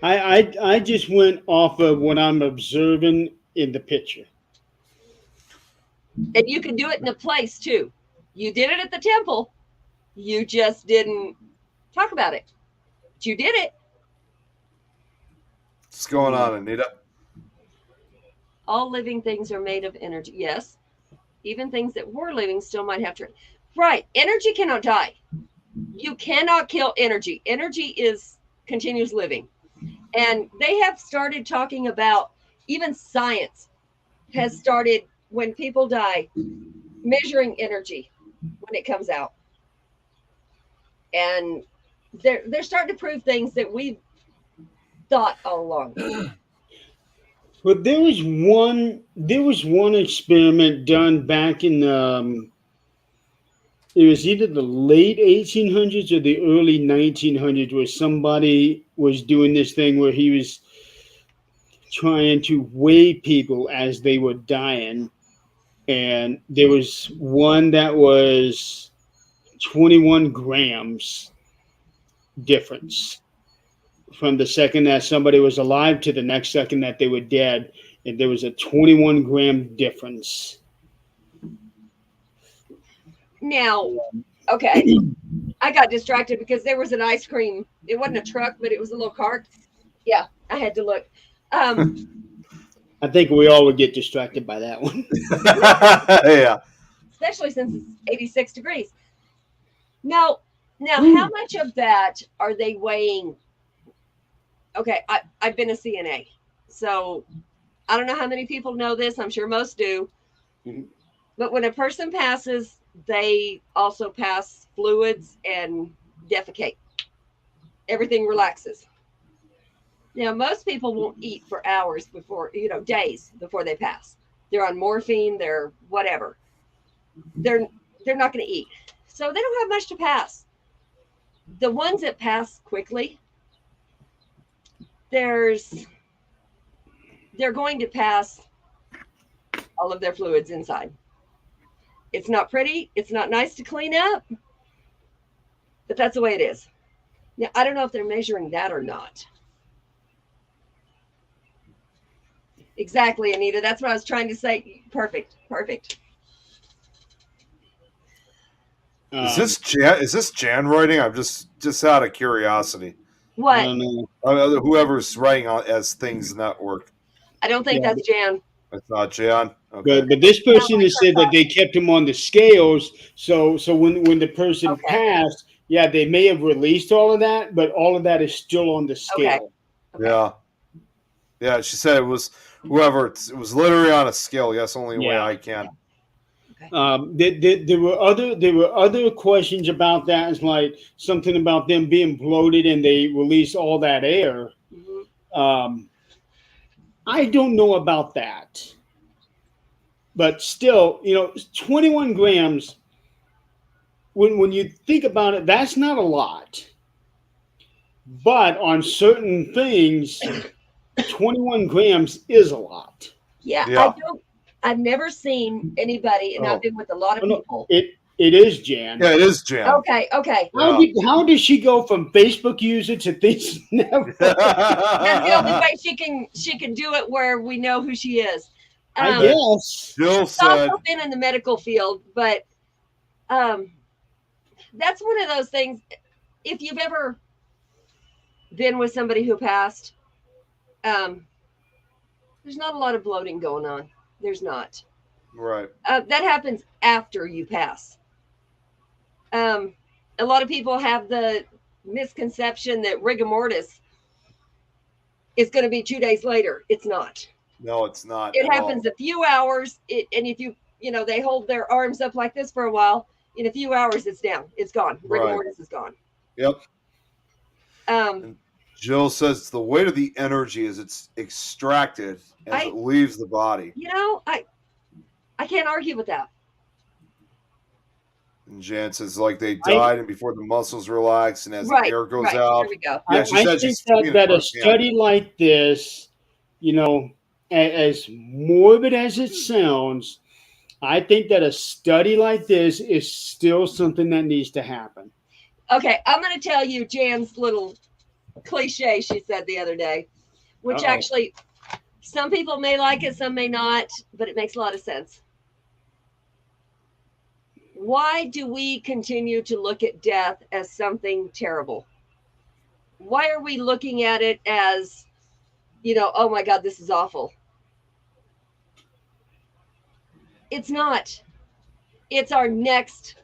I just went off of what I'm observing in the picture.
And you can do it in a place too. You did it at the temple. You just didn't talk about it. But you did it.
What's going on, Anita?
All living things are made of energy. Yes. Even things that were living still might have to. Right. Energy cannot die. You cannot kill energy. Energy is continuous living. And they have started talking about, even science has started, when people die, measuring energy when it comes out. And they're starting to prove things that we've thought all along.
But there was one experiment done back in it was either the late 1800s or the early 1900s where somebody was doing this thing where he was trying to weigh people as they were dying, and there was one that was 21 grams difference from the second that somebody was alive to the next second that they were dead, and there was a 21-gram difference.
Now, okay, I got distracted because there was an ice cream. It wasn't a truck, but it was a little cart. Yeah, I had to look.
I think we all would get distracted by that one.
Yeah.
Especially since it's 86 degrees. Now, how much of that are they weighing? Okay, I've been a CNA, so I don't know how many people know this. I'm sure most do.
Mhm.
But when a person passes, they also pass fluids and defecate. Everything relaxes. Now, most people won't eat for hours before, days before they pass. They're on morphine, they're whatever. They're they're not going to eat. So they don't have much to pass. The ones that pass quickly, there's they're going to pass all of their fluids inside. It's not pretty, it's not nice to clean up, but that's the way it is. Now, I don't know if they're measuring that or not. Exactly, Anita. That's what I was trying to say. Perfect. Perfect.
Is this Jan writing? I'm just out of curiosity.
I
What?
don't know.
Whoever's writing on as Things Network.
I don't think
Yeah,
that's Jan.
It's not Jan. Okay.
but this
Sounds
person
like
has
her
said that they kept him on the scales. So when the person
Okay.
passed, yeah, they may have released all of that, but all of that is still on the scale.
Okay.
Yeah. Yeah. She said it was whoever. It was literally on a scale. Yes, only way
Yeah.
I can.
There were other questions about that. It's like something about them being bloated and they release all that air.
Mhm.
I don't know about that, but still, 21 grams. When you think about it, that's not a lot. But on certain things, 21 grams is a lot.
Yeah,
Yeah.
I've never seen anybody, and I've
Oh.
been with a lot of
Oh, no,
people.
it is Jan.
Yeah, it is Jan.
Okay.
Yeah.
How did she go from Facebook user to Things Network?
That's the only way she can do it where we know who she is.
I guess.
Jill
She's
said,
also been in the medical field, but that's one of those things. If you've ever been with somebody who passed, there's not a lot of bloating going on. There's not.
right.
That happens after you pass. A lot of people have the misconception that rigor mortis is going to be 2 days later. It's not.
No, it's not.
It
at
happens
all.
a few hours. And if they hold their arms up like this for a while, in a few hours, it's down. It's gone. Rigor
Right.
mortis is gone.
Yep.
Um,
Jill says the weight of the energy as it's extracted as it leaves the body.
I can't argue with that.
And Jan says like they died and before the muscles relax and as the air goes out.
There we go.
Yeah, she
I
said
think
she's seeing
that
it
a
firsthand.
study like this, as morbid as it sounds, I think that a study like this is still something that needs to happen.
Okay, I'm going to tell you Jan's little cliche she said the other day, which actually some people may like it, some may not, but it makes a lot of sense. Why do we continue to look at death as something terrible? Why are we looking at it as, oh my God, this is awful? It's not. It's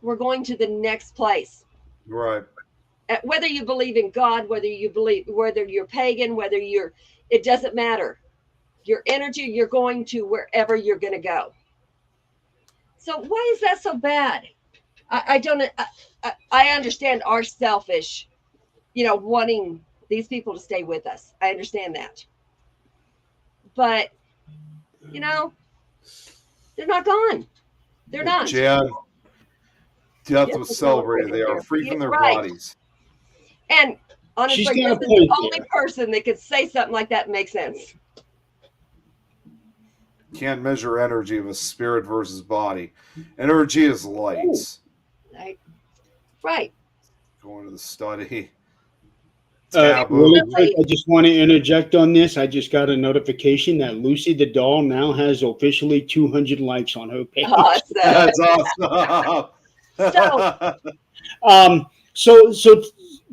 we're going to the next place.
Right.
Whether you believe in God, whether you're pagan, it doesn't matter. Your energy, you're going to wherever you're going to go. So why is that so bad? I understand our selfish, wanting these people to stay with us. I understand that. But, they're not gone. They're not.
Jan, death was celebrated. They are free from their bodies.
And honestly, this is the only person that could say something like that and make sense.
Can't measure energy of a spirit versus body. Energy is light.
Right.
Going to the study.
Really quick, I just want to interject on this. I just got a notification that Lucy the doll now has officially 200 likes on her page.
Awesome.
That's awesome.
So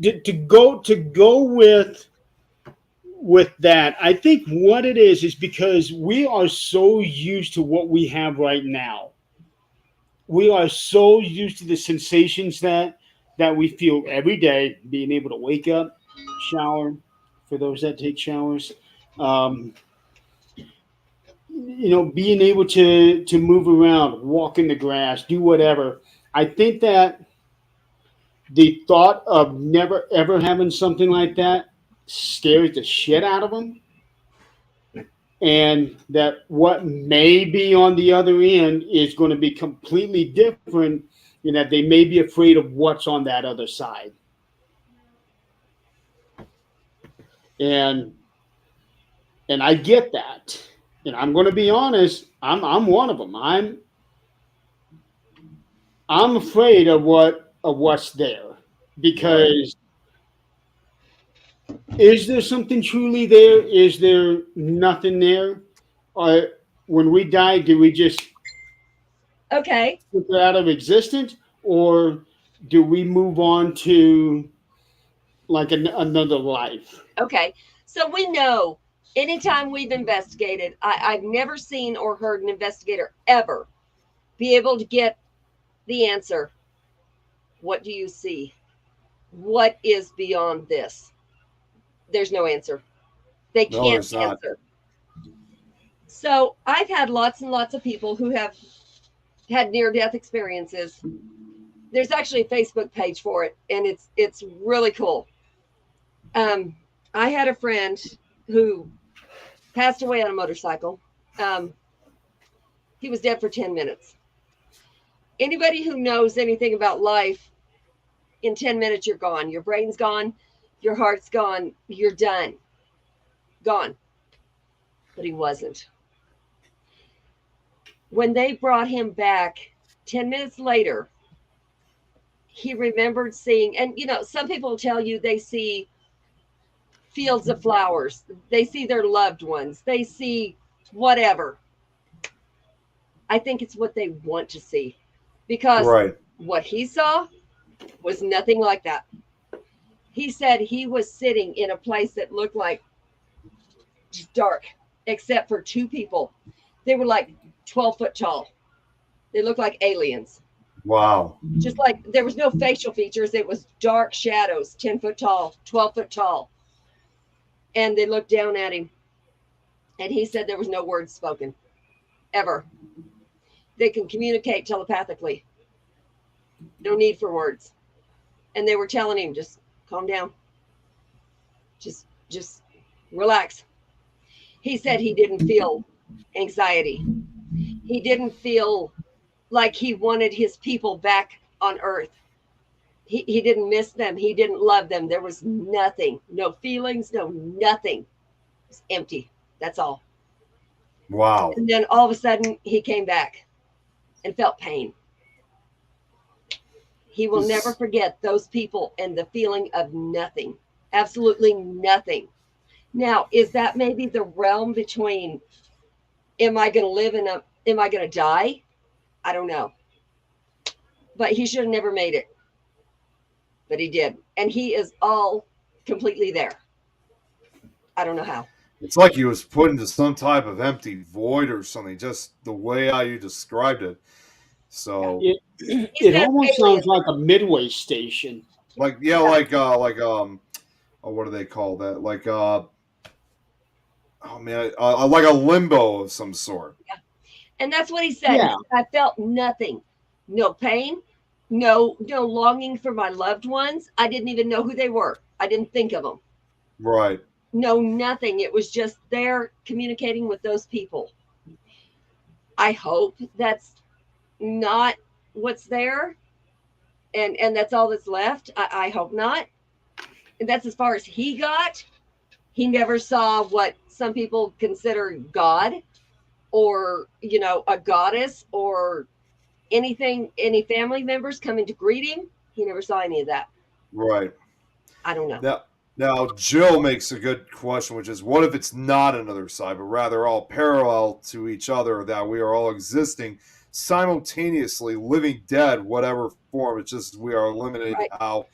to go with that, I think what it is because we are so used to what we have right now. We are so used to the sensations that we feel every day, being able to wake up, shower, for those that take showers, being able to move around, walk in the grass, do whatever. I think that the thought of never ever having something like that scares the shit out of them. And that what may be on the other end is going to be completely different, in that they may be afraid of what's on that other side. And I get that. And I'm going to be honest, I'm one of them. I'm afraid of what's there, because is there something truly there? Is there nothing there? Or when we die, do we just put it out of existence, or do we move on to like another life?
Okay, so we know anytime we've investigated, I've never seen or heard an investigator ever be able to get the answer. What do you see? What is beyond this? There's no answer. They can't answer. So I've had lots and lots of people who have had near-death experiences. There's actually a Facebook page for it, and it's really cool. I had a friend who passed away on a motorcycle. He was dead for 10 minutes. Anybody who knows anything about life, in 10 minutes, you're gone. Your brain's gone. Your heart's gone. You're done. Gone. But he wasn't. When they brought him back 10 minutes later, he remembered seeing, and some people tell you they see fields of flowers. They see their loved ones. They see whatever. I think it's what they want to see, because what he saw was nothing like that. He said he was sitting in a place that looked like just dark, except for two people. They were like 12 foot tall. They looked like aliens.
Wow.
Just like there was no facial features, it was dark shadows, 10 foot tall, 12 foot tall. And they looked down at him. And he said there was no words spoken ever. They can communicate telepathically. No need for words. And they were telling him, just calm down. Just relax. He said he didn't feel anxiety. He didn't feel like he wanted his people back on earth. He didn't miss them. He didn't love them. There was nothing, no feelings, no nothing. It was empty. That's all.
Wow.
And then all of a sudden he came back and felt pain. He will never forget those people and the feeling of nothing, absolutely nothing. Now, is that maybe the realm between am I going to live and am I going to die? I don't know. But he should have never made it. But he did. And he is all completely there. I don't know how.
It's like he was put into some type of empty void or something, just the way how you described it. So,
It almost sounds like a midway station.
like, yeah, like, oh, what do they call that? Like, oh man, like a limbo of some sort.
Yeah. And that's what he said.
Yeah.
I felt nothing. No pain, no longing for my loved ones. I didn't even know who they were. I didn't think of them.
Right.
No, nothing. It was just there communicating with those people. I hope that's not what's there. And that's all that's left. I hope not. And that's as far as he got. He never saw what some people consider God or, a goddess or anything, any family members coming to greet him. He never saw any of that.
Right.
I don't know.
Now, Jill makes a good question, which is, what if it's not another side, but rather all parallel to each other, that we are all existing simultaneously, living dead, whatever form. It's just we are limited
Right.
how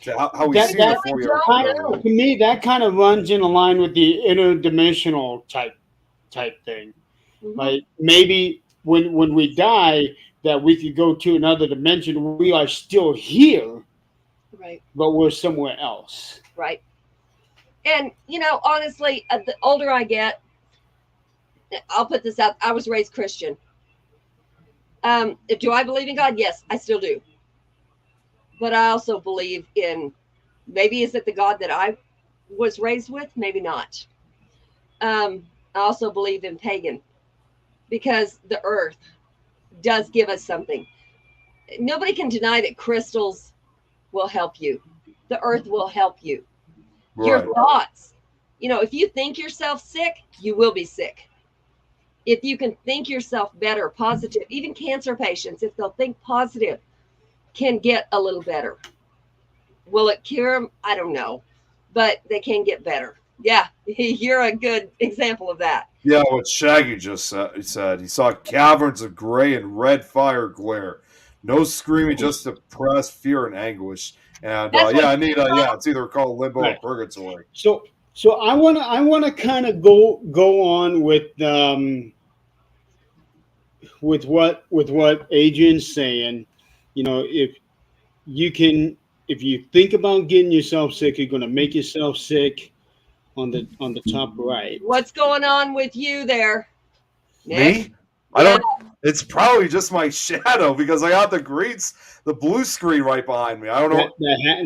we see the form.
don't
To me, that kind of runs in line with the interdimensional type thing.
Mhm.
Like maybe when we die, that we could go to another dimension. We are still here,
Right.
but we're somewhere else.
Right. And, honestly, the older I get, I'll put this out. I was raised Christian. Do I believe in God? Yes, I still do. But I also believe in, maybe is it the God that I was raised with? Maybe not. I also believe in pagan, because the earth does give us something. Nobody can deny that crystals will help you. The earth will help you. Your
Right.
thoughts. If you think yourself sick, you will be sick. If you can think yourself better, positive, even cancer patients, if they'll think positive, can get a little better. Will it cure them? I don't know, but they can get better. Yeah, you're a good example of that.
Yeah, what Shaggy just said. He saw caverns of gray and red fire glare. No screaming, just depressed fear and anguish. And
That's what
Anita, it's either called limbo
Right.
or purgatory.
So I wanna kind of go on with what Adrian's saying. If you think about getting yourself sick, you're gonna make yourself sick. On the top right.
What's going on with you there, Nick?
Me? I don't. It's probably just my shadow because I got the blue screen right behind me. I don't know.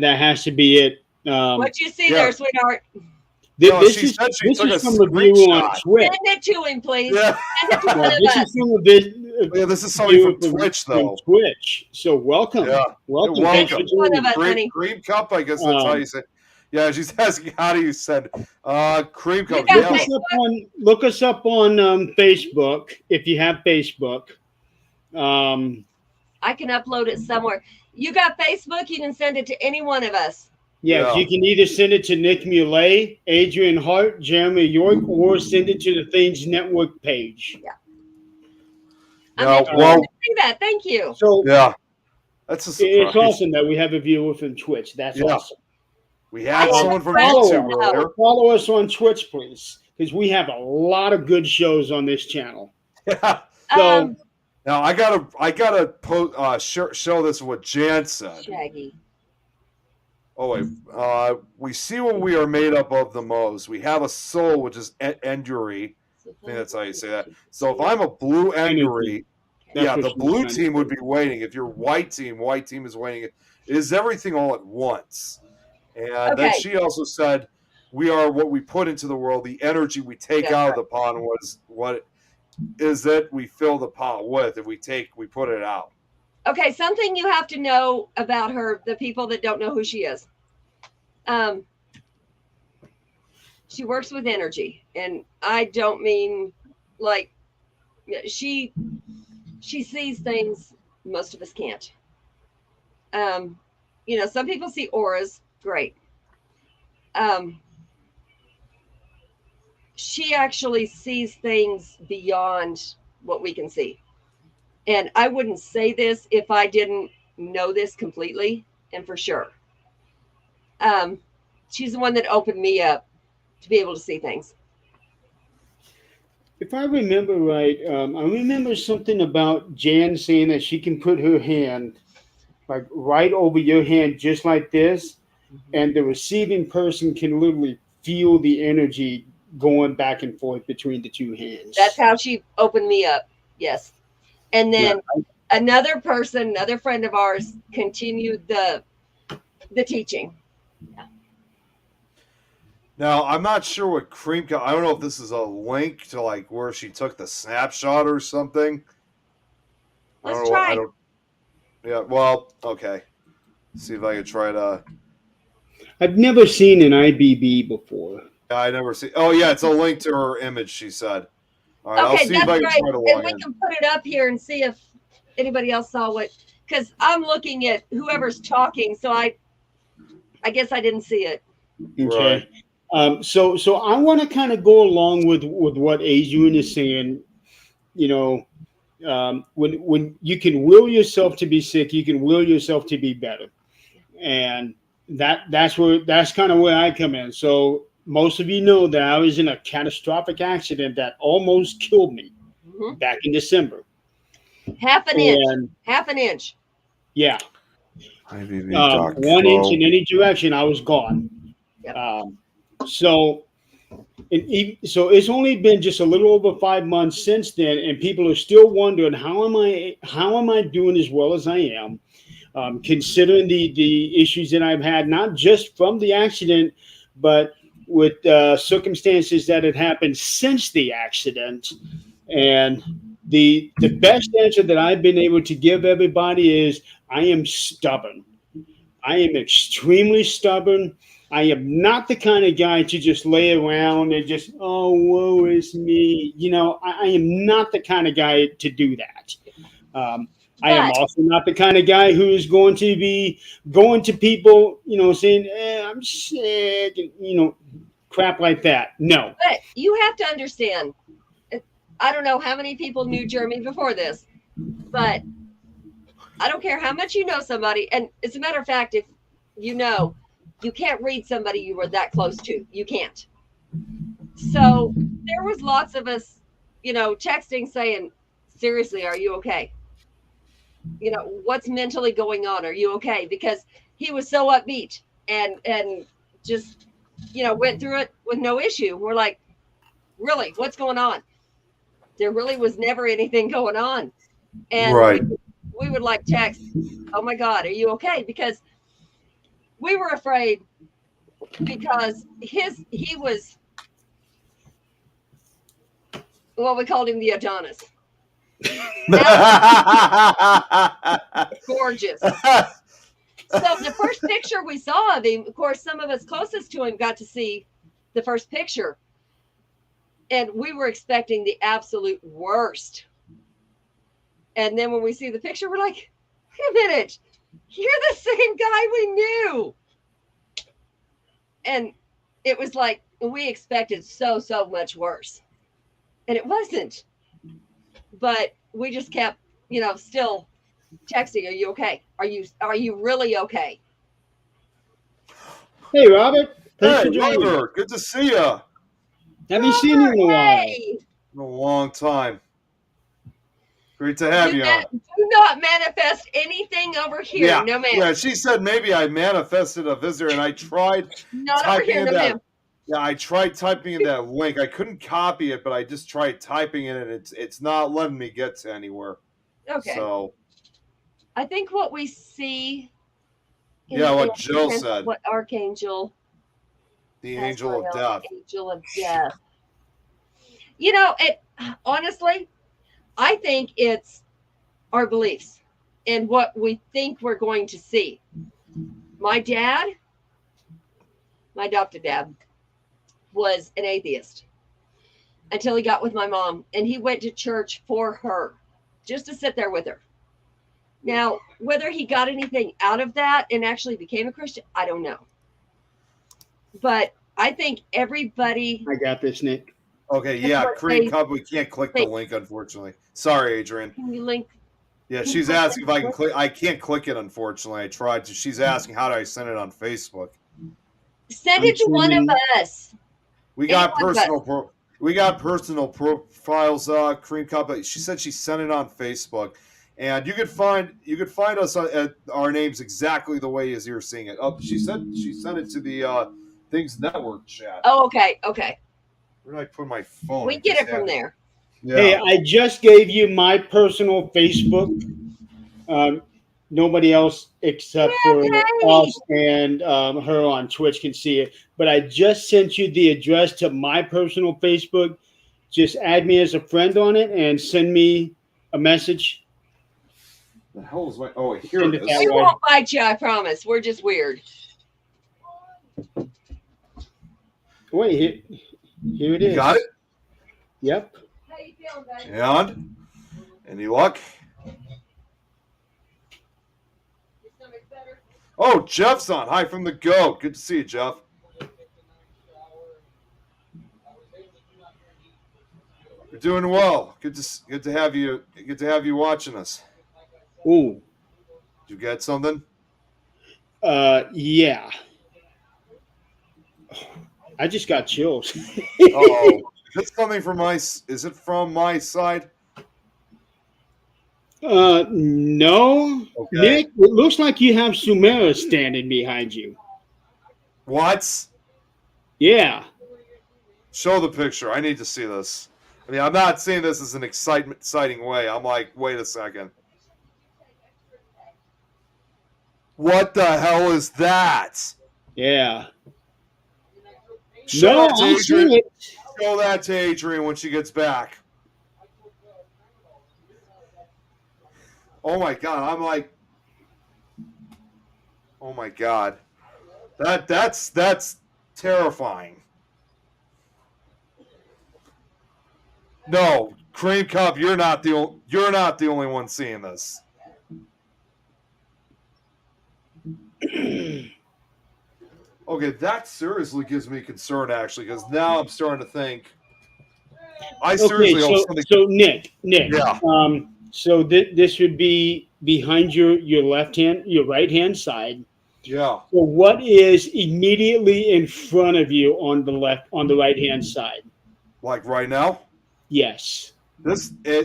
That has to be it.
What you see
yeah.
there, sweetheart?
No,
This
she
is
said she
this
took
is
a
from a view on
screenshot.
Twitch.
Send it to him, please.
Yeah.
Send it to one
Yeah,
of
this
us.
is from a
Yeah, this is somebody from
view
Twitch,
from
though.
Twitch. So welcome.
Yeah.
Welcome.
Welcome.
Thanks for
One
joining.
of us, honey.
Cream cup, I guess that's how you say. Yeah, she's asking how do you send cream cup.
got
Yeah.
Look us up on Facebook if you have Facebook.
I can upload it somewhere. You got Facebook? You can send it to any one of us.
Yes,
Yeah.
you can either send it to Nick Muley, Adrian Hart, Jeremy York, or send it to the Things Network page.
I'm
Yeah,
interested
well-
to see that. Thank you.
So
Yeah. That's a surprise.
it's awesome that we have a viewer from Twitch. That's
Yeah.
awesome.
We had
I
someone from
have a
YouTube
friend,
earlier.
Follow us on Twitch, please, because we have a lot of good shows on this channel.
Yeah.
So
Um,
Now I gotta show this what Jan said.
Shaggy.
Oh wait, we see what we are made up of the most. We have a soul, which is Enduri. I think that's how you say that. So if I'm a blue Enduri,
That's
yeah,
what
the
she was
blue
trying to
team would
say.
be waiting. If you're white team is waiting. It is everything all at once. And then
Okay.
she also said, we are what we put into the world. The energy we take
That's
out of
right.
the pot was what is that we fill the pot with. If we put it out.
Okay, something you have to know about her, the people that don't know who she is. She works with energy, and I don't mean like she sees things most of us can't. Some people see auras, great. She actually sees things beyond what we can see. And I wouldn't say this if I didn't know this completely and for sure. She's the one that opened me up to be able to see things.
If I remember right, I remember something about Jan saying that she can put her hand like right over your hand, just like this, and the receiving person can literally feel the energy going back and forth between the two
That's
hands.
how she opened me up. Yes. And
Yeah,
then another person, another friend of ours, continued the teaching.
Now I'm not sure what cream. I don't know if this is a link to like where she took the snapshot or something. I
Let's
don't know. What, I
try.
don't. Yeah. Well. Okay. See if I can try to.
I've never seen an IBB before.
Yeah, I never see. Oh yeah, it's a link to her image. She said. All right. I'll
Okay,
see if
that's
I can
great.
try to
And
log
we
in.
can put it up here and see if anybody else saw what, because I'm looking at whoever's talking, so I guess I didn't see it.
Right.
Okay. So I want to kind of go along with what Adrian is saying. You know, when you can will yourself to be sick, you can will yourself to be better, and that's kind of where I come in. So most of you know that I was in a catastrophic accident that almost killed me
Mhm.
back in December,
Half an inch.
and
Half an inch.
yeah,
IVV Doc
1 inch
Pro.
in any direction, I was gone.
Yep.
So so it's only been just a little over 5 months since then, and people are still wondering how am I doing as well as I am, considering the issues that I've had, not just from the accident, but with circumstances that had happened since the accident. And the best answer that I've been able to give everybody is I am stubborn. I am extremely stubborn. I am not the kind of guy to just lay around and just, oh, woe is me. I am not the kind of guy to do that. I am
But
also not the kind of guy who is going to be going to people, saying, I'm sick, and, crap like that. No.
you have to understand. I don't know how many people knew Jeremy before this, but I don't care how much you know somebody. And as a matter of fact, if you can't read somebody you were that close to. You can't. So there was lots of us, texting saying, seriously, are you okay? What's mentally going on? Are you okay? Because he was so upbeat and just, went through it with no issue. We're like, really, what's going on? There really was never anything going on. And
Right.
we would like text, oh my God, are you okay? Because we were afraid because he was, well, we called him the Adonis. Gorgeous. So the first picture we saw of him, of course, some of us closest to him got to see the first picture. And we were expecting the absolute worst. And then when we see the picture, we're like, wait a minute, you're the same guy we knew. And it was like, we expected so much worse. And it wasn't. But we just kept, still texting, are you okay? Are you really okay?
Hey, Robert. Thanks
Hey,
for joining.
Robert. Good to see you.
Haven't seen you in a while.
Hey,
In a long time. Great to have
Do
you on.
do not manifest anything over here.
Yeah,
No, ma'am.
yeah. She said maybe I manifested a visitor, and I tried
Not over
typing
here.
in
No,
that.
ma'am.
Yeah, I tried typing in that link. I couldn't copy it, but I just tried typing it, and it's not letting me get to anywhere.
Okay.
So
I think what we see.
yeah, what
the
Jill
entrance,
said.
what Archangel.
The angel of
Azrael,
death.
Angel of death. You know, it honestly, I think it's our beliefs and what we think we're going to see. My dad, my adopted dad, was an atheist until he got with my mom, and he went to church for her, just to sit there with her. Now, whether he got anything out of that and actually became a Christian, I don't know. But I think everybody.
I got this, Nick.
Okay,
That's
yeah,
what
Cream
they-
Cup. We can't click the link, unfortunately. Sorry, Adrian.
Can you link?
Yeah, she's asking if I can click. I can't click it, unfortunately. I tried to. She's asking how do I send it on Facebook.
Send it to one of us.
We got
Anyone
personal we got personal profiles, Cream Cup. She said she sent it on Facebook, and you could find us at our names exactly the way as you're seeing it. Oh, she said she sent it to the Things Network chat.
Oh, okay, okay.
Where did I put my phone?
We get it from there.
Yeah.
Hey, I just gave you my personal Facebook. Nobody else except for us and her on Twitch can see it. But I just sent you the address to my personal Facebook. Just add me as a friend on it and send me a message.
The hell is my? Oh, here
Send
it
it
is.
We won't bite you, I promise. We're just weird.
Wait, here it is.
You got it?
Yep.
How you feeling, buddy?
And any luck?
Your stomach better?
Oh, Jeff's on. Hi from the GOAT. Good to see you, Jeff. You're doing well. Good to have you. Good to have you watching us.
Ooh.
Did you get something?
Yeah. I just got chills.
Oh, is it something from my? Is it from my side?
No.
Okay.
Nick, it looks like you have Sumera standing behind you.
What?
Yeah.
Show the picture. I need to see this. I mean, I'm not seeing this as an exciting way. I'm like, wait a second. What the hell is that?
Yeah.
Show
No,
that to
I'm seeing
Adrian.
it.
Show that to Adrian when she gets back. Oh my god, I'm like, oh my god, that's terrifying. No, Cream Cup, you're not the only one seeing this. Okay, that seriously gives me concern actually, because now I'm starting to think. I seriously hope something.
So Nick,
Yeah.
So this would be behind your right hand side.
Yeah.
So what is immediately in front of you on the right hand side?
Like right now.
Yes.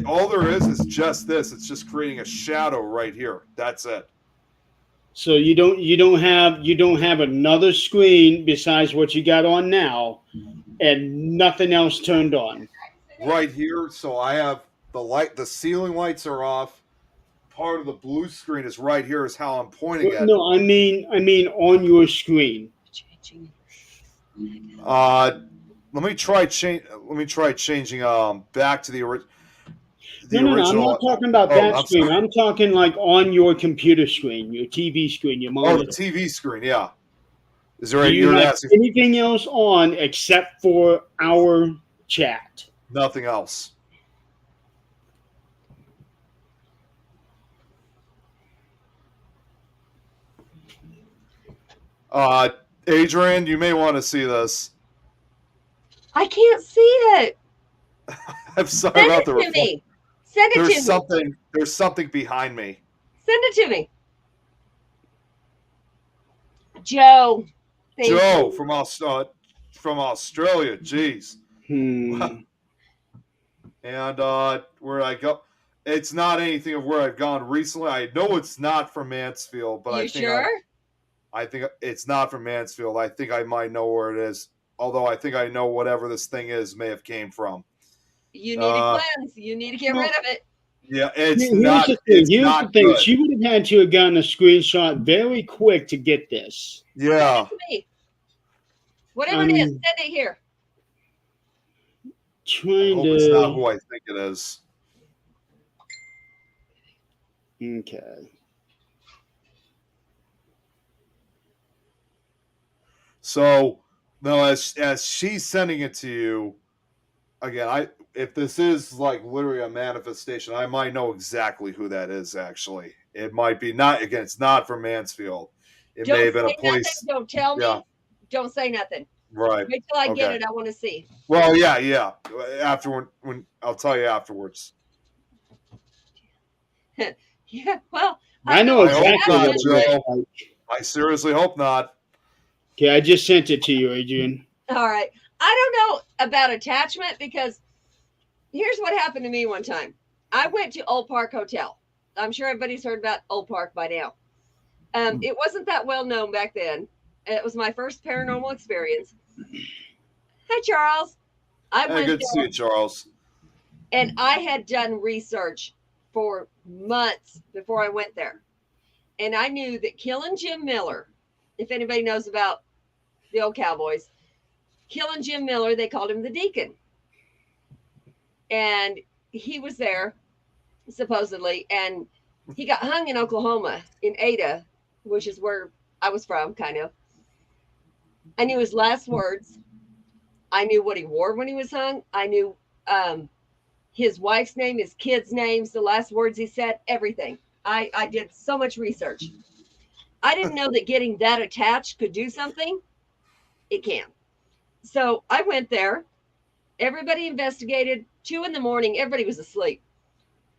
All there is just this. It's just creating a shadow right here. That's it.
So you don't have another screen besides what you got on now, and nothing else turned on.
Right here. So I have the ceiling lights are off. Part of the blue screen is right here is how I'm pointing at.
No, I mean on your screen.
Let me try changing back to the original.
No, I'm not talking about that screen.
Sorry.
I'm talking like on your computer screen, your TV screen, your monitor.
Oh, the TV screen, yeah. Is there
Do you have
asking
anything else on except for our chat?
nothing else? Adrian, you may want to see this.
I can't see it.
I'm sorry
Send
about
it
the
to
report.
me. Send it to me.
There's something behind me.
Send it to me. Joe. Thank
Joe
you.
from Australia. Jeez.
Hmm.
And where I go, It's not anything of where I've gone recently. I know it's not from Mansfield, but
You
I think
sure?
I think it's not from Mansfield. I think I might know where it is. Although I think I know whatever this thing is may have came from.
You need to cleanse. You need to get rid of it.
Yeah, it's
Here's
not.
the thing.
It's
Here's
not
the thing.
good.
She would have had to have gotten a screenshot very quick to get this.
Yeah.
Send it to me. Whatever it is, send it here.
I
Trying
hope it's not
to.
who I think it is.
Okay.
So now, as she's sending it to you, again, if this is like literally a manifestation, I might know exactly who that is. Actually, it might be not. Again, it's not from Mansfield. It may have been a place.
Nothing. Don't tell me.
Yeah.
Don't say nothing.
Right.
Wait till I get
Okay.
it. I want to see.
Well, yeah. After when I'll tell you afterwards.
Yeah. Well,
I know
I hope
exactly
not,
what it
Joe.
looks like.
I seriously hope not.
Okay, I just sent it to you, Adrian.
all right. I don't know about attachment because here's what happened to me one time. I went to Old Park Hotel. I'm sure everybody's heard about Old Park by now. It wasn't that well known back then. It was my first paranormal experience. Hey, Charles. I
Hey,
went
good to see
there
you, Charles.
and I had done research for months before I went there. And I knew that killing Jim Miller, if anybody knows about the old Cowboys, killing Jim Miller, they called him the Deacon. And he was there, supposedly, and he got hung in Oklahoma, in Ada, which is where I was from, kind of. I knew his last words. I knew what he wore when he was hung. I knew his wife's name, his kids' names, the last words he said, everything. I did so much research. I didn't know that getting that attached could do something. It can. So I went there. Everybody investigated. 2 a.m, everybody was asleep.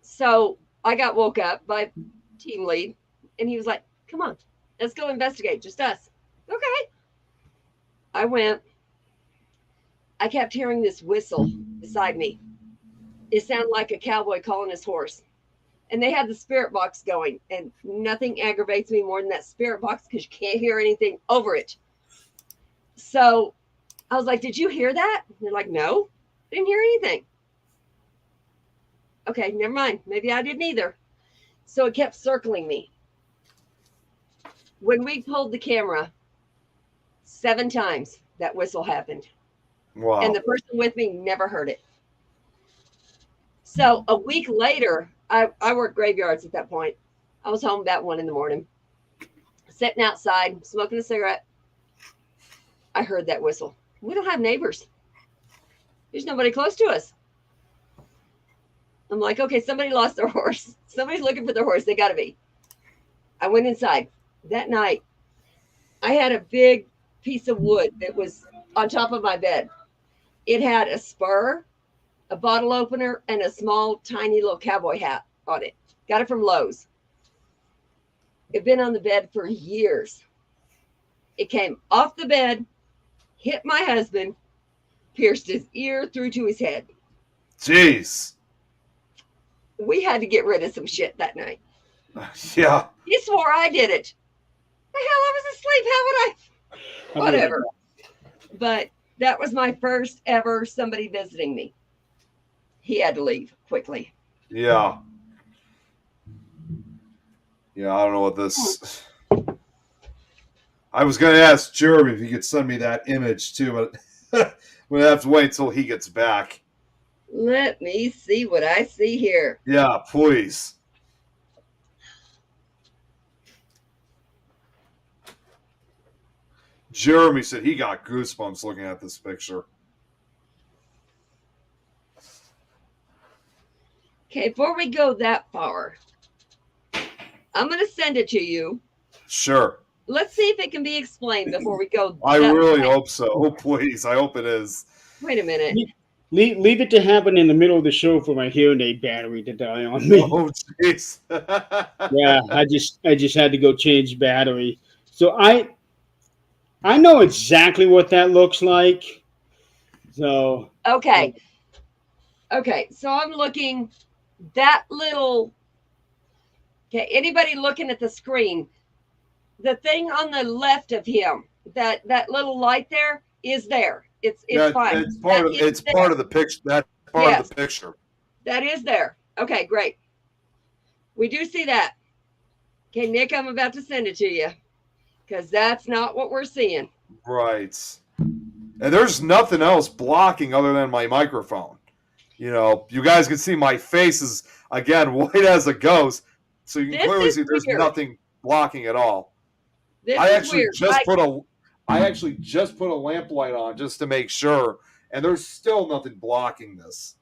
So I got woke up by team lead, and he was like, come on, let's go investigate, just us. Okay. I went. I kept hearing this whistle beside me. It sounded like a cowboy calling his horse. And they had the spirit box going, and nothing aggravates me more than that spirit box because you can't hear anything over it. So I was like, did you hear that? And they're like, no, didn't hear anything. Okay, never mind. Maybe I didn't either. So it kept circling me. When we pulled the camera, 7 times that whistle happened.
Wow.
And the person with me never heard it. So a week later, I worked graveyards at that point. I was home about 1 a.m, sitting outside, smoking a cigarette. I heard that whistle. We don't have neighbors. There's nobody close to us. I'm like, okay, somebody lost their horse. Somebody's looking for their horse. They got to be. I went inside. That night, I had a big piece of wood that was on top of my bed. It had a spur, a bottle opener, and a small, tiny little cowboy hat on it. Got it from Lowe's. It'd been on the bed for years. It came off the bed, hit my husband, pierced his ear through to his head.
Jeez.
We had to get rid of some shit that night.
Yeah.
He swore I did it. The hell, I was asleep. How would I? Whatever. But that was my first ever somebody visiting me. He had to leave quickly.
Yeah. Yeah, I don't know what this. I was going to ask Jeremy if he could send me that image too, but we'll have to wait until he gets back.
Let me see what I see here.
Yeah, please. Jeremy said he got goosebumps looking at this picture.
Okay, before we go that far, I'm going to send it to you.
Sure.
Let's see if it can be explained before we go.
I
that
really
far.
hope so. Oh, please. I hope it is.
Wait a minute.
Leave it to happen in the middle of the show for my hearing aid battery to die on me.
Oh, jeez.
Yeah, I just had to go change battery. So I know exactly what that looks like. So
Okay. Okay, so I'm looking that little, okay, anybody looking at the screen, the thing on the left of him, that little light there is there. It's fine.
It's part of the picture. That's part of the picture.
That is there. Okay, great. We do see that. Okay, Nick, I'm about to send it to you because that's not what we're seeing.
Right. And there's nothing else blocking other than my microphone. You know, you guys can see my face is, again, white as a ghost. So you can clearly see there's nothing blocking at all. I actually just put a lamplight on just to make sure, and there's still nothing blocking this.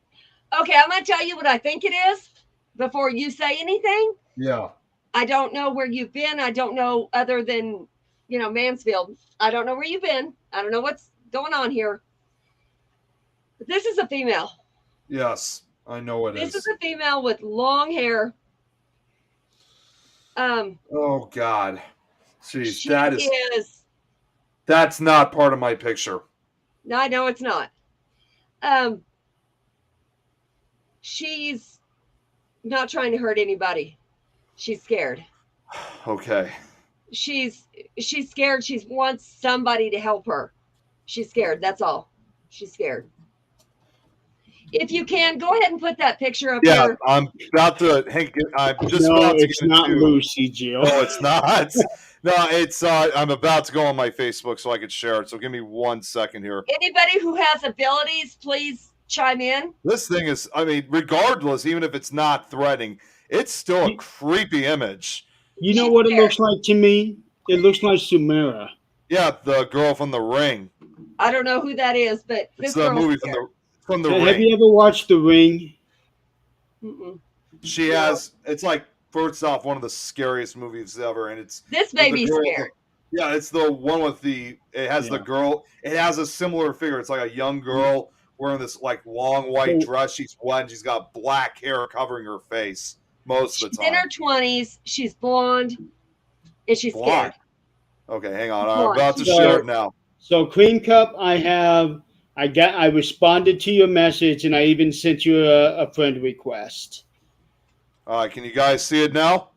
Okay, I'm going to tell you what I think it is before you say anything.
Yeah.
I don't know where you've been. I don't know other than, Mansfield. I don't know where you've been. I don't know what's going on here. But this is a female.
Yes, I know it is.
This is a female with long hair.
Oh, God. Jeez, that's not part of my picture.
No, I know it's not. She's not trying to hurt anybody. She's scared.
Okay.
She's scared. She wants somebody to help her. She's scared. That's all. She's scared. If you can, go ahead and put that picture up there.
Yeah, I'm about to.
It's not Lucy, Jill.
No, it's not. No, it's. I'm about to go on my Facebook so I can share it. So give me 1 second here.
Anybody who has abilities, please chime in.
This thing is. I mean, regardless, even if it's not threatening, it's still a creepy image.
You know what it looks like to me? It looks like Sumera.
Yeah, the girl from The Ring.
I don't know who that is, but
it's the movie from the Ring.
Have you ever watched The Ring?
Mm-mm.
She has. It's like, first off, one of the scariest movies ever, and it's
this baby's scared.
Yeah, it's the one with the. It has the girl. It has a similar figure. It's like a young girl wearing this like long white dress. She's wet. And she's got black hair covering her face most of the time.
She's in her 20s. She's blonde, and she's scared.
Okay, hang on. I'm about to share it now.
So, Cream Cup, I responded to your message, and I even sent you a friend request.
All right, can you guys see it now?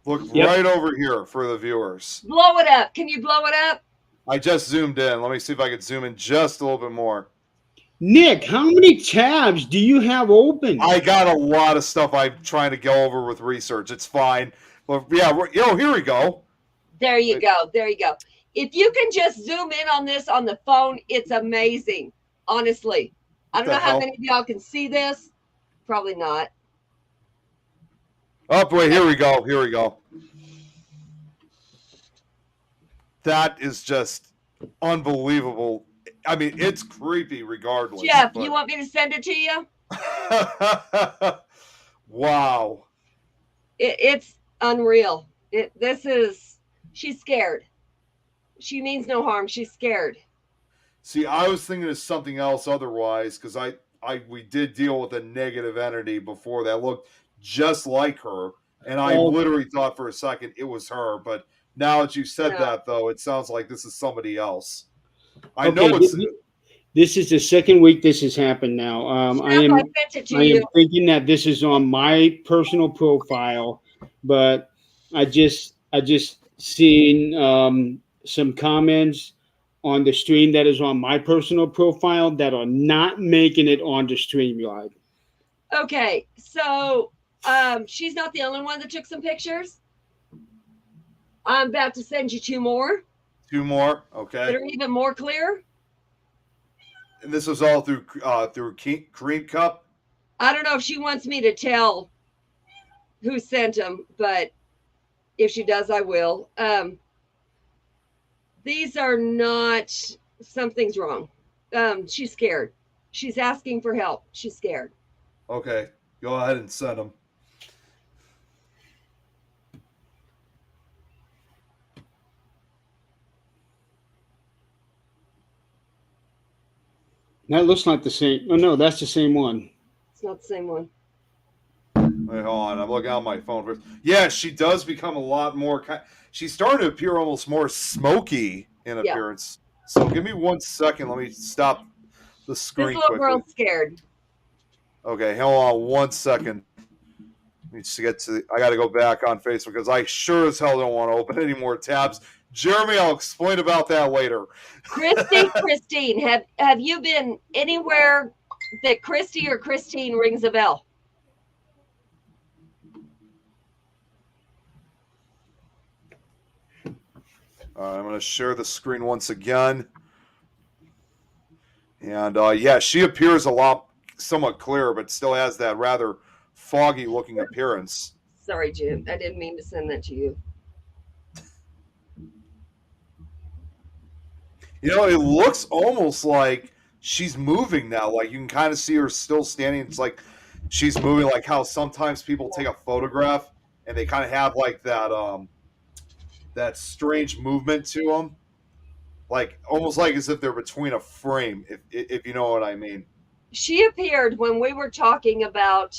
Look right over here for the viewers.
Blow it up. Can you blow it up?
I just zoomed in. Let me see if I can zoom in just a little bit more.
Nick, how many tabs do you have open?
I got a lot of stuff I'm trying to go over with research. It's fine. But yeah, here we go.
There you go. There you go. If you can just zoom in on this on the phone, it's amazing. Honestly. I don't know how many of y'all can see this. Probably not.
Oh, wait, here we go. Here we go. That is just unbelievable. I mean, it's creepy regardless.
Jeff, you want me to send it to you?
Wow.
It's unreal. She's scared. She means no harm. She's scared.
See, I was thinking of something else otherwise, because we did deal with a negative entity before that looked just like her, and I literally thought for a second it was her, but now that you said that, though, it sounds like this is somebody else. I know it's...
This is the second week this has happened now. I am thinking that this is on my personal profile, but I just seen some comments on the stream that is on my personal profile that are not making it on the StreamYard.
Okay, so she's not the only one that took some pictures. I'm about to send you 2 more.
2 more, okay.
That are even more clear.
And this was all through Cream Cup?
I don't know if she wants me to tell who sent them, but if she does, I will. These are not, something's wrong. She's scared. She's asking for help. She's scared.
Okay, go ahead and send them.
That looks like the same. Oh, no, that's the same one.
It's not the same one.
Wait, hold on. I'm looking on my phone first. Yeah, she does become a lot more... She's starting to appear almost more smoky in appearance. So give me 1 second. Let me stop the screen quickly.
This little girl's scared.
Okay, hold on 1 second. Needs to get to. I got to go back on Facebook because I sure as hell don't want to open any more tabs. Jeremy, I'll explain about that later.
Christine, have you been anywhere that Christy or Christine rings a bell?
I'm going to share the screen once again. And yeah, she appears somewhat clearer, but still has that rather foggy looking appearance.
Sorry, Jim. I didn't mean to send that to you.
You know, it looks almost like she's moving now. Like you can kind of see her still standing. It's like she's moving, like how sometimes people take a photograph and they kind of have like that strange movement to them, like almost like as if they're between a frame. If you know what I mean.
She appeared when we were talking about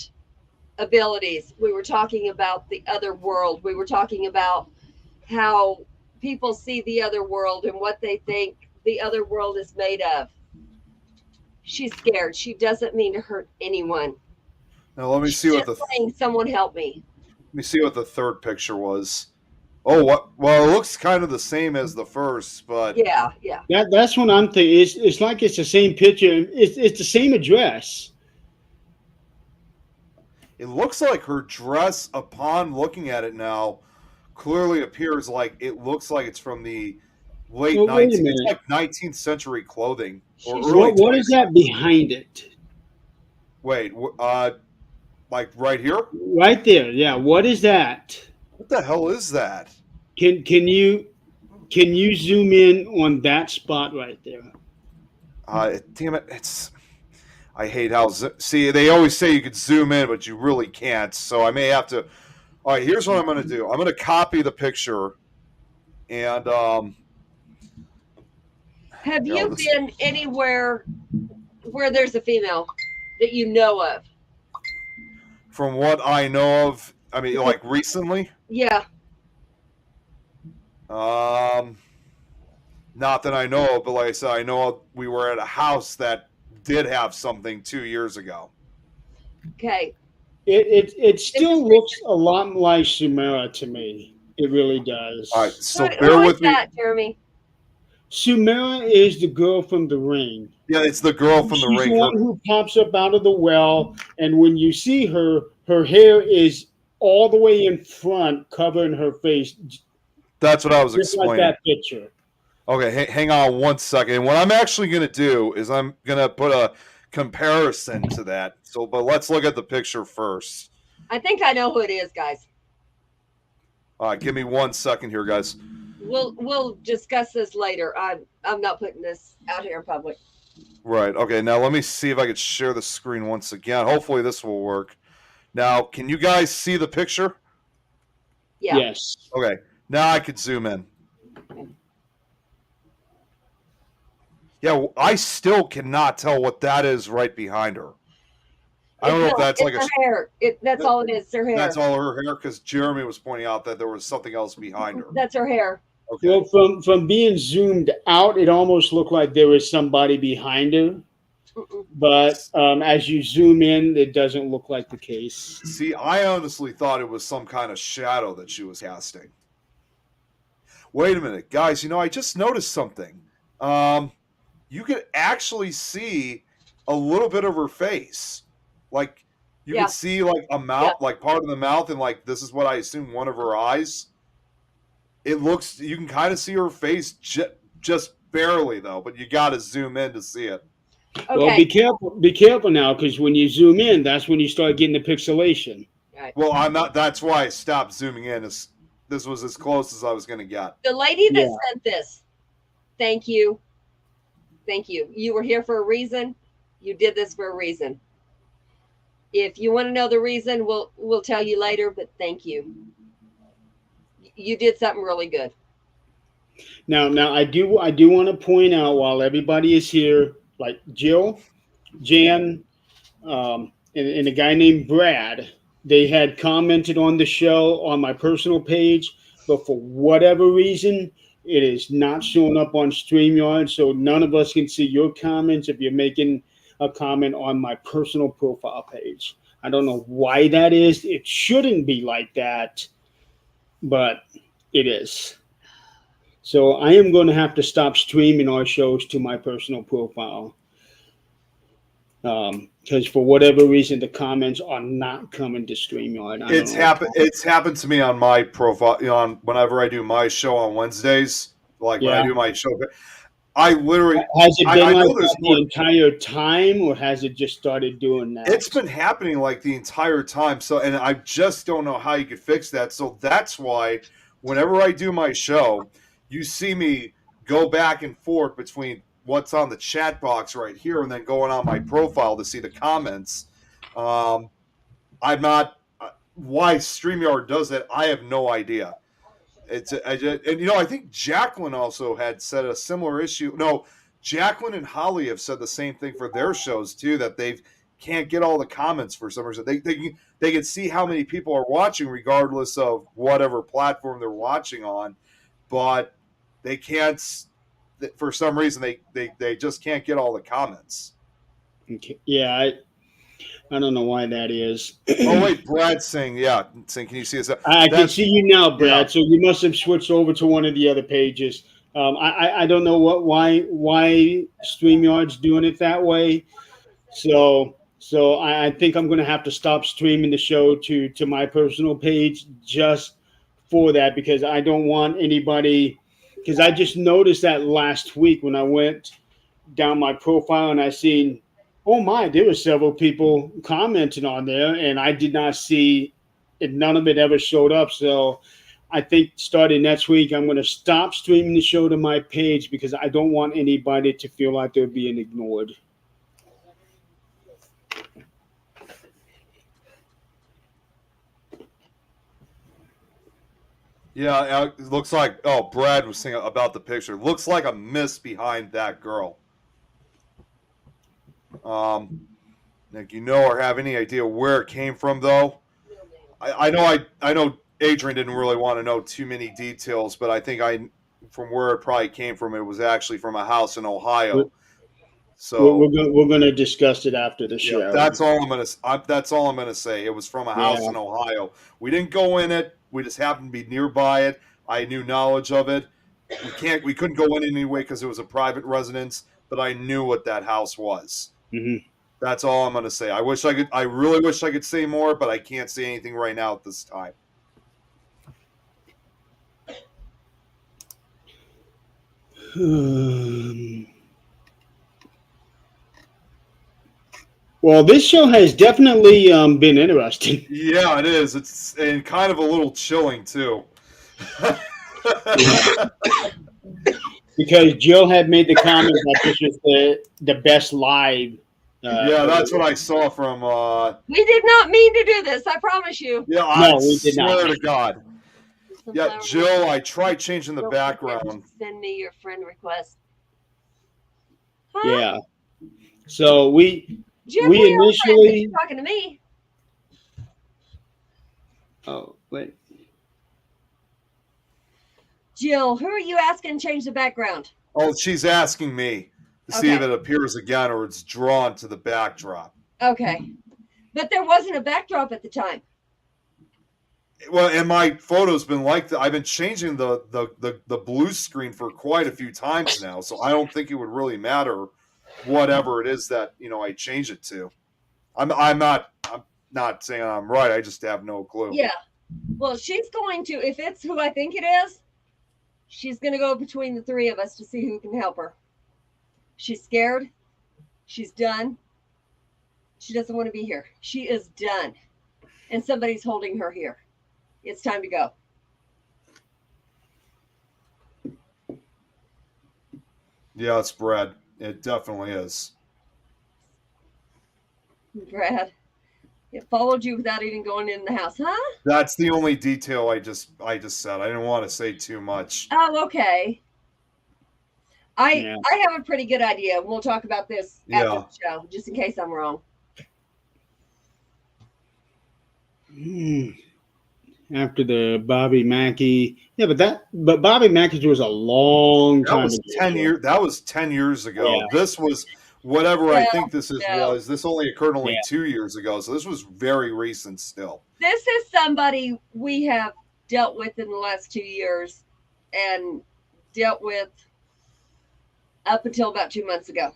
abilities. We were talking about the other world. We were talking about how people see the other world and what they think the other world is made of. She's scared. She doesn't mean to hurt anyone.
Now let me see what the
saying, someone help me.
Let me see what the third picture was. Oh, what? Well, it looks kind of the same as the first, but
yeah.
That's what I'm thinking. It's like it's the same picture. It's the same address.
It looks like her dress, upon looking at it now, clearly appears like it looks like it's from the late 19th. It's like 19th century clothing. Or early
what is that behind it?
Wait, like right here?
Right there. Yeah. What is that?
What the hell is that?
Can you zoom in on that spot right there?
Damn it! I hate how see they always say you could zoom in, but you really can't. So I may have to. All right, here's what I'm going to do. I'm going to copy the picture, and
have you been anywhere where there's a female that you know of?
From what I know of, I mean, like recently.
Yeah.
Not that I know of, but like I said, I know we were at a house that did have something 2 years ago.
Okay.
It still looks a lot like Sumera to me. It really does.
All right, so bear with me.
That, Jeremy?
Sumera is the girl from The Ring.
Yeah, it's the girl from The Ring.
She's the one who pops up out of the well, and when you see her, her hair is all the way in front, covering her face.
That's what I was explaining.
Like that picture.
Okay, hang on 1 second. What I'm actually going to do is I'm going to put a comparison to that. So, but let's look at the picture first.
I think I know who it is, guys.
All right, give me 1 second here, guys.
We'll discuss this later. I'm not putting this out here in public.
Right. Okay. Now let me see if I could share the screen once again. Hopefully this will work. Now, can you guys see the picture?
Yeah.
Yes.
Okay. Now I could zoom in. Yeah, I still cannot tell what that is right behind her. I don't know if that's like
her hair. That's all it is. Her hair.
That's all her hair, because Jeremy was pointing out that there was something else behind her.
That's her hair.
Okay. Well, from being zoomed out, it almost looked like there was somebody behind her. But as you zoom in, it doesn't look like the case.
See, I honestly thought it was some kind of shadow that she was casting. Wait a minute, guys. You know, I just noticed something. You could actually see a little bit of her face. Like, you could see, like, a mouth, like part of the mouth, and, like, this is what I assume one of her eyes. It looks, you can kind of see her face just barely, though, but you got to zoom in to see it.
Okay.
Well, be careful now, because when you zoom in, that's when you start getting the pixelation.
Right.
Well, I'm not. That's why I stopped zooming in. This was as close as I was going to get.
The lady that sent this, thank you. Thank you. You were here for a reason. You did this for a reason. If you want to know the reason, we'll tell you later, but thank you. You did something really good.
Now I do want to point out, while everybody is here, like Jill, Jan, and a guy named Brad, they had commented on the show on my personal page, but for whatever reason, it is not showing up on StreamYard, so none of us can see your comments if you're making a comment on my personal profile page. I don't know why that is. It shouldn't be like that, but it is. So I am going to have to stop streaming our shows to my personal profile. Because for whatever reason, the comments are not coming to StreamYard.
It's happened to me on my profile. On whenever I do my show on Wednesdays, like when I do my show, I literally
has it been like that the entire time, or has it just started doing that?
It's been happening like the entire time. So, and I just don't know how you could fix that. So that's why whenever I do my show, you see me go back and forth between what's on the chat box right here and then going on my profile to see the comments. I'm not why StreamYard does that. I have no idea. And I think Jacqueline also had said a similar issue. No, Jacqueline and Holly have said the same thing for their shows too, that they can't get all the comments for some reason. They can see how many people are watching regardless of whatever platform they're watching on, but they can't. For some reason, they just can't get all the comments.
Okay. Yeah, I don't know why that is.
Oh wait, Brad's saying, can you see us?
I can see you now, Brad. Yeah. So you must have switched over to one of the other pages. I don't know why StreamYard's doing it that way. So I think I'm going to have to stop streaming the show to my personal page just for that, because I don't want anybody. Because I just noticed that last week when I went down my profile and I seen, oh my, there were several people commenting on there, and I did not see it. None of it ever showed up. So I think starting next week, I'm going to stop streaming the show to my page because I don't want anybody to feel like they're being ignored.
Yeah, it looks like, Brad was saying about the picture. Looks like a mist behind that girl. Nick, or have any idea where it came from, though? I know Adrian didn't really want to know too many details, but I think from where it probably came from, it was actually from a house in Ohio. So
we're gonna discuss it after the show.
That's all I'm gonna say. It was from a house in Ohio. We didn't go in it. We just happened to be nearby it. I knew knowledge of it. We couldn't go in anyway because it was a private residence, but I knew what that house was.
Mm-hmm.
That's all I'm going to say. I really wish I could say more, but I can't say anything right now at this time.
Well, this show has definitely been interesting.
Yeah, it is. It's and kind of a little chilling too.
Because Jill had made the comment that this was the best live.
That's what I saw from.
We did not mean to do this. I promise you.
Yeah,
we did not.
Swear to God. Yeah, Jill, I tried changing the background.
Send me your friend request. Huh?
Yeah. So
Jim,
we initially
talking to me.
Oh, wait.
Jill, who are you asking to change the background?
Oh, she's asking me to see if it appears again or it's drawn to the backdrop.
Okay. But there wasn't a backdrop at the time.
Well, and my photo's been like that. I've been changing the blue screen for quite a few times now, so I don't think it would really matter whatever it is that I change it to. I'm not saying I'm right. I just have no clue.
Yeah. Well, she's going to, if it's who I think it is, she's going to go between the three of us to see who can help her. She's scared. She's done. She doesn't want to be here. She is done. And somebody's holding her here. It's time to go.
Yeah, it's Brad. It definitely is.
Brad, it followed you without even going in the house, huh?
That's the only detail I just said. I didn't want to say too much.
Oh, okay. I have a pretty good idea. We'll talk about this after the show, just in case I'm wrong.
After the Bobby Mackey, but Bobby Mackey's was a long time ago.
10 years. That was 10 years ago.
Yeah.
This was whatever I
No,
think this
no.
was, this only occurred only
Yeah.
2 years ago, so this was very recent still.
This is somebody we have dealt with in the last 2 years and dealt with up until about 2 months ago.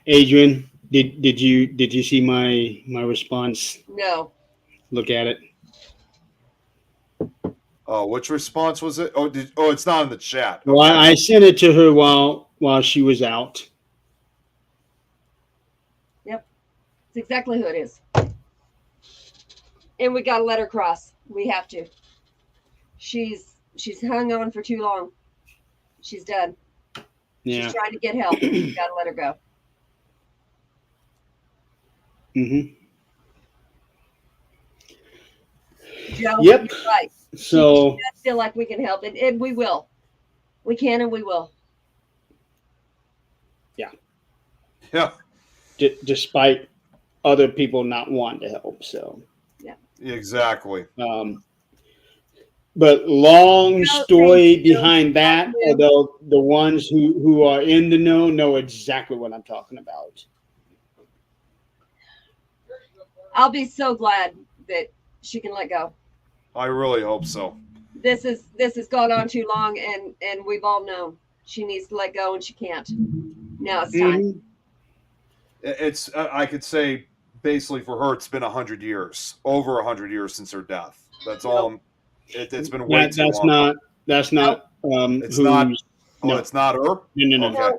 Adrian, did you see my response?
No.
Look at it.
Which response was it? Oh, it's not in the chat.
Well, I sent it to her while she was out.
Yep. It's exactly who it is. And we got to let her cross. We have to. She's hung on for too long. She's done.
Yeah.
She's trying to get help. We got to let her go.
Mm-hmm.
Joe,
Yep.
you're right.
So
I feel like we can help, and we will. We can, and we will.
Yeah,
despite other people not wanting to help, so
exactly.
But long
No,
story
thank you.
behind that,
Thank you.
although the ones who are in the know exactly what I'm talking about.
I'll be so glad that she can let go.
I really hope so.
This has gone on too long, and we've all known she needs to let go, and she can't. Now it's time.
Mhm.
It's I could say basically for her, it's been 100 years, over 100 years since her death. That's all. It's been way too long.
That's not.
It's
who's,
not. Oh,
no.
it's not her.
No.
Okay.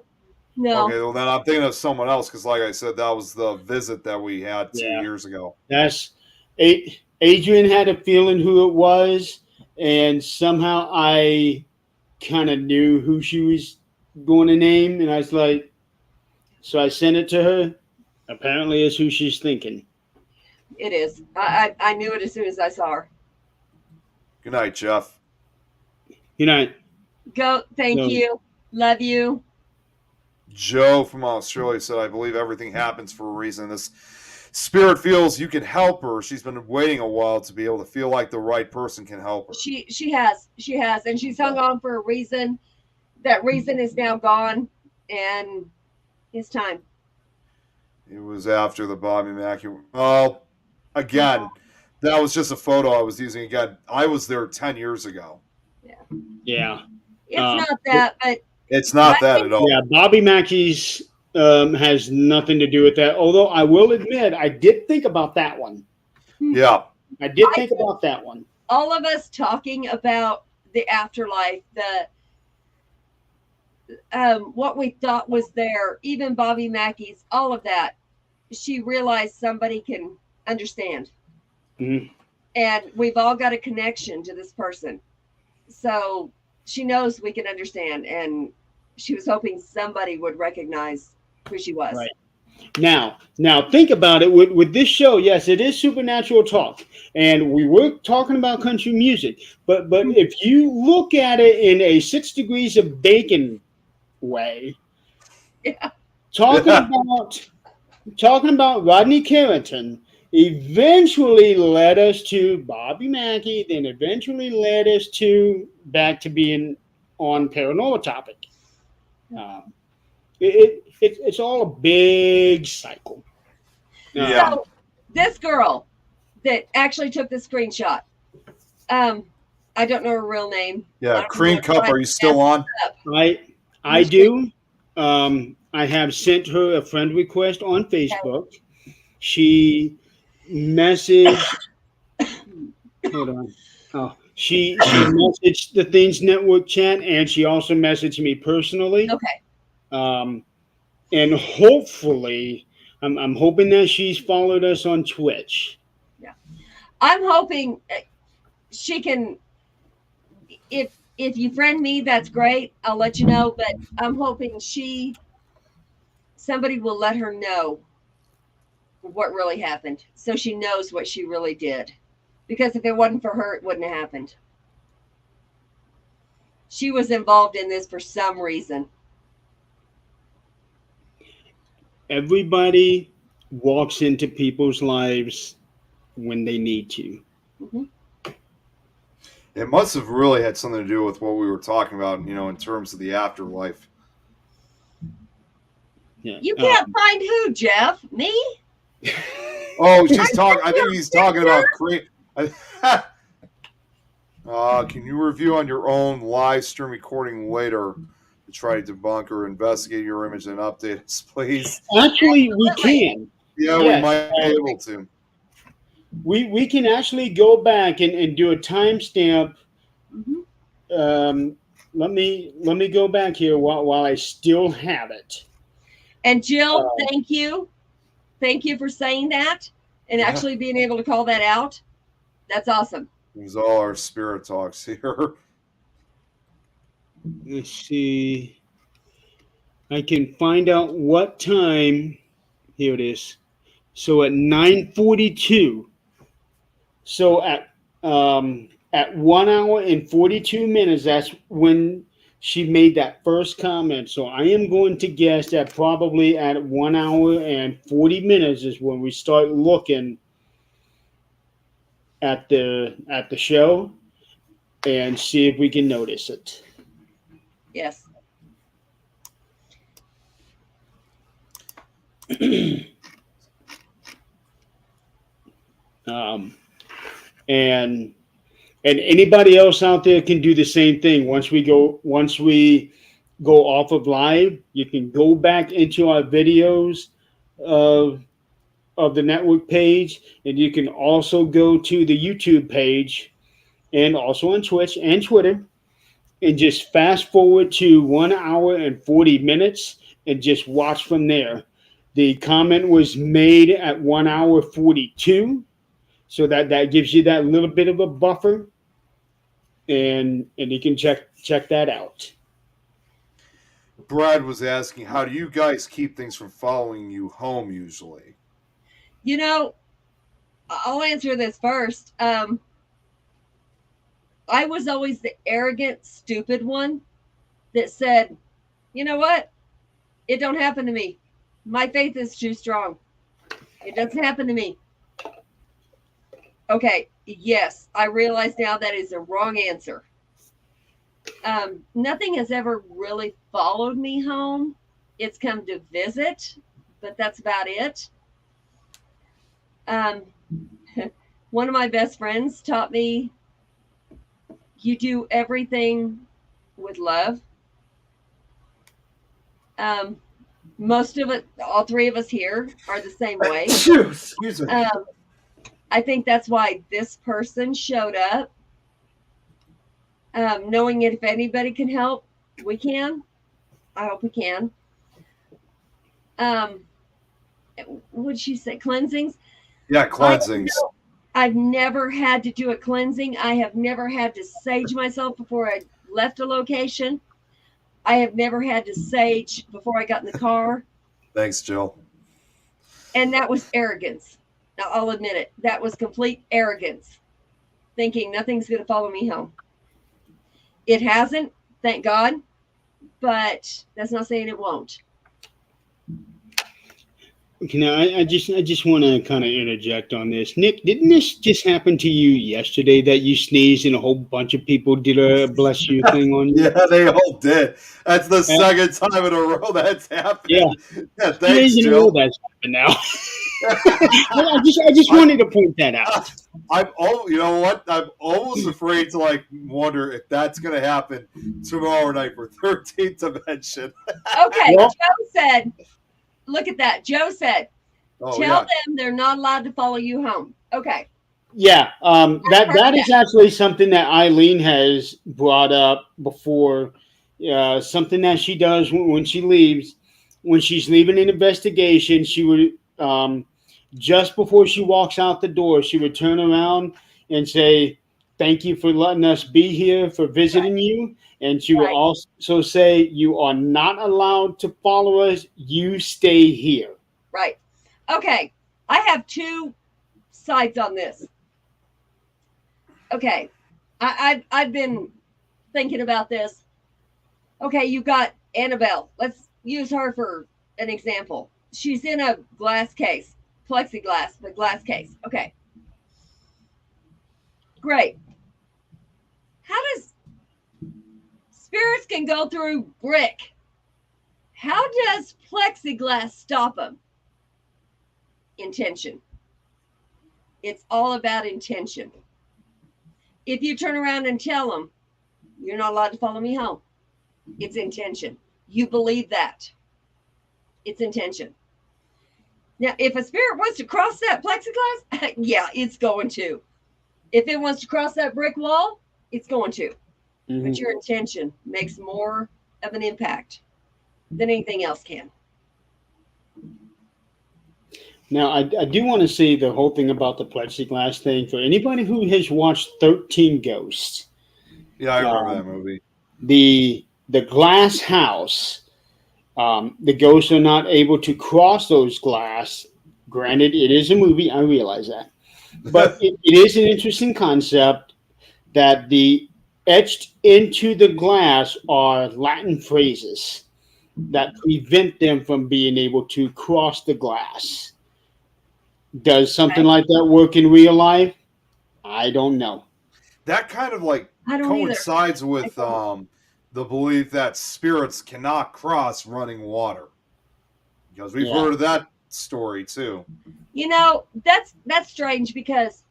No.
Okay. Well, then I'm thinking of someone else because, like I said, that was the visit that we had 2
Yeah.
years ago.
That's Adrian had a feeling who it was, and somehow I kind of knew who she was going to name, and I was like, so I sent it to her. Apparently, it's who she's thinking.
It is. I knew it as soon as I saw her.
Good night, Jeff.
You know,
Go. Thank
No.
you. Love you.
Joe from Australia said, I believe everything happens for a reason. This spirit feels you can help her. She's been waiting a while to be able to feel like the right person can help her.
She has, and she's hung on for a reason. That reason is now gone, and it's time.
It was after the Bobby Mackey. Well, again, that was just a photo I was using. Again, I was there 10 years ago.
yeah,
It's not that, but
It's not that at all.
yeah. Bobby Mackey's has nothing to do with that. Although I will admit, I did think about that one.
Yeah.
I did think about that one.
all of us talking about the afterlife, the what we thought was there, even Bobby Mackey's, all of that. She realized somebody can understand.
Mhm.
And we've all got a connection to this person. So she knows we can understand. And she was hoping somebody would recognize who she was.
Right. Now think about it. With this show, yes, it is supernatural talk, and we were talking about country music. But if you look at it in a 6 degrees of bacon way,
Yeah.
talking about Rodney Carrington eventually led us to Bobby Mackey, then eventually led us to back to being on Paranormal Topic. It's all a big cycle.
Yeah.
So this girl that actually took the screenshot, I don't know her real name. I
Yeah.
don't
Cream
know
Cup,
if
are you still on?
I do. I have sent her a friend request on Facebook. She messaged. Hold on. Oh, she messaged the Things Network chat, and she also messaged me personally.
Okay.
And hopefully, I'm hoping that she's followed us on Twitch.
I'm hoping she can. If you friend me, that's great. I'll let you know. But I'm hoping somebody will let her know what really happened, so she knows what she really did. Because if it wasn't for her, it wouldn't have happened. She was involved in this for some reason.
Everybody walks into people's lives when they need to.
Mm-hmm.
It must have really had something to do with what we were talking about, in terms of the afterlife.
Yeah.
You can't find who, Jeff? Me?
Oh, she's talking. I think he's talking about cream. Can you review on your own live stream recording later to try to debunk or investigate your image and update us, please?
Actually, we
Absolutely.
can.
Yeah, we
Yes.
might be able to.
We can actually go back and do a timestamp.
Mhm.
Let me go back here while I still have it.
And Jill, thank you. Thank you for saying that and
Yeah.
actually being able to call that out. That's awesome.
It was all our spirit talks here.
Let's see. I can find out what time. Here it is. So at 9:42. So at 1 hour and 42 minutes, that's when she made that first comment. So I am going to guess that probably at 1 hour and 40 minutes is when we start looking at the show and see if we can notice it.
Yes.
um, and anybody else out there can do the same thing. Once we go off of live, you can go back into our videos of the network page, and you can also go to the YouTube page and also on Twitch and Twitter, and just fast forward to 1 hour and 40 minutes and just watch from there. The comment was made at 1 hour 42, so that gives you that little bit of a buffer, and you can check that out.
Brad was asking, how do you guys keep things from following you home usually?
You know, I'll answer this first. I was always the arrogant, stupid one that said, you know what? It don't happen to me. My faith is too strong. It doesn't happen to me. Okay, yes, I realize now that is a wrong answer. Nothing has ever really followed me home. It's come to visit, but that's about it. One of my best friends taught me you do everything with love. Most of it, all three of us here are the same way.
Excuse me.
I think that's why this person showed up. Knowing if anybody can help, we can. I hope we can. What'd she say? Cleansings?
Yeah, cleansings.
I've never had to do a cleansing. I have never had to sage myself before I left a location. I have never had to sage before I got in the car.
Thanks, Jill.
And that was arrogance. Now, I'll admit it. That was complete arrogance, thinking nothing's going to follow me home. It hasn't, thank God, but that's not saying it won't.
Okay, now I just want to kind of interject on this. Nick, didn't this just happen to you yesterday that you sneezed and a whole bunch of people did a bless you thing on you?
Yeah, they all did. That's the second time in a row that's happened.
Yeah.
Thanks, Jill.
That's happened now. I just wanted to point that out.
You know what? I'm almost afraid to wonder if that's going to happen tomorrow night for 13th Dimension.
Okay, well, Joe said, look at that. Joe said, tell them they're not allowed to follow you home. Okay.
Yeah, that is actually something that Eileen has brought up before. Something that she does when she leaves, when she's leaving an investigation, she would just before she walks out the door, she would turn around and say, "Thank you for letting us be here, for visiting you." And she would also say, "You are not allowed to follow us. You stay here."
Right. Okay. I have two sides on this. Okay. I've been thinking about this. Okay, you got Annabelle. Let's use her for an example. She's in a glass case, plexiglass, but glass case. Okay. Great. How does spirits can go through brick? How does plexiglass stop them? Intention. It's all about intention. If you turn around and tell them, you're not allowed to follow me home, it's intention. You believe that. It's intention. Now, if a spirit wants to cross that plexiglass, yeah, it's going to. If it wants to cross that brick wall, it's going to.
Mhm.
But your intention makes more of an impact than anything else can.
Now, I do want to say the whole thing about the plexiglass thing for anybody who has watched 13 Ghosts.
Yeah, I remember that movie.
The glass house, the ghosts are not able to cross those glass. Granted, it is a movie, I realize that. But it is an interesting concept that the etched into the glass are Latin phrases that prevent them from being able to cross the glass. Does something like that work in real life? I don't know.
That kind of like
I don't either.
coincides with the belief that spirits cannot cross running water, because we've
Yeah.
heard of that story too.
You know, that's strange because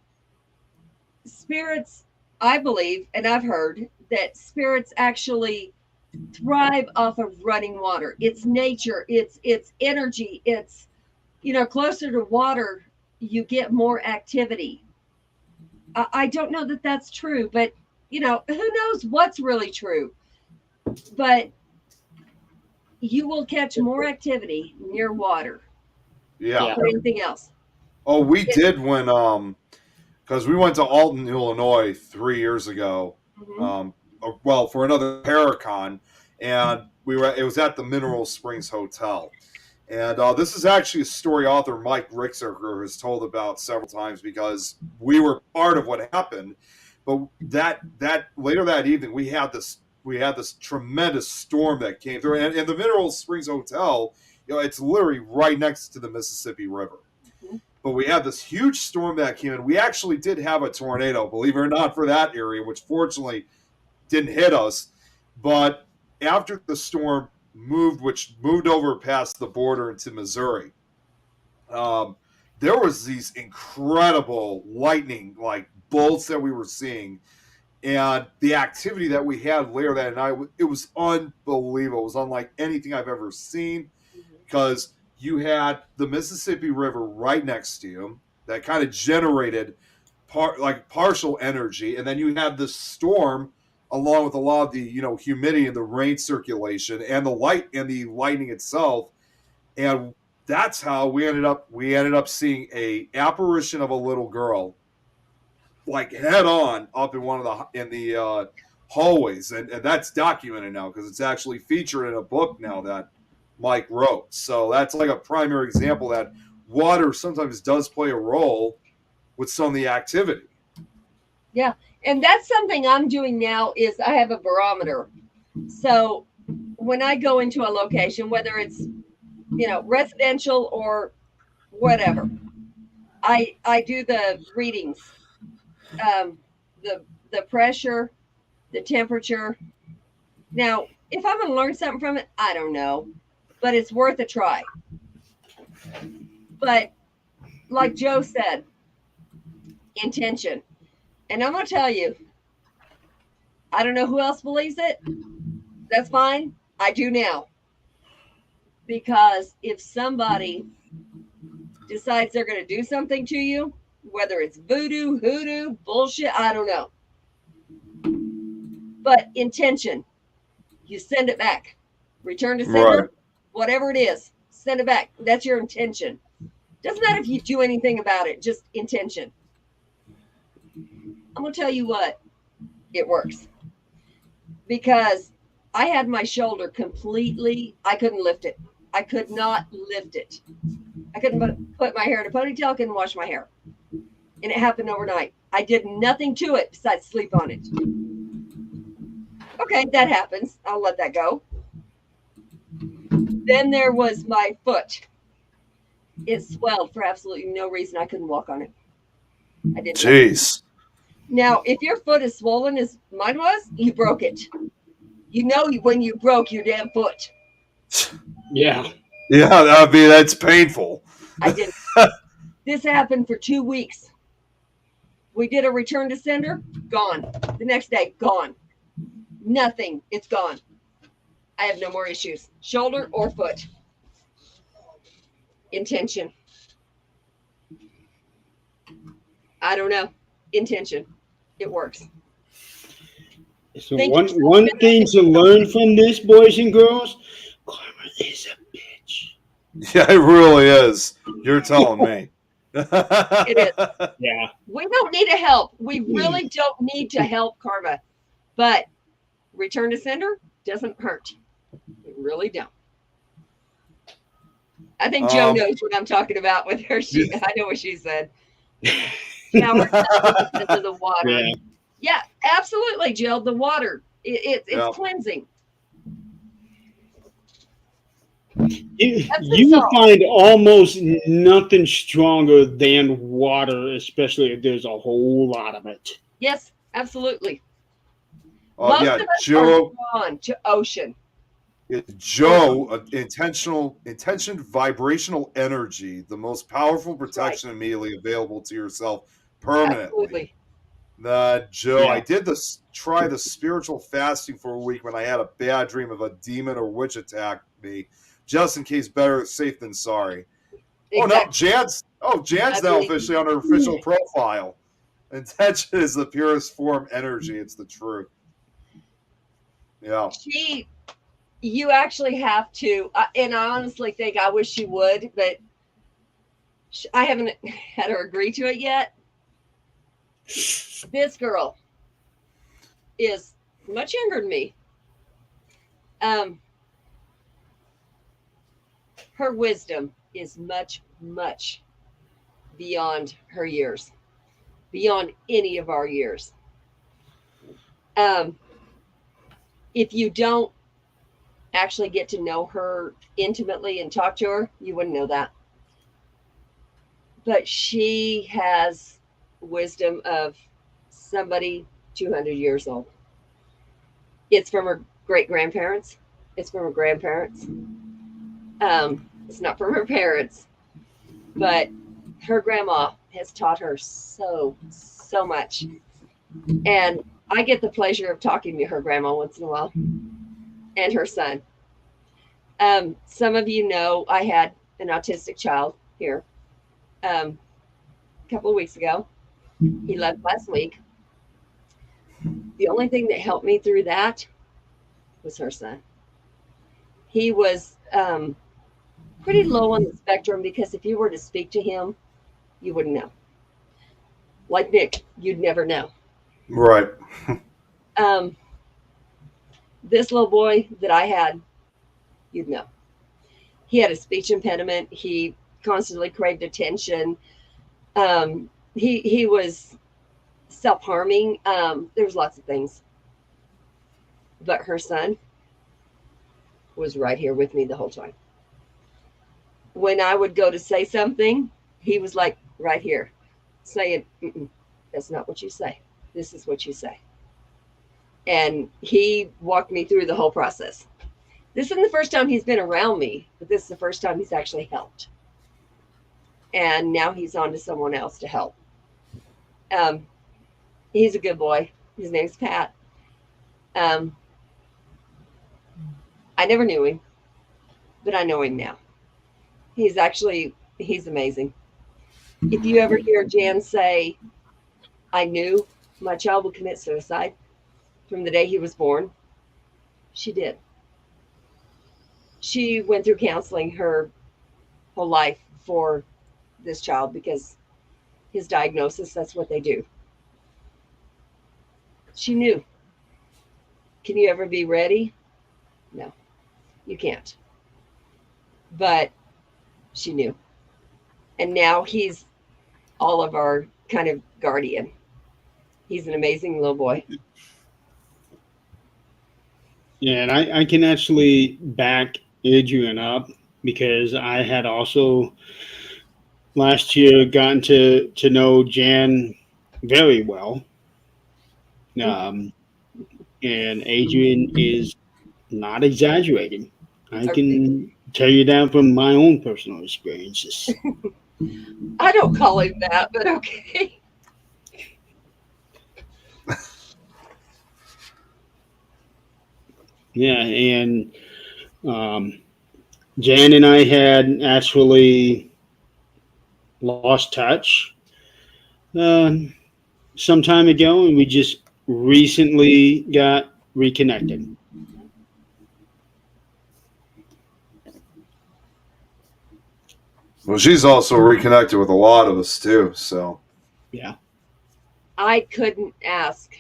spirits, I believe, and I've heard that spirits actually thrive off of running water. It's nature, it's energy, it's, you know, closer to water, you get more activity. I don't know that that's true, but you know, who knows what's really true? But you will catch more activity near water
Yeah.
Yeah.
than anything else.
Oh, we did when because we went to Alton, Illinois 3 years ago.
Mhm.
Well, for another Paracon, and it was at the Mineral Springs Hotel. And this is actually a story author Mike Ricksecker has told about several times, because we were part of what happened. But that later that evening, we had this tremendous storm that came through, and the Mineral Springs Hotel, you know, it's literally right next to the Mississippi River.
Mhm.
But we had this huge storm that came in. We actually did have a tornado, believe it or not, for that area, which fortunately didn't hit us. But after the storm which moved over past the border into Missouri, there was these incredible lightning like bolts that we were seeing, and the activity that we had later that night, it was unbelievable. It was unlike anything I've ever seen, because you had the Mississippi River right next to you that kind of generated partial energy, and then you had this storm along with a lot of the, you know, humidity and the rain circulation and the lightning itself. And that's how we ended up seeing a apparition of a little girl like head on up in the hallways, and that's documented now because it's actually featured in a book now that Mike wrote. So that's like a primary example that water sometimes does play a role with some of the activity.
Yeah, and that's something I'm doing now is I have a barometer. So when I go into a location, whether it's, you know, residential or whatever, I do the readings, the pressure, the temperature. Now, if I'm going to learn something from it, I don't know, but it's worth a try. But like Joe said, intention. And I'm going to tell you, I don't know who else believes it. That's fine. I do now. Because if somebody decides they're going to do something to you, whether it's voodoo, hoodoo, bullshit, I don't know. But intention, you send it back. Return to sender,
Right.
whatever it is, send it back. That's your intention. Doesn't matter if you do anything about it, just intention. I'm going to tell you what, it works. Because I had my shoulder completely, I couldn't lift it. I could not lift it. I couldn't put my hair in a ponytail, I couldn't wash my hair. And it happened overnight. I did nothing to it besides sleep on it. Okay, that happens. I'll let that go. Then there was my foot. It swelled for absolutely no reason. I couldn't walk on it. I didn't.
Jeez.
Now, if your foot is swollen as mine was, you broke it. You know when you broke your damn foot.
Yeah.
Yeah, that's painful.
I didn't. This happened for 2 weeks. We did a return to sender, gone. The next day, gone. Nothing. It's gone. I have no more issues. Shoulder or foot. Intention. I don't know. Intention. It works.
So
Thank
one
you.
one thing to learn from this, boys and girls, karma is a bitch.
Yeah, it really is. You're telling me.
It is.
Yeah.
We don't need to help. We really don't need to help karma. But return to sender doesn't hurt. We really don't. I think Joe knows what I'm talking about with her. I know what she said. Shower because of the water.
Yeah.
Yeah, absolutely, Jill. The water. It's cleansing.
You will find almost nothing stronger than water, especially if there's a whole lot of it.
Yes, absolutely.
Oh, yeah, Joe.
Are drawn to ocean.
Joe, intention, vibrational energy, the most powerful protection immediately available to yourself permanently.
Absolutely.
Joe,
Yeah.
I did try the spiritual fasting for a week when I had a bad dream of a demon or witch attack me, just in case. Better safe than sorry.
Exactly.
Jan's now officially on her official profile. Intention is the purest form energy. It's the truth. Yeah.
You actually have to, and I honestly think I wish she would, but I haven't had her agree to it yet. This girl is much younger than me. Her wisdom is much, much beyond her years, beyond any of our years. If you don't actually get to know her intimately and talk to her, you wouldn't know that. But she has wisdom of somebody 200 years old. It's from her great-grandparents. It's from her grandparents. It's not from her parents, but her grandma has taught her so much. And I get the pleasure of talking to her grandma once in a while, and her son. Some of you know I had an autistic child here a couple of weeks ago. He left last week. The only thing that helped me through that was her son. He was pretty low on the spectrum, because if you were to speak to him, you wouldn't know. Like Nick, you'd never know.
Right.
This little boy that I had, you'd know. He had a speech impediment. He constantly craved attention. He was self-harming. There was lots of things. But her son was right here with me the whole time. When I would go to say something, he was like right here saying, that's not what you say. This is what you say. And he walked me through the whole process. This isn't the first time he's been around me, but this is the first time he's actually helped. And now he's on to someone else to help. He's a good boy. His name's Pat. I never knew him, but I know him now. He's amazing. If you ever hear Jan say, I knew my child would commit suicide from the day he was born, she did. She went through counseling her whole life for this child, because his diagnosis, that's what they do. She knew. Can you ever be ready? No, you can't. But she knew. And now he's all of our kind of guardian. He's an amazing little boy.
Yeah, and I can actually back Adrian up, because I had also last year gotten to know Jan very well. And Adrian is not exaggerating. I can tell you that from my own personal experiences.
I don't call him that, but okay.
Yeah, and Jan and I had actually lost touch some time ago, and we just recently got reconnected.
Well, she's also reconnected with a lot of us too. So
Yeah.
I couldn't ask.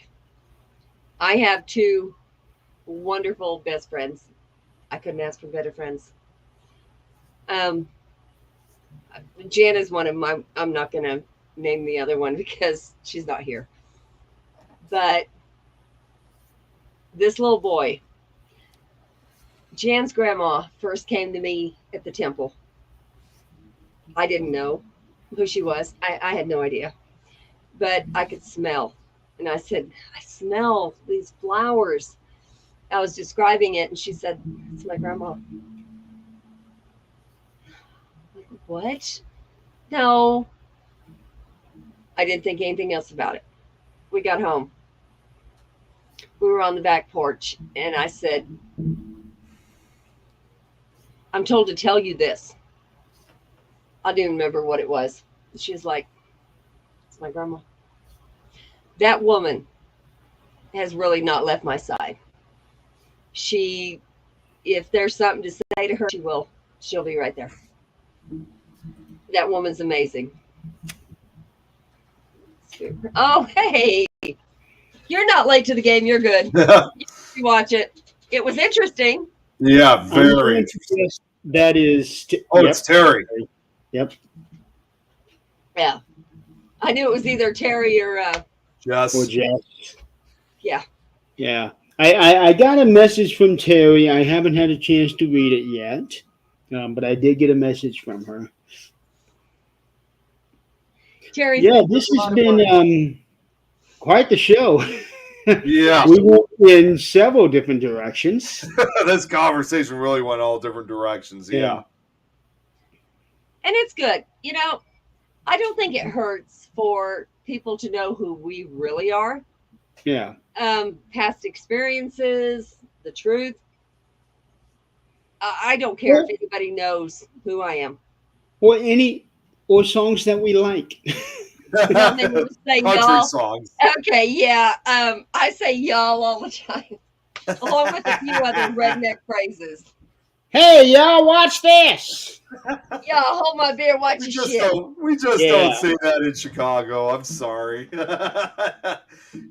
I have two wonderful best friends. I couldn't ask for better friends. Um, Jan is one of my. I'm not going to name the other one because she's not here. But this little boy, Jan's grandma first came to me at the temple. I didn't know who she was. I had no idea, but I could smell. And I said, I smell these flowers. I was describing it, and she said, it's my grandma. Like, what? No. I didn't think anything else about it. We got home. We were on the back porch, and I said, I'm told to tell you this. I didn't remember what it was. She was like, it's my grandma. That woman has really not left my side. She, if there's something to say to her, she'll be right there. That woman's amazing. Super. Oh, hey, you're not late to the game. You're good. You watch it. It was interesting.
yeah, very.
That is.
It's Terry.
Yep.
Yeah. I knew it was either Terry or
Jess.
Or Jess.
Yeah.
Yeah. I got a message from Terry. I haven't had a chance to read it yet, but I did get a message from her.
Terry.
Yeah, this has been quite the show.
Yeah.
We went in several different directions.
This conversation really went all different directions. Yeah.
And it's good. You know, I don't think it hurts for people to know who we really are.
Yeah.
Past experiences, the truth. I don't care if anybody knows who I am.
Or songs that we like.
No, they will say
Country
y'all.
songs.
Okay, yeah. I say y'all all the time, along with a few other redneck phrases.
Hey, y'all, watch this.
Yeah, hold my beer, watch
We
your
just
shit.
don't say that in Chicago. I'm sorry.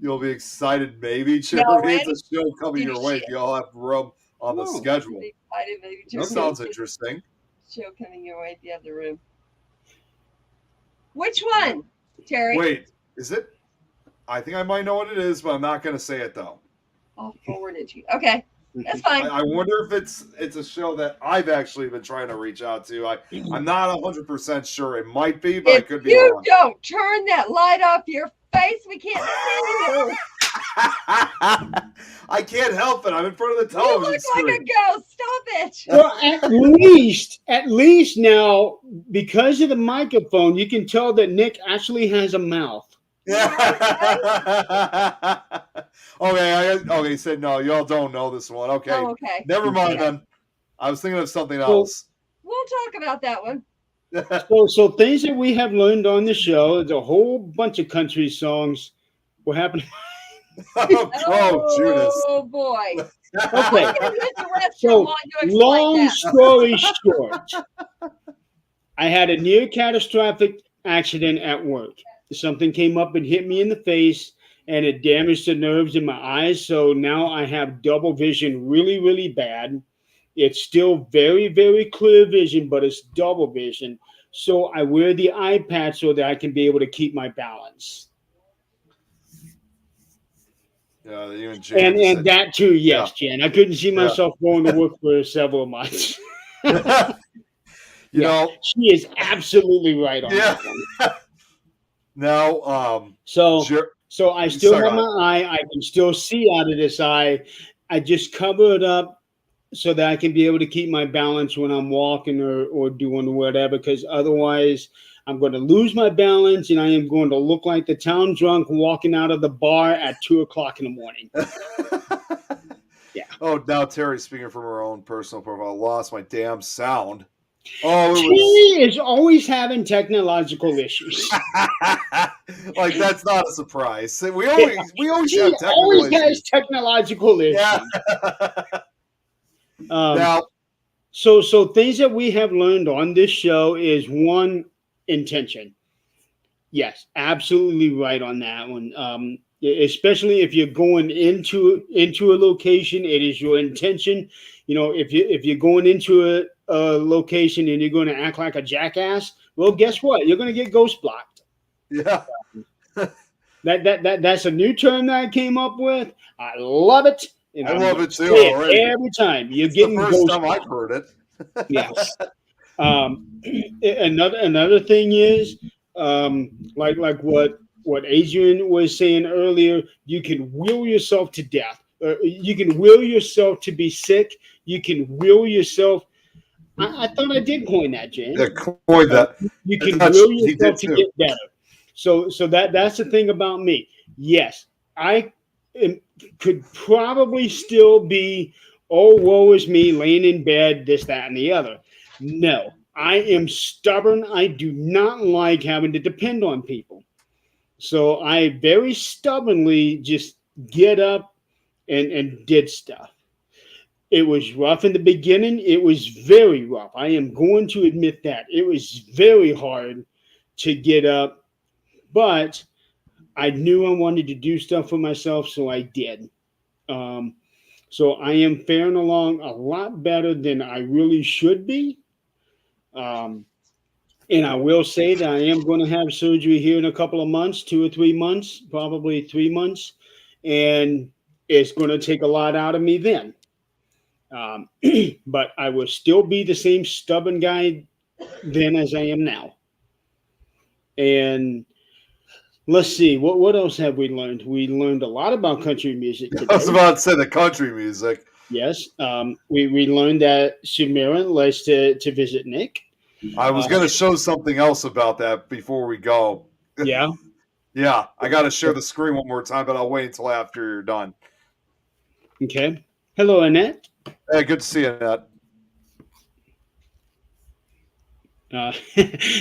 You'll be excited, maybe. Jeremy, it's a show coming your way. If y'all have room on the schedule. That sounds interesting.
Show coming your way if you have the room. Which one, Terry?
Wait, is it? I think I might know what it is, but I'm not going to say it though.
I'll forward it to you. Okay, that's fine.
I wonder if it's a show that I've actually been trying to reach out to. I'm not 100% sure. It might be, but I could be wrong.
If you don't turn that light off your face, we can't see you.
I can't help it. I'm in front of the television.
You look like a ghost. Stop it.
Well, at least now, because of the microphone, you can tell that Nick actually has a mouth.
Okay. Said no. Y'all don't know this one. Okay.
Oh, okay.
Never mind then. I was thinking of something else.
We'll talk about that one.
So things that we have learned on the show is a whole bunch of country songs. What happened?
Judas.
Oh boy.
Okay. So long story short, I had a near catastrophic accident at work. Something came up and hit me in the face, and it damaged the nerves in my eyes. So now I have double vision really, really bad. It's still very, very clear vision, but it's double vision. So I wear the eye patch so that I can be able to keep my balance.
Yeah, you
and that too, yes, Jan. I couldn't see myself going to work for several months.
You know,
she is absolutely right on that one.
Now,
so I still have my eye. I can still see out of this eye. I just cover it up so that I can be able to keep my balance when I'm walking or doing whatever. Because otherwise, I'm going to lose my balance, and I am going to look like the town drunk walking out of the bar at 2 o'clock in the morning. Yeah.
Oh, now Terry's speaking from her own personal profile. Lost my damn sound. Oh, it
Terry is always having technological issues.
like that's not a surprise. We always
She
have technical
always
issues.
has technological issues.
Yeah. Now,
so things that we have learned on this show is one, intention. Yes, absolutely right on that one. Especially if you're going into a location, it is your intention. You know, if you're going into a location and you're going to act like a jackass, well, guess what? You're going to get ghost blocked.
yeah.
That's a new term that I came up with. I love it. And
I
I'm
love
gonna
it too
say
already.
every time you're
It's
getting
the first
ghost
time
blocked.
I've heard it.
Yes. Another thing is, like what Adrian was saying earlier, you can will yourself to death. You can will yourself to be sick. You can will yourself. I thought I did coin that, James.
Yeah, coined that.
You can
That's-
will
he
yourself
did
to
too.
get better. So that's the thing about me. Yes, I could probably still be, oh, woe is me, laying in bed, this, that, and the other. No, I am stubborn. I do not like having to depend on people. So I very stubbornly just get up and did stuff. It was rough in the beginning. It was very rough. I am going to admit that. It was very hard to get up, but I knew I wanted to do stuff for myself, so I did. So I am faring along a lot better than I really should be. And I will say that I am going to have surgery here in a couple of months, 2 or 3 months, probably 3 months. And it's going to take a lot out of me then. But I will still be the same stubborn guy then as I am now. And let's see, what else have we learned? We learned a lot about country music today.
I was about to say the country music.
Yes. We learned that Shamira likes to visit Nick.
I was going to show something else about that before we go.
Yeah.
Yeah, I got to share the screen one more time, but I'll wait until after you're done.
Okay. Hello, Annette.
Hey, good to see you, Annette.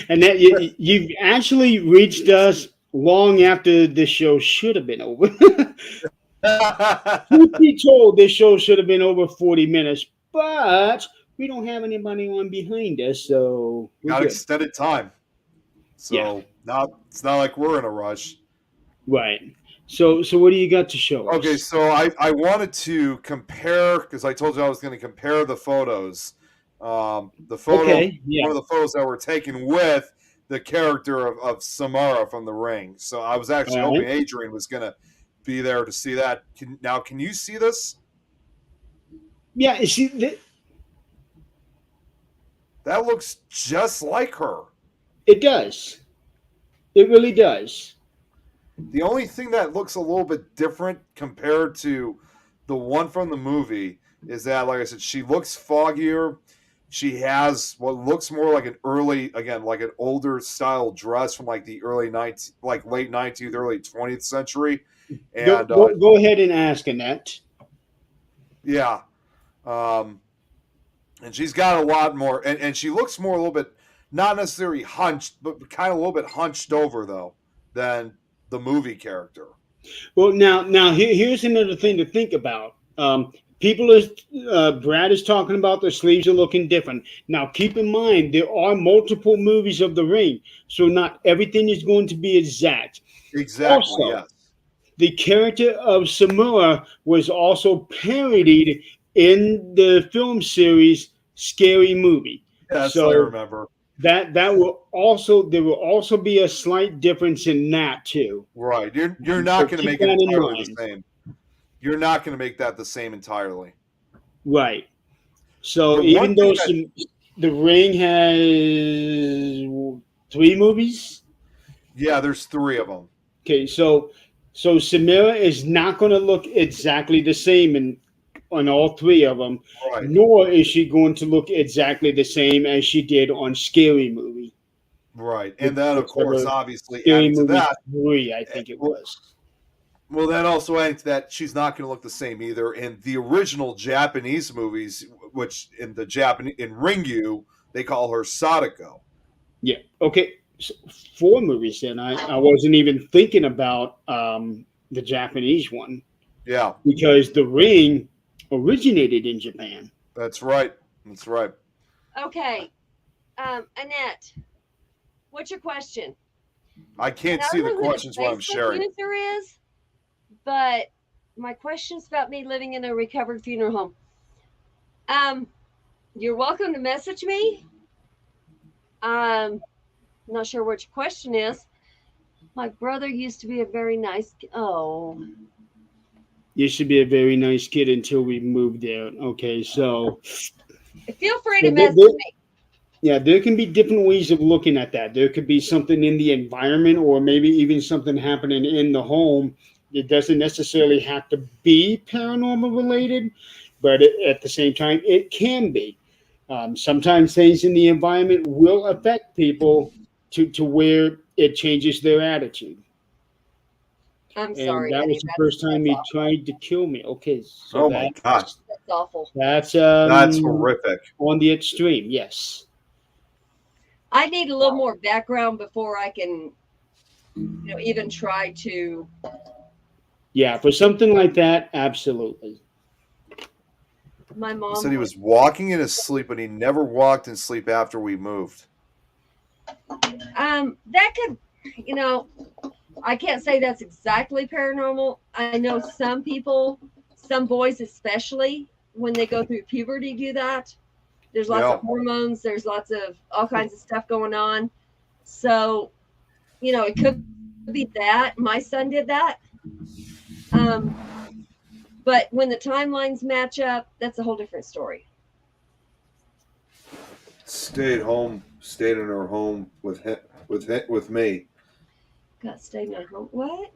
Annette, you've actually reached us long after this show should have been over. Truth be told, this show should have been over 40 minutes, but we don't have anybody on behind us, so we're
Got
good.
extended time. So now it's not like we're in a rush.
Right. So what do you got to show us?
Okay, so I wanted to compare, because I told you I was going to compare the photos. The photo,
Okay, yeah.
one of the photos that were taken with the character of Samara from The Ring. So I was actually
All right.
hoping Adrian was going to be there to see that. Can you see this?
Yeah, see,
That looks just like her.
it does. It really does.
The only thing that looks a little bit different compared to the one from the movie is that, like I said, she looks foggier. She has what looks more like an early, again, like an older style dress from like the late 19th, early 20th century. And
Go ahead and ask Annette.
yeah, and she's got a lot more, and she looks more a little bit, not necessarily hunched, but kind of a little bit hunched over though than the movie character.
Well, now here's another thing to think about. People is Brad is talking about their sleeves are looking different. Now, keep in mind there are multiple movies of The Ring, so not everything is going to be exact.
Exactly.
Also,
Yes.
The character of Samura was also parodied in the film series Scary Movie.
Yes,
So-
I remember.
That will also be a slight difference in that too.
Right. You're
So
not going to
keep
make it
that in
entirely the
mind.
same. You're not going to make that the same entirely.
Right. So
The
even
one
though
thing
The Ring has 3 movies,
Yeah, there's 3 of them.
okay, so Samira is not going to look exactly the same on all three of them,
Right.
nor is she going to look exactly the same as she did on Scary Movie.
Right. And then, of course,
Whichever
obviously
Scary
adding to
Movie
that,
3, I think it was.
well, then also adding to that, she's not going to look the same either. In the original Japanese movies, which in the Japanese in Ringu, they call her Sadako.
Yeah. Okay. So 4 movies then. I wasn't even thinking about the Japanese one
Yeah,
because The Ring originated in Japan.
that's right. That's right.
Okay, Annette, what's your question?
I can't
And I
see
don't
the
know who the
questions while I'm
Facebook
sharing.
user is, but my question's about me living in a recovered funeral home. You're welcome to message me. Not sure what your question is. My brother used to be a very nice. Oh,
You should be a very nice kid until we moved there. Okay, so
feel free
So
to
there-
message
there-
me.
yeah, there can be different ways of looking at that. There could be something in the environment, or maybe even something happening in the home. It doesn't necessarily have to be paranormal related, but at the same time, it can be. Sometimes things in the environment will affect people to where it changes their attitude.
I'm
And
sorry,
that
honey.
was the first time
That's
he
awful.
tried to kill me. Okay, so
Oh my God,
That's awful.
that's
that's horrific.
on the extreme. Yes.
I need a little more background before I can, even try to.
Yeah, for something like that, absolutely.
My
He
mom
said he was walking in his sleep, but he never walked in sleep after we moved.
That could, I can't say that's exactly paranormal. I know some people, some boys especially, when they go through puberty, do that. There's lots of hormones. There's lots of all kinds of stuff going on. So, it could be that my son did that. But when the timelines match up, that's a whole different story.
Stayed home, stayed in her home with me.
Got stayed in our home. What?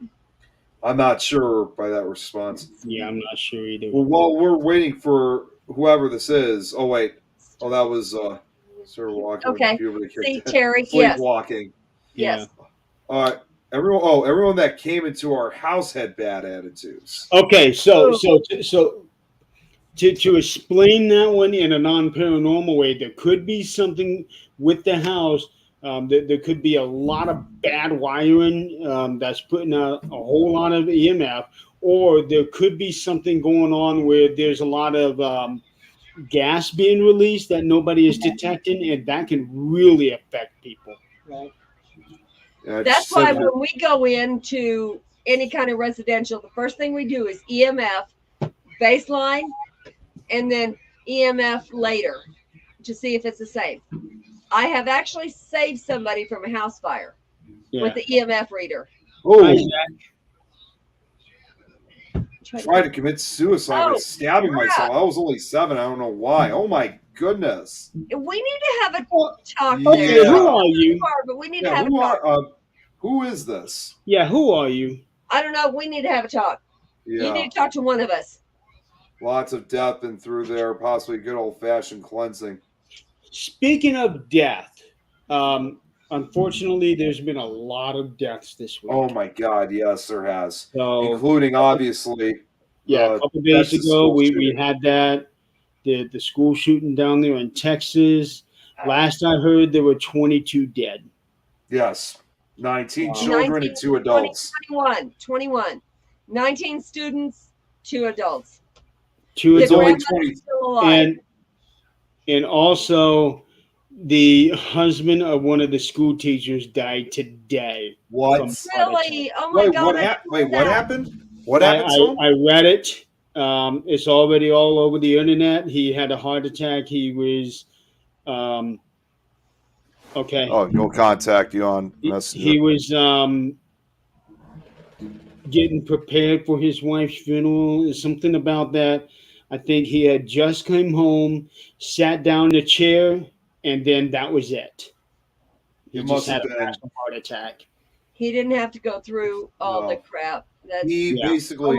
I'm not sure by that response.
Yeah, I'm not sure either.
Well, while we're waiting for whoever this is, oh wait, oh that was sort of walking.
Okay.
With puberty kicked
See,
in.
Terry. Yes.
Sleepwalking.
Yes.
All right. Everyone that came into our house had bad attitudes.
Okay, so to explain that one in a non-paranormal way, there could be something with the house. There could be a lot of bad wiring that's putting out a whole lot of EMF, or there could be something going on where there's a lot of gas being released that nobody is detecting, and that can really affect people. Right.
Yeah,
That's why when we go into any kind of residential, the first thing we do is EMF baseline and then EMF later to see if it's the same. I have actually saved somebody from a house fire with the EMF reader.
Oh, tried to commit suicide by stabbing myself. I was only 7. I don't know why. Oh my goodness.
We need to have a talk.
Okay,
there.
who are you?
But we need to have a talk.
Who is this?
Yeah, who are you?
I don't know. We need to have a talk.
Yeah.
You need to talk to one of us.
Lots of death and through there, possibly good old-fashioned cleansing.
Speaking of death, unfortunately, there's been a lot of deaths this week.
Oh my God, yes, there has.
So,
including obviously.
Yeah, a couple of days ago we had that the school shooting down there in Texas. Last I heard, there were 22 dead.
Yes, 19 children and 2 adults.
21. 19 students, 2 adults.
2
it's
adults.
Only 20.
And also, the husband of one of the school teachers died today.
What?
Really? Oh my God!
What happened? What happened?
I read it. It's already all over the internet. He had a heart attack. He was okay.
Oh, he'll contact you on Messenger.
He was getting prepared for his wife's funeral. Something about that. I think he had just come home, sat down in a chair, and then that was it. He just had a heart attack.
He didn't have to go through all the crap.
He basically,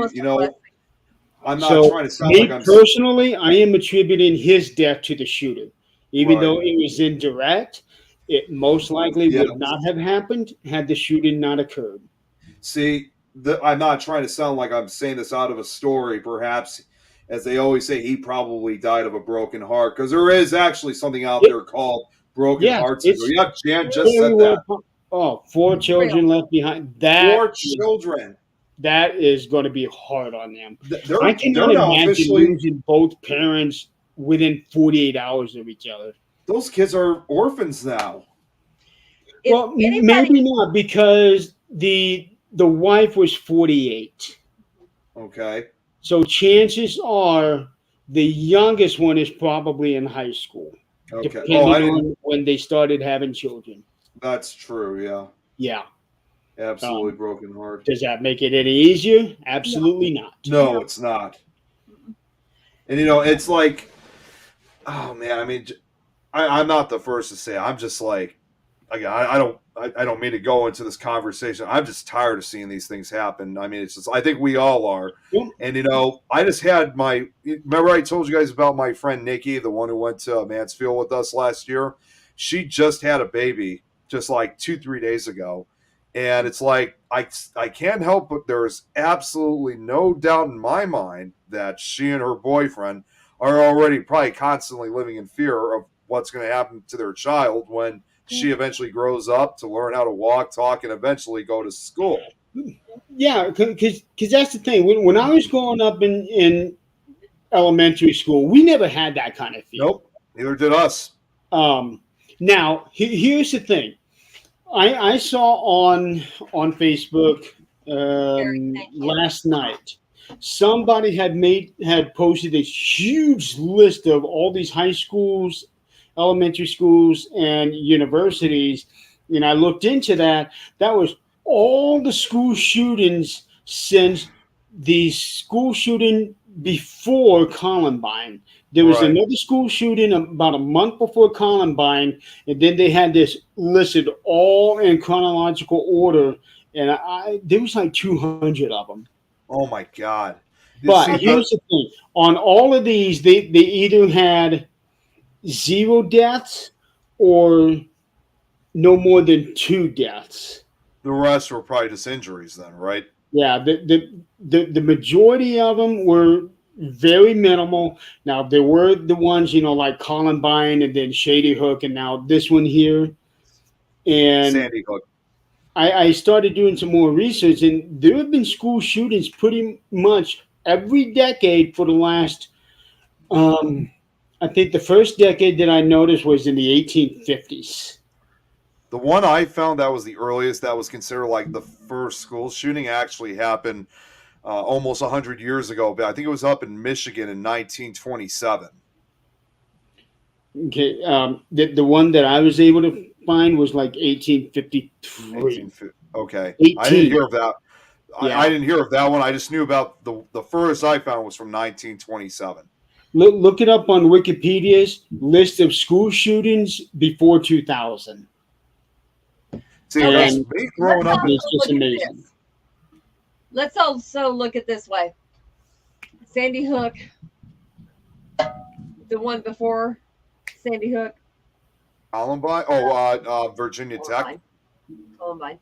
I'm not
So,
trying to sound
me
like I'm.
personally, I am attributing his death to the shooter. Even
Right.
though it was indirect, it most likely
Yeah.
would not have happened had the shooting not occurred.
See, I'm not trying to sound like I'm saying this out of a story. Perhaps, as they always say, he probably died of a broken heart because there is actually something out
It,
there called broken
yes,
heart syndrome.
it's
Yep, Jan just
very
said
well.
that.
Oh, four
Real.
children left behind.
4 children.
That is going to be hard on them.
They're
I cannot
they're now
imagine
officially.
losing both parents within 48 hours of each other.
Those kids are orphans now.
If
Well,
anybody,
maybe not because the wife was 48.
Okay.
So chances are the youngest one is probably in high school,
Okay. Oh, I
depending
didn't.
on when they started having children.
That's true. Yeah.
Yeah.
Absolutely broken heart.
Does that make it any easier? Absolutely not.
No, it's not. And it's like, oh man. I mean, I'm not the first to say. I'm just like, again, I don't mean to go into this conversation. I'm just tired of seeing these things happen. I mean, it's just, I think we all are.
Yeah.
And I just had remember I told you guys about my friend Nikki, the one who went to Mansfield with us last year. She just had a baby just like 2-3 days ago. And it's like, I can't help but there's absolutely no doubt in my mind that she and her boyfriend are already probably constantly living in fear of what's going to happen to their child when she eventually grows up to learn how to walk, talk, and eventually go to school.
Yeah, because that's the thing. When I was growing up in elementary school, we never had that kind of fear.
Nope, neither did us.
Now, here's the thing. I saw on Facebook last night somebody had posted a huge list of all these high schools, elementary schools, and universities, and I looked into that. That was all the school shootings since the school shooting before Columbine. There was
Right.
another school shooting about a month before Columbine, and then they had this listed all in chronological order, and there was like 200 of them.
Oh my God.
But
See,
here's the thing: on all of these, they either had 0 deaths or no more than 2 deaths.
the rest were probably just injuries then, right?
Yeah, the majority of them were very minimal. Now there were the ones, like Columbine and then Shady Hook, and now this one here. And
Sandy Hook.
I started doing some more research, and there have been school shootings pretty much every decade for the last. I think the first decade that I noticed was in the 1850s.
The one I found that was the earliest that was considered like the first school shooting actually happened almost 100 years ago. But I think it was up in Michigan in 1927.
Okay, the one that I was able to find was like 1853.
1850. Okay.
18.
I didn't hear of that.
Yeah.
I didn't hear of that one. I just knew about the first I found was from 1927.
Look it up on Wikipedia's list of school shootings before 2000.
See,
And
that's me growing up.
it's just amazing.
let's also look at this way. Sandy Hook, the one before Sandy Hook,
Columbine? Virginia Tech?
Columbine.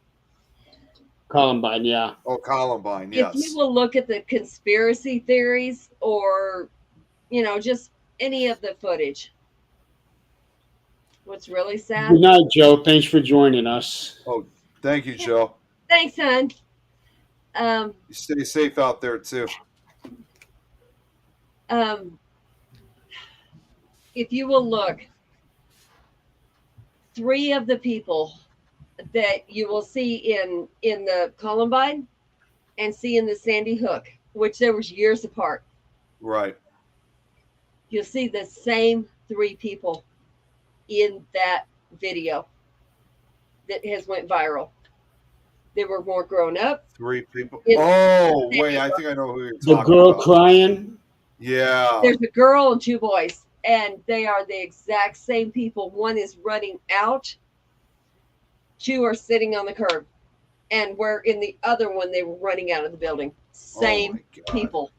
Columbine, yeah.
Oh, Columbine,
If
yes.
you will look at the conspiracy theories or, just any of the footage, what's really sad.
Good night, Joe. Thanks for joining us.
Oh, thank you, Joe.
Thanks, hon.
You stay safe out there, too.
If you will look, 3 of the people that you will see in the Columbine and see in the Sandy Hook, which there was years apart,
Right.
you'll see the same 3 people in that video that has went viral. They were more grown up.
3 people.
It's-
Oh, wait, I think I know who you're
The
talking
girl
about.
crying.
Yeah.
There's a girl and 2 boys, and they are the exact same people. One is running out, 2 are sitting on the curb, and where in the other one they were running out of the building.
Oh
Same
my God.
people.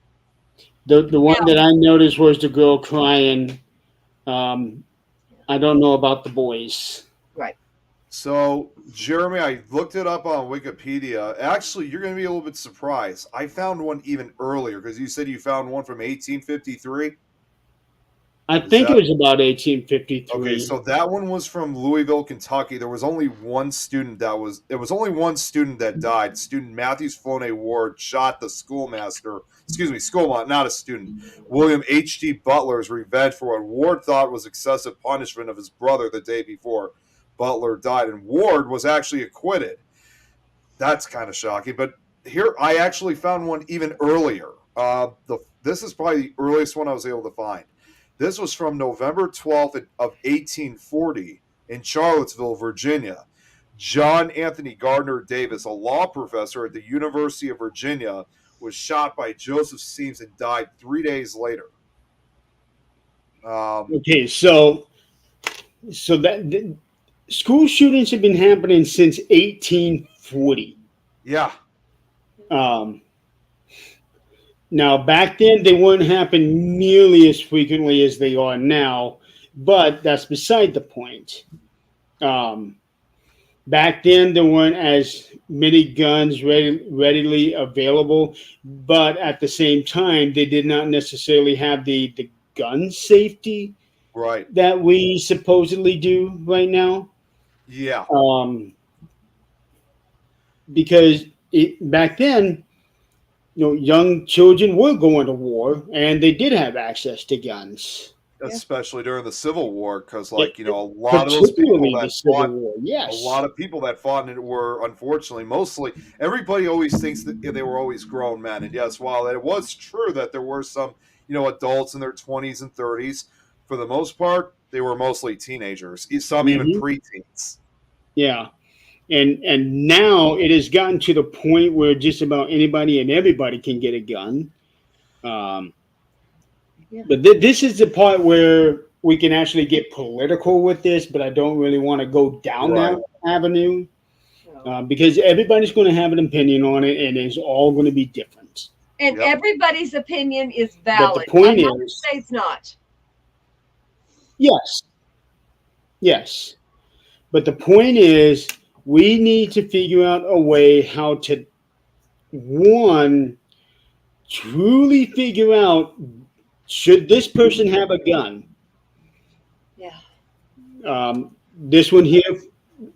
The one
Now,
that I noticed was the girl crying. Um, I don't know about the boys.
right.
So, Jeremy, I looked it up on Wikipedia. Actually, you're going to be a little bit surprised. I found one even earlier because you said you found one from 1853.
I
Is
think it
that
was about
okay?
1853.
So that one was from Louisville, Kentucky. There was only one student that was. It was only one student that died. Student Matthews Floney Ward shot the schoolmaster. Excuse me, not a student. William H.D. Butler's revenge for what Ward thought was excessive punishment of his brother the day before Butler died, and Ward was actually acquitted. That's kind of shocking. But here, I actually found one even earlier. This is probably the earliest one I was able to find. This was from November 12th of 1840 in Charlottesville, Virginia. John Anthony Gardner Davis, a law professor at the University of Virginia, was shot by Joseph Seams and died 3 days later.
Okay, so school shootings have been happening since 1840.
Yeah,
Um, Now, back then, they wouldn't happen nearly as frequently as they are now, but that's beside the point. Um, Back then, there weren't as many guns readily available, but at the same time, they did not necessarily have the gun safety
right.
that we supposedly do right now.
Yeah,
Because back then, young children were going to war, and they did have access to guns.
Yeah.
especially during the Civil War, because
It,
a lot of those people
particularly the
that
Civil
fought
War,
a
yes.
lot of people that fought in it were unfortunately mostly everybody always thinks that they were always grown men, and yes, while it was true that there were some adults in their 20s and 30s, for the most part they were mostly teenagers, some even
Hmm.
preteens.
Yeah. And now it has gotten to the point where just about anybody and everybody can get a gun. Um,
Yeah.
but this is the part where we can actually get political with this, but I don't really want to go down
Right.
that avenue
No.
because everybody's going to have an opinion on it, and it's all going to be different.
And
Yep.
everybody's opinion is
But
valid.
the point
I'm not
is,
say it's not.
yes, yes. But the point is, we need to figure out a way how to, one, truly figure out should this person have a gun.
Yeah.
This one here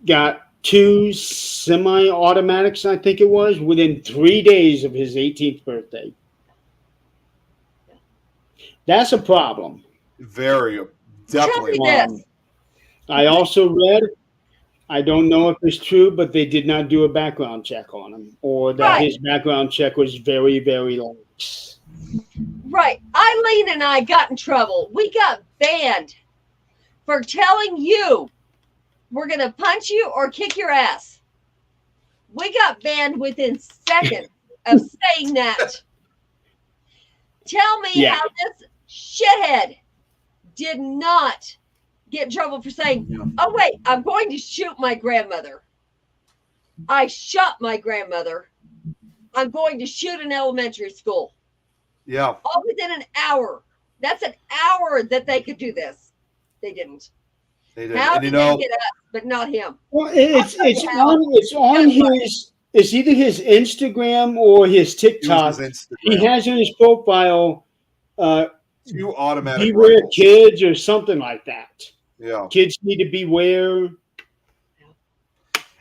got two semi-automatics, I think it was, within 3 days of his 18th birthday. That's a problem.
Very
Tell
definitely.
me this.
I also read, I don't know if it's true, but they did not do a background check on him, or that
Right.
his background check was very, very lax.
Right. Eileen and I got in trouble. We got banned for telling you we're going to punch you or kick your ass. We got banned within seconds of saying that. Tell me
Yeah.
how this shithead did not get in trouble for saying, oh, wait, I'm going to shoot my grandmother. I shot my grandmother. I'm going to shoot an elementary school.
Yeah,
All within an hour. That's an hour that they could do this. They didn't.
they did.
How
And
did they get us, but not him?
Well, it's
I'll tell you how.
it's on his, it's either his Instagram or his
it
TikTok.
was his
He
Instagram.
has on his profile,
2 automatic
beware
rifles.
kids or something like that.
Yeah,
Kids need to beware.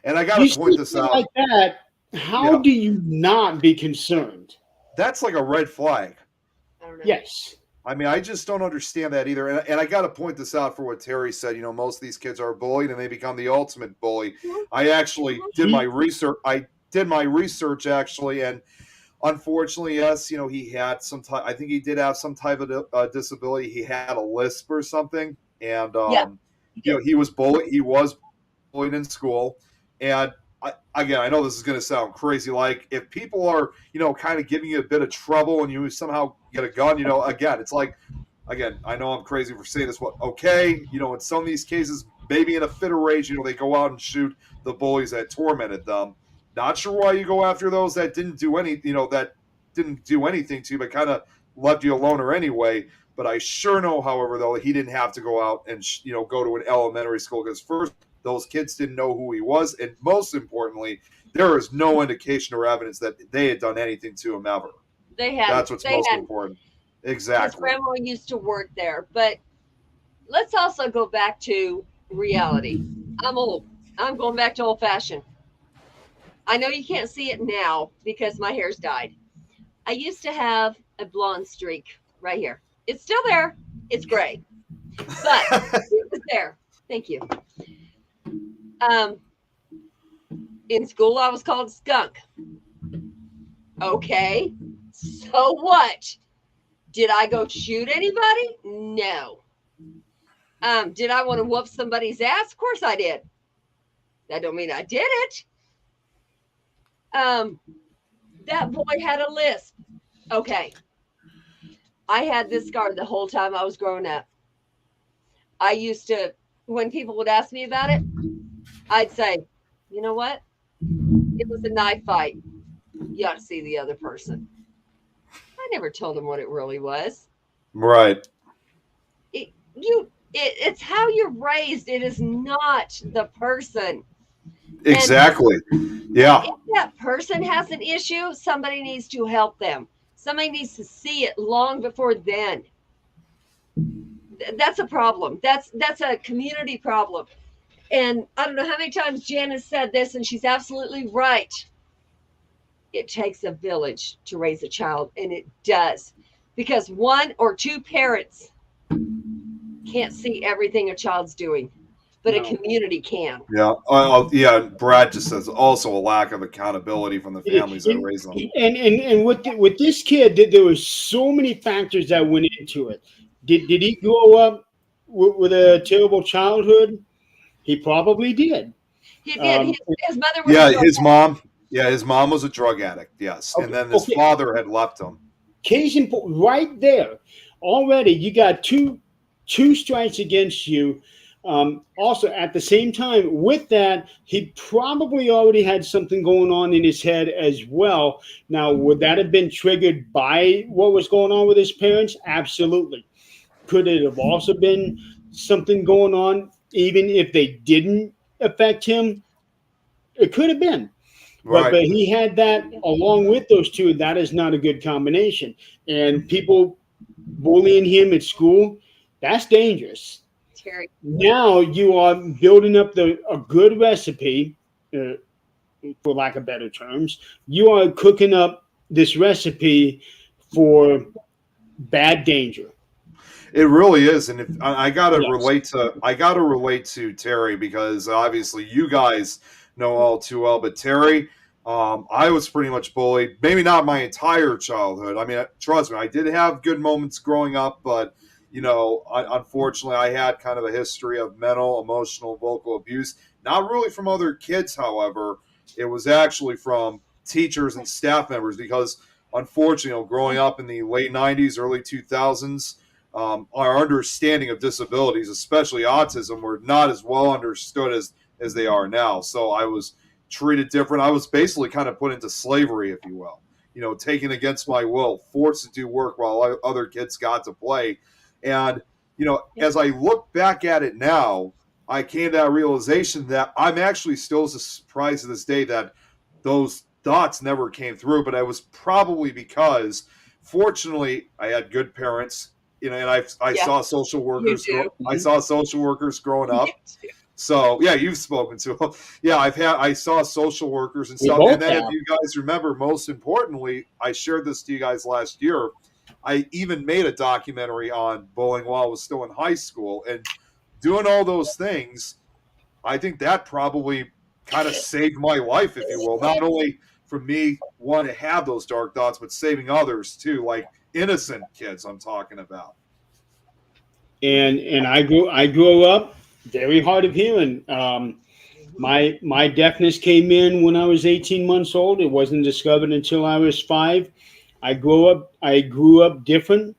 and I got
You
to point
see
this
something
out.
like that. How
Yeah.
do you not be concerned?
That's like a red flag.
I don't know.
Yes.
I mean, I just don't understand that either. And I got to point this out for what Terry said. Most of these kids are bullied and they become the ultimate bully. I actually did my research. I did my research actually, and unfortunately, yes, he had some type. I think he did have some type of disability. He had a lisp or something, and
Yeah.
he was bullied. He was bullied in school, and again, I know this is going to sound crazy. Like if people are, kind of giving you a bit of trouble and you somehow get a gun, again, it's like, again, I know I'm crazy for saying this, but okay, in some of these cases, maybe in a fit of rage, they go out and shoot the bullies that tormented them. Not sure why you go after those that didn't do any, that didn't do anything to you, but kind of left you alone or anyway. But I sure know, however, though, he didn't have to go out and go to an elementary school, because first, those kids didn't know who he was, and most importantly, there is no indication or evidence that they had done anything to him ever.
They had.
That's what's most important. Exactly.
His grandma used to work there, but let's also go back to reality. I'm old. I'm going back to old fashioned. I know you can't see it now because my hair's dyed. I used to have a blonde streak right here. It's still there. It's gray, but it was there. Thank you. In school, I was called skunk. Okay, so what? Did I go shoot anybody? No. Did I want to whoop somebody's ass? Of course I did. That don't mean I did it. That boy had a lisp. Okay. I had this scar the whole time I was growing up. I used to, when people would ask me about it, I'd say, you know what? It was a knife fight. You ought to see the other person. I never told them what it really was.
Right.
It's how you're raised. It is not the person.
Exactly. Yeah.
If that person has an issue, somebody needs to help them. Somebody needs to see it long before then. That's a problem. That's a community problem. And I don't know how many times Jan has said this, and she's absolutely right. It takes a village to raise a child, and it does. Because one or two parents can't see everything a child's doing, but a community can.
Yeah. Yeah. Brad just says also a lack of accountability from the families that raise them.
And with this kid, there were so many factors that went into it. Did he grow up with a terrible childhood? He probably did.
He did. His mother was
his mom was a drug addict. Yes.
Okay,
and then his father had left him.
Case in point, right there. Already you got two strikes against you. Also, at the same time, with that, he probably already had something going on in his head as well. Now, would that have been triggered by what was going on with his parents? Absolutely. Could it have also been something going on, even if they didn't affect him? It could have been.
Right.
But he had that along with those two. That is not a good combination. And people bullying him at school, that's dangerous.
Terry.
Now you are building up a good recipe, for lack of better terms. You are cooking up this recipe for bad danger.
It really is, and if I gotta relate to Terry, because obviously you guys know all too well. But Terry, I was pretty much bullied. Maybe not my entire childhood. I mean, trust me, I did have good moments growing up, but unfortunately, I had kind of a history of mental, emotional, vocal abuse. Not really from other kids, however. It was actually from teachers and staff members, because unfortunately, growing up in the late 90s, early 2000s, our understanding of disabilities, especially autism, were not as well understood as they are now. So I was treated different. I was basically kind of put into slavery, if you will, taken against my will, forced to do work while other kids got to play. And, as I look back at it now, I came to that realization that I'm actually still surprised to this day that those thoughts never came through. But it was probably because, fortunately, I had good parents, and I saw social workers. I saw social workers growing up. So yeah, you've spoken to them. Yeah, I saw social workers and stuff. And then if you guys remember, most importantly, I shared this to you guys last year. I even made a documentary on bullying while I was still in high school, and doing all those things, I think that probably kind of saved my life, if you will. Not only for me wanting to have those dark thoughts, but saving others too, like innocent kids I'm talking about.
And I grew up very hard of hearing. My deafness came in when I was 18 months old. It wasn't discovered until I was 5. I grew up different.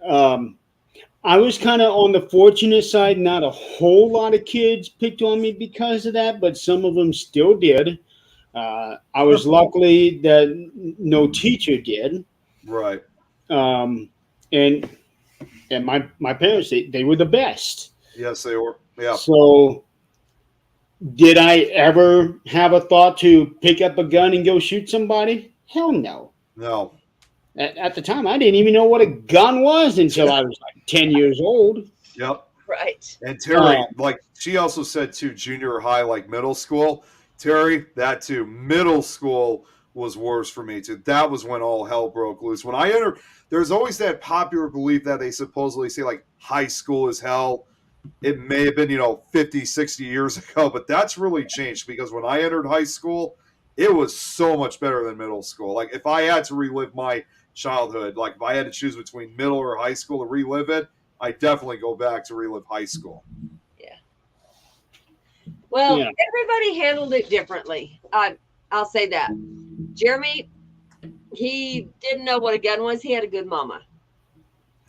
I was kind of on the fortunate side. Not a whole lot of kids picked on me because of that, but some of them still did. I was lucky that no teacher did.
Right.
And my parents, they were the best.
Yes, they were. Yeah.
So did I ever have a thought to pick up a gun and go shoot somebody? Hell no.
No.
At the time, I didn't even know what a gun was until I was like 10 years old.
Yep.
Right.
And Terry,
Um,
like she also said too, junior high, like middle school. Terry, that too. Middle school was worse for me too. That was when all hell broke loose. When I entered, there's always that popular belief that they supposedly say like high school is hell. It may have been, 50, 60 years ago, but that's really changed because when I entered high school, it was so much better than middle school. Like if I had to relive my childhood, like if I had to choose between middle or high school to relive it, I definitely go back to relive high school.
Well,
Yeah.
everybody handled it differently. I'll say that. Jeremy, he didn't know what a gun was. He had a good mama.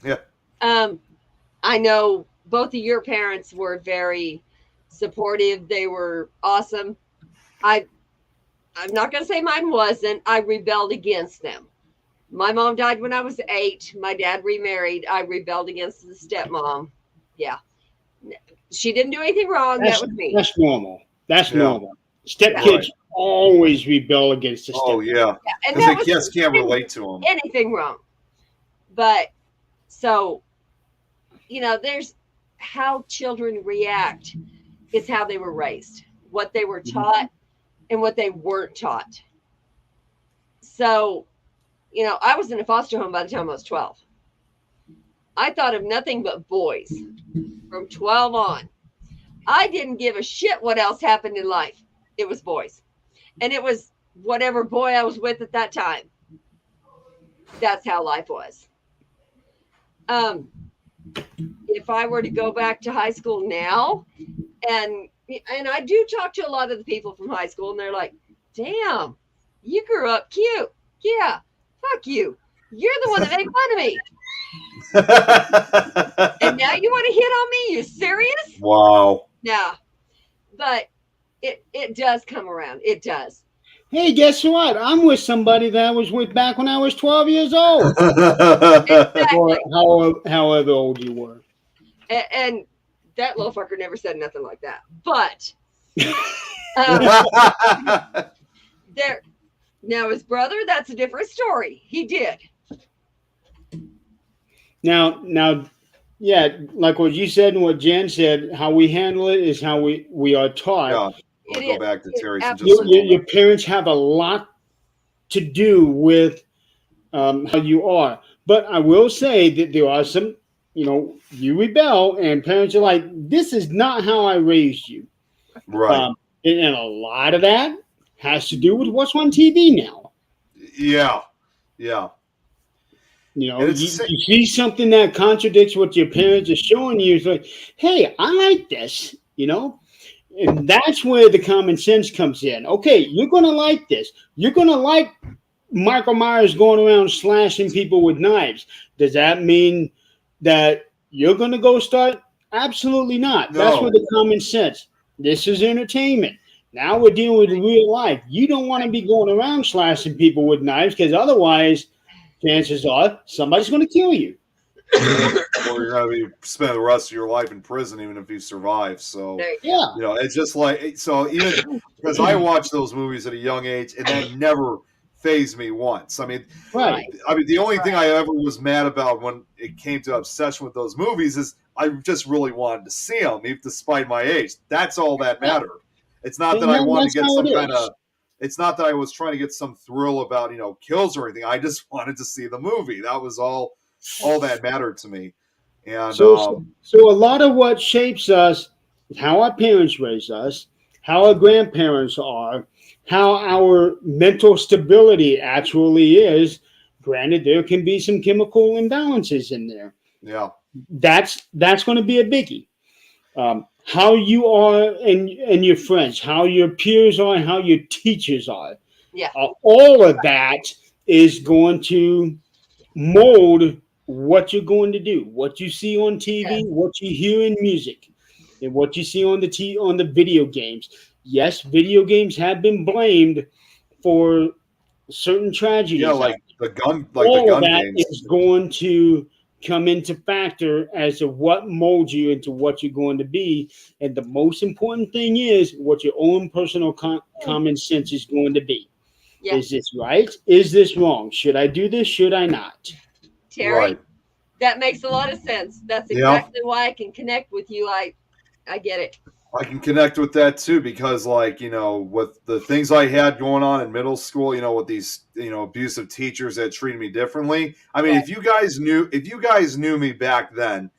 Yeah.
I know both of your parents were very supportive. They were awesome. I'm not going to say mine wasn't. I rebelled against them. My mom died when I was 8. My dad remarried. I rebelled against the stepmom. Yeah. She didn't do anything wrong. That was me.
That's normal. That's
Yeah.
normal. Step
Yeah.
kids always rebel against the step.
Oh, yeah.
And
Because
that
they
was
just can't relate to them.
anything wrong. But so, there's how children react is how they were raised, what they were taught and what they weren't taught. So, I was in a foster home by the time I was 12. I thought of nothing but boys from 12 on. I didn't give a shit what else happened in life. It was boys. And it was whatever boy I was with at that time. That's how life was. If I were to go back to high school now, and I do talk to a lot of the people from high school, and they're like, damn, you grew up cute. Yeah, fuck you. You're the one that made fun of me. And now you want to hit on me? You serious?
Wow.
Yeah. But it does come around. It does.
Hey, guess what? I'm with somebody that I was with back when I was 12 years old. Or however old you were.
And that little fucker never said nothing like that. But there now his brother, that's a different story. He did.
Now, yeah, like what you said and what Jen said, how we handle it is how we are taught.
Yeah.
It
I'll go
is.
back to
It
Terry's.
absolutely
Your parents have a lot to do with how you are. But I will say that there are some, you rebel, and parents are like, this is not how I raised you.
Right.
And a lot of that has to do with what's on TV now.
Yeah. Yeah.
You see something that contradicts what your parents are showing you. It's like, hey, I like this, And that's where the common sense comes in. Okay, you're going to like this. You're going to like Michael Myers going around slashing people with knives. Does that mean that you're going to go start? Absolutely not.
No.
That's where the common sense. This is entertainment. Now we're dealing with real life. You don't want to be going around slashing people with knives because otherwise, chances are somebody's going to kill you.
Or you're going to be spending the rest of your life in prison, even if you survive. So,
Yeah.
it's just like, so even because I watched those movies at a young age and that never phased me once. I mean,
Right.
the only thing I ever was mad about when it came to obsession with those movies is I just really wanted to see them, even despite my age. That's all that mattered. It's not that I wanted to get some kind of. It's not that I was trying to get some thrill about kills or anything. I just wanted to see the movie. That was all that mattered to me. And
So a lot of what shapes us is how our parents raised us, how our grandparents are, how our mental stability actually is. Granted, there can be some chemical imbalances in there.
yeah,
That's going to be a biggie. How you are and your friends, how your peers are, and how your teachers are.
Yeah.
All of that is going to mold what you're going to do, what you see on TV, what you hear in music, and what you see on the video games. Yes, video games have been blamed for certain tragedies.
yeah, like the gun
all of that
games.
is going to come into factor as to what molds you into what you're going to be. And the most important thing is what your own personal common sense is going to be.
Yeah.
Is this right? Is this wrong? Should I do this? Should I not?
Terry,
Right.
that makes a lot of sense. That's
Yeah.
exactly why I can connect with you. I get it.
I can connect with that too because, like, with the things I had going on in middle school, with these, abusive teachers that treated me differently. I mean,
Right.
if you guys knew me back then,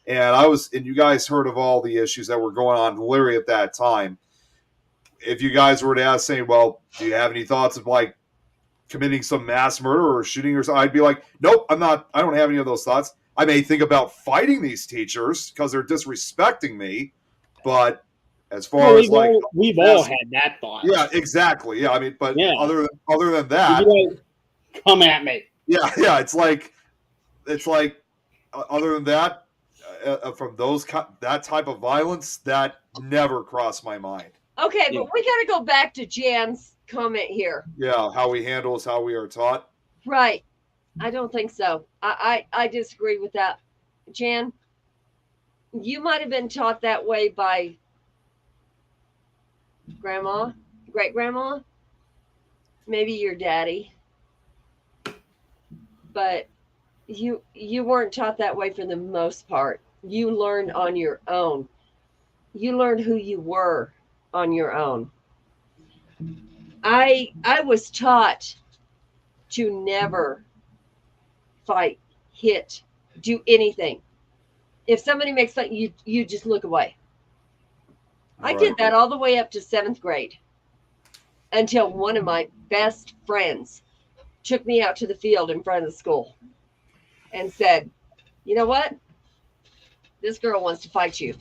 and you guys heard of all the issues that were going on literally at that time, if you guys were to ask, saying, "Well, do you have any thoughts of like committing some mass murder or shooting or something?" I'd be like, "Nope, I'm not. I don't have any of those thoughts. I may think about fighting these teachers because they're disrespecting me, but as far as like,
we've all had that thought.
yeah, exactly, yeah. I mean, but
Yeah.
other than
You'd
that,
be like, come at me.
yeah, it's like, other than that, from that type of violence, that never crossed my mind.
Okay,
Yeah.
but we got to go back to Jan's comment here.
Yeah, how we handle is how we are taught.
Right. I don't think so. I disagree with that. Jan, you might have been taught that way by grandma, great grandma, maybe your daddy. But you weren't taught that way for the most part. You learned on your own. You learned who you were on your own. I was taught to never fight, hit, do anything. If somebody makes fun, you just look away. I did that all the way up to 7th grade until one of my best friends took me out to the field in front of the school and said, "You know what? This girl wants to fight you."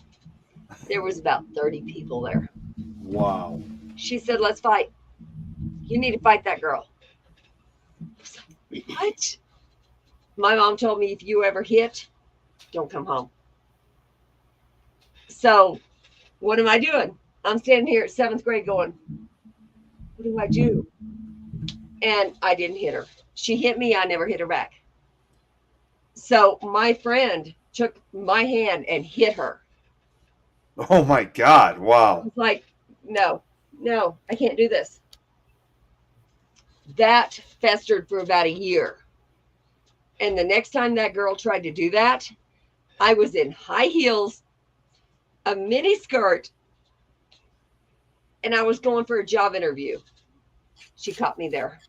There was about 30 people there.
Wow.
She said, "Let's fight. You need to fight that girl." What? My mom told me if you ever hit, don't come home. So what am I doing? I'm standing here at 7th grade going, what do I do? And I didn't hit her. She hit me. I never hit her back. So my friend took my hand and hit her.
Oh my God. Wow.
It's like, no, I can't do this. That festered for about a year. And the next time that girl tried to do that, I was in high heels, a mini skirt, and I was going for a job interview. She caught me there.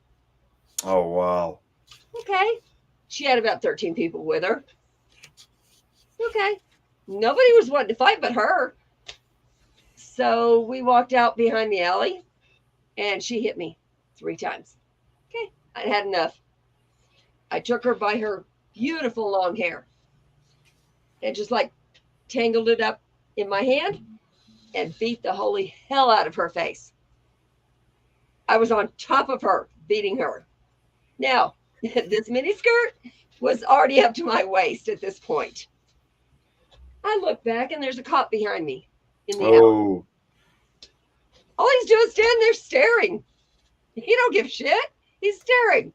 Oh, wow.
Okay. She had about 13 people with her. Okay. Nobody was wanting to fight but her. So we walked out behind the alley and she hit me 3 times. Okay. I had enough. I took her by her beautiful long hair and just like tangled it up in my hand and beat the holy hell out of her face. I was on top of her, beating her. Now, this mini skirt was already up to my waist at this point. I look back and there's a cop behind me in the alley.
Oh,
All he's doing is standing there staring. He don't give a shit. He's staring.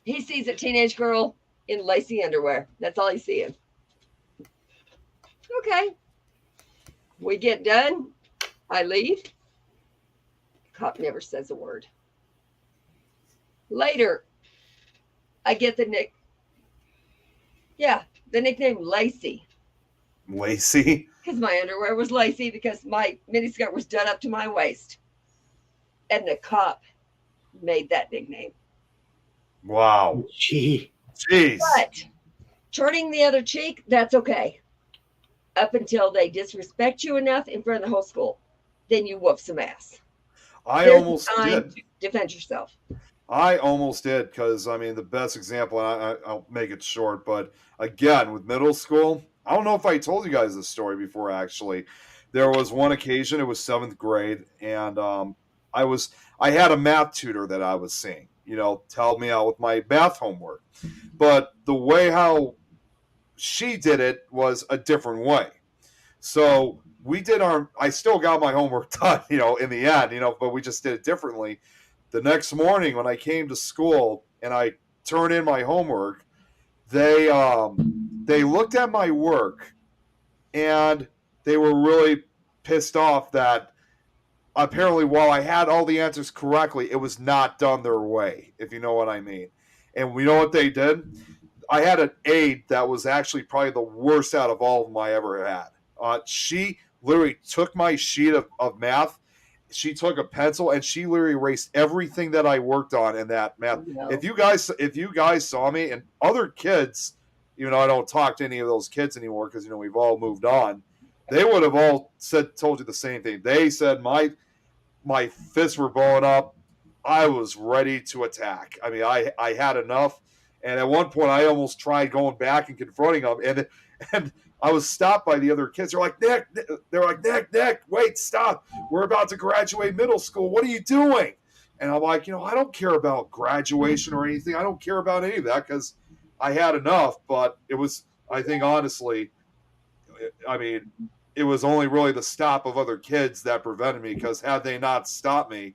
He sees a teenage girl in lacy underwear. That's all he's seeing. Okay. We get done. I leave. The cop never says a word. Later, I get the nickname Lacey.
Lacey.
Because my underwear was lacy because my miniskirt was done up to my waist. And the cop made that nickname.
Wow.
Gee.
Jeez.
But turning the other cheek, that's okay. Up until they disrespect you enough in front of the whole school. Then you whoop some ass.
I
There's
almost
time
did.
to defend yourself.
I almost did because, I mean, the best example, and I'll make it short, but again, with middle school, I don't know if I told you guys this story before, actually. There was one occasion, it was 7th grade, and I had a math tutor that I was seeing, help me out with my math homework. But the way how she did it was a different way. So I still got my homework done, in the end, but we just did it differently. The next morning when I came to school and I turn in my homework, they looked at my work and they were really pissed off that apparently while I had all the answers correctly, it was not done their way, if you know what I mean. And we know what they did? I had an aide that was actually probably the worst out of all of them I ever had. She literally took my sheet of math. She took a pencil and she literally erased everything that I worked on in that math.
No.
If you guys saw me, and other kids, even though I don't talk to any of those kids anymore because we've all moved on, they would have all told you the same thing. They said my fists were blowing up. I was ready to attack. I mean, I had enough. And at one point, I almost tried going back and confronting them. And I was stopped by the other kids. They're like, Nick, wait, stop. We're about to graduate middle school. What are you doing? And I'm like, I don't care about graduation or anything. I don't care about any of that because I had enough. But it was, I think, honestly, I mean, it was only really the stop of other kids that prevented me, because had they not stopped me,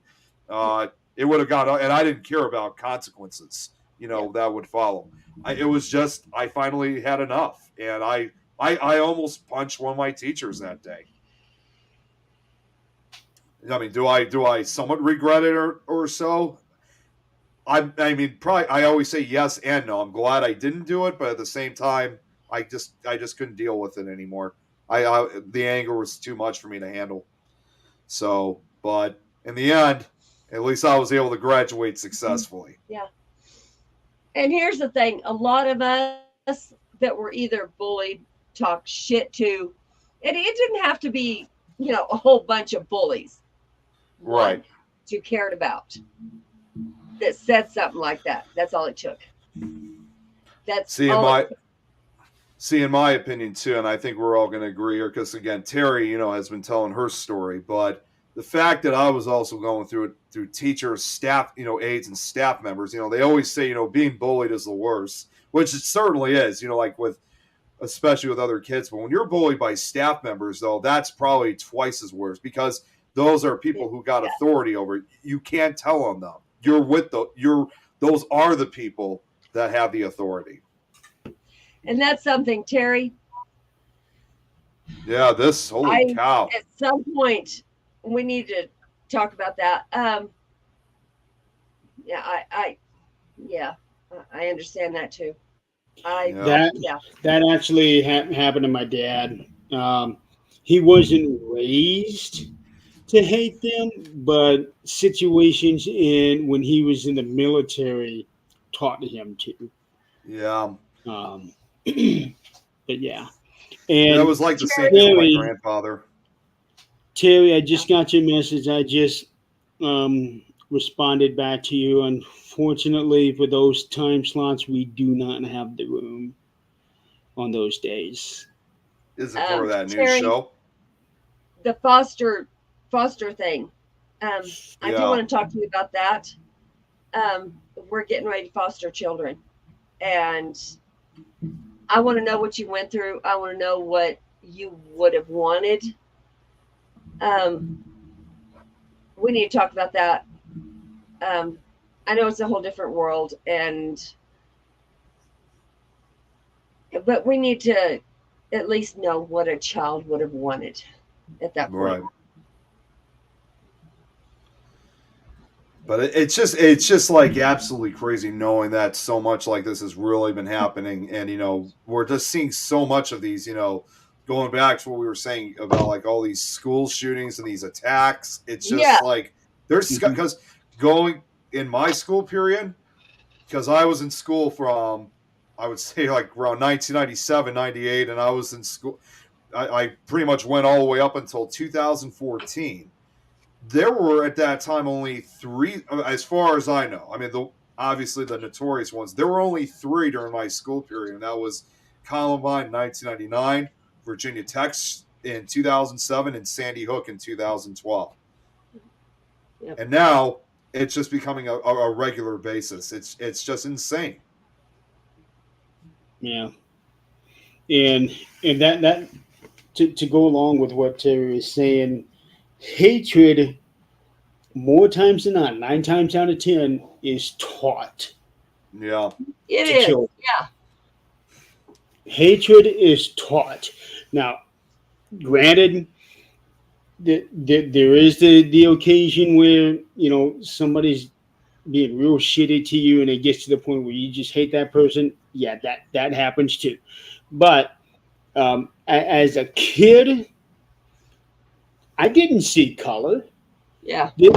it would have gone. And I didn't care about consequences, that would follow. It was just, I finally had enough. And I almost punched one of my teachers that day. I mean, do I somewhat regret it or so? I mean, probably. I always say yes and no. I'm glad I didn't do it, but at the same time, I just couldn't deal with it anymore. The anger was too much for me to handle. So, but in the end, at least I was able to graduate successfully.
Yeah. And here's the thing: a lot of us that were either bullied, talked shit to, and it didn't have to be, a whole bunch of bullies.
Right.
One that you cared about that said something like that. That's all it took. That's
in my opinion too, and I think we're all going to agree here, because again, Terry, has been telling her story, but the fact that I was also going through it through teachers, staff, aides and staff members, they always say, being bullied is the worst, which it certainly is, like especially with other kids. But when you're bullied by staff members, though, that's probably twice as worse, because those are people who got authority over it. You can't tell on them. Those are the people that have the authority.
And that's something, Terry.
Yeah, holy cow.
At some point, we need to talk about that. I understand that too.
That actually happened to my dad. He wasn't raised to hate them, but situations when he was in the military taught him to.
Yeah.
But yeah. And
that was like the same thing with my grandfather.
Terry, I just got your message. I just responded back to you. Unfortunately, for those time slots, we do not have the room on those days.
Is it for that
Terry,
new show?
The foster thing. I do want to talk to you about that. We're getting ready to foster children, and I want to know what you went through. I want to know what you would have wanted. We need to talk about that. I know it's a whole different world, but we need to at least know what a child would have wanted at that point.
Right. But it's just like absolutely crazy knowing that so much like this has really been happening. And, we're just seeing so much of these, going back to what we were saying about like all these school shootings and these attacks. It's just like there's, because going in my school period, because I was in school from, I would say like around 1997, 98, and I was in school. I pretty much went all the way up until 2014. There were at that time only 3, as far as I know. I mean, obviously the notorious ones. There were only 3 during my school period, and that was Columbine in 1999, Virginia Tech in 2007, and Sandy Hook in 2012. Yep. And now it's just becoming a regular basis. It's just insane.
Yeah, and that to go along with what Terry is saying. Hatred, more times than not, 9 times out of 10, is taught.
Yeah.
It
to
is.
children.
Yeah.
Hatred is taught. Now, granted, there is the occasion where somebody's being real shitty to you, and it gets to the point where you just hate that person. Yeah, that happens too. But as a kid, I didn't see color.
Yeah.
There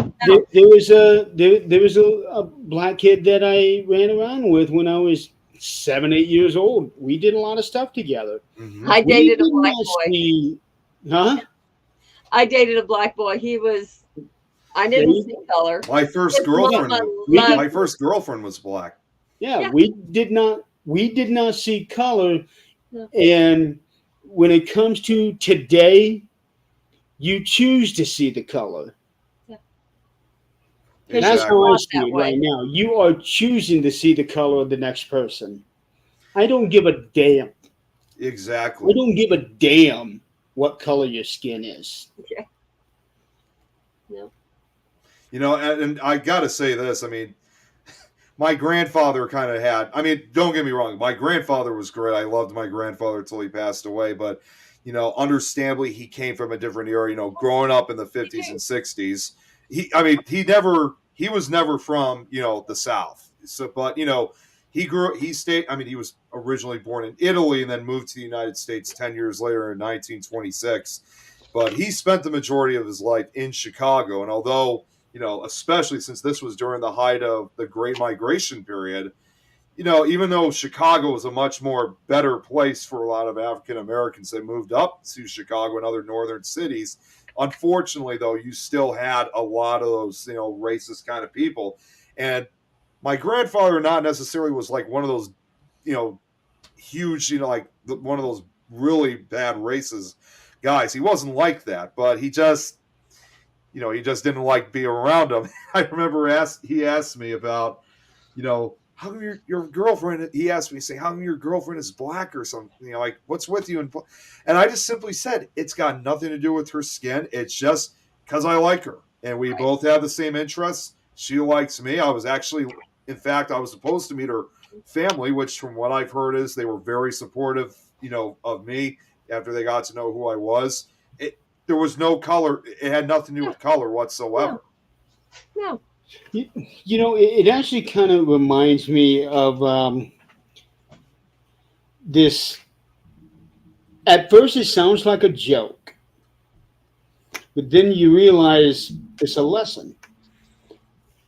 was a black kid that I ran around with when I was 7, 8 years old. We did a lot of stuff together.
Hmm.
I
We
dated a
did
black
not
boy.
see, huh?
I dated a black boy. I didn't see color.
My first
His
girlfriend.
mama
We
loved
My
me.
first girlfriend was black.
Yeah,
Yeah.
we did not see color.
No.
And when it comes to today, you choose to see the color.
Because
That's
you
how I
want
see
that
it
way.
right now. You are choosing to see the color of the next person. I don't give a damn. I
Exactly.
don't give a damn what color your skin is.
Okay. No.
You know, and I got to say this. I mean, my grandfather kind of had. I mean, don't get me wrong. My grandfather was great. I loved my grandfather until he passed away. But understandably, he came from a different era. Growing up in the 50s and 60s, he was never from the South. So, but he stayed. I mean, he was originally born in Italy and then moved to the United States 10 years later in 1926. But he spent the majority of his life in Chicago, and although especially since this was during the height of the Great Migration period, even though Chicago was a much more better place for a lot of African Americans that moved up to Chicago and other northern cities, unfortunately, though, you still had a lot of those, racist kind of people. And my grandfather not necessarily was like one of those, huge, like one of those really bad racist guys. He wasn't like that, but he just didn't like being around him. I remember he asked me about, how come your girlfriend? He asked me, how come your girlfriend is black or something? Like what's with you? And I just simply said, it's got nothing to do with her skin. It's just because I like her, and we both have the same interests. She likes me. In fact, I was supposed to meet her family, which from what I've heard is they were very supportive, of me after they got to know who I was. There was no color. It had nothing to do with color whatsoever.
No.
It actually kind of reminds me of this. At first, it sounds like a joke, but then you realize it's a lesson.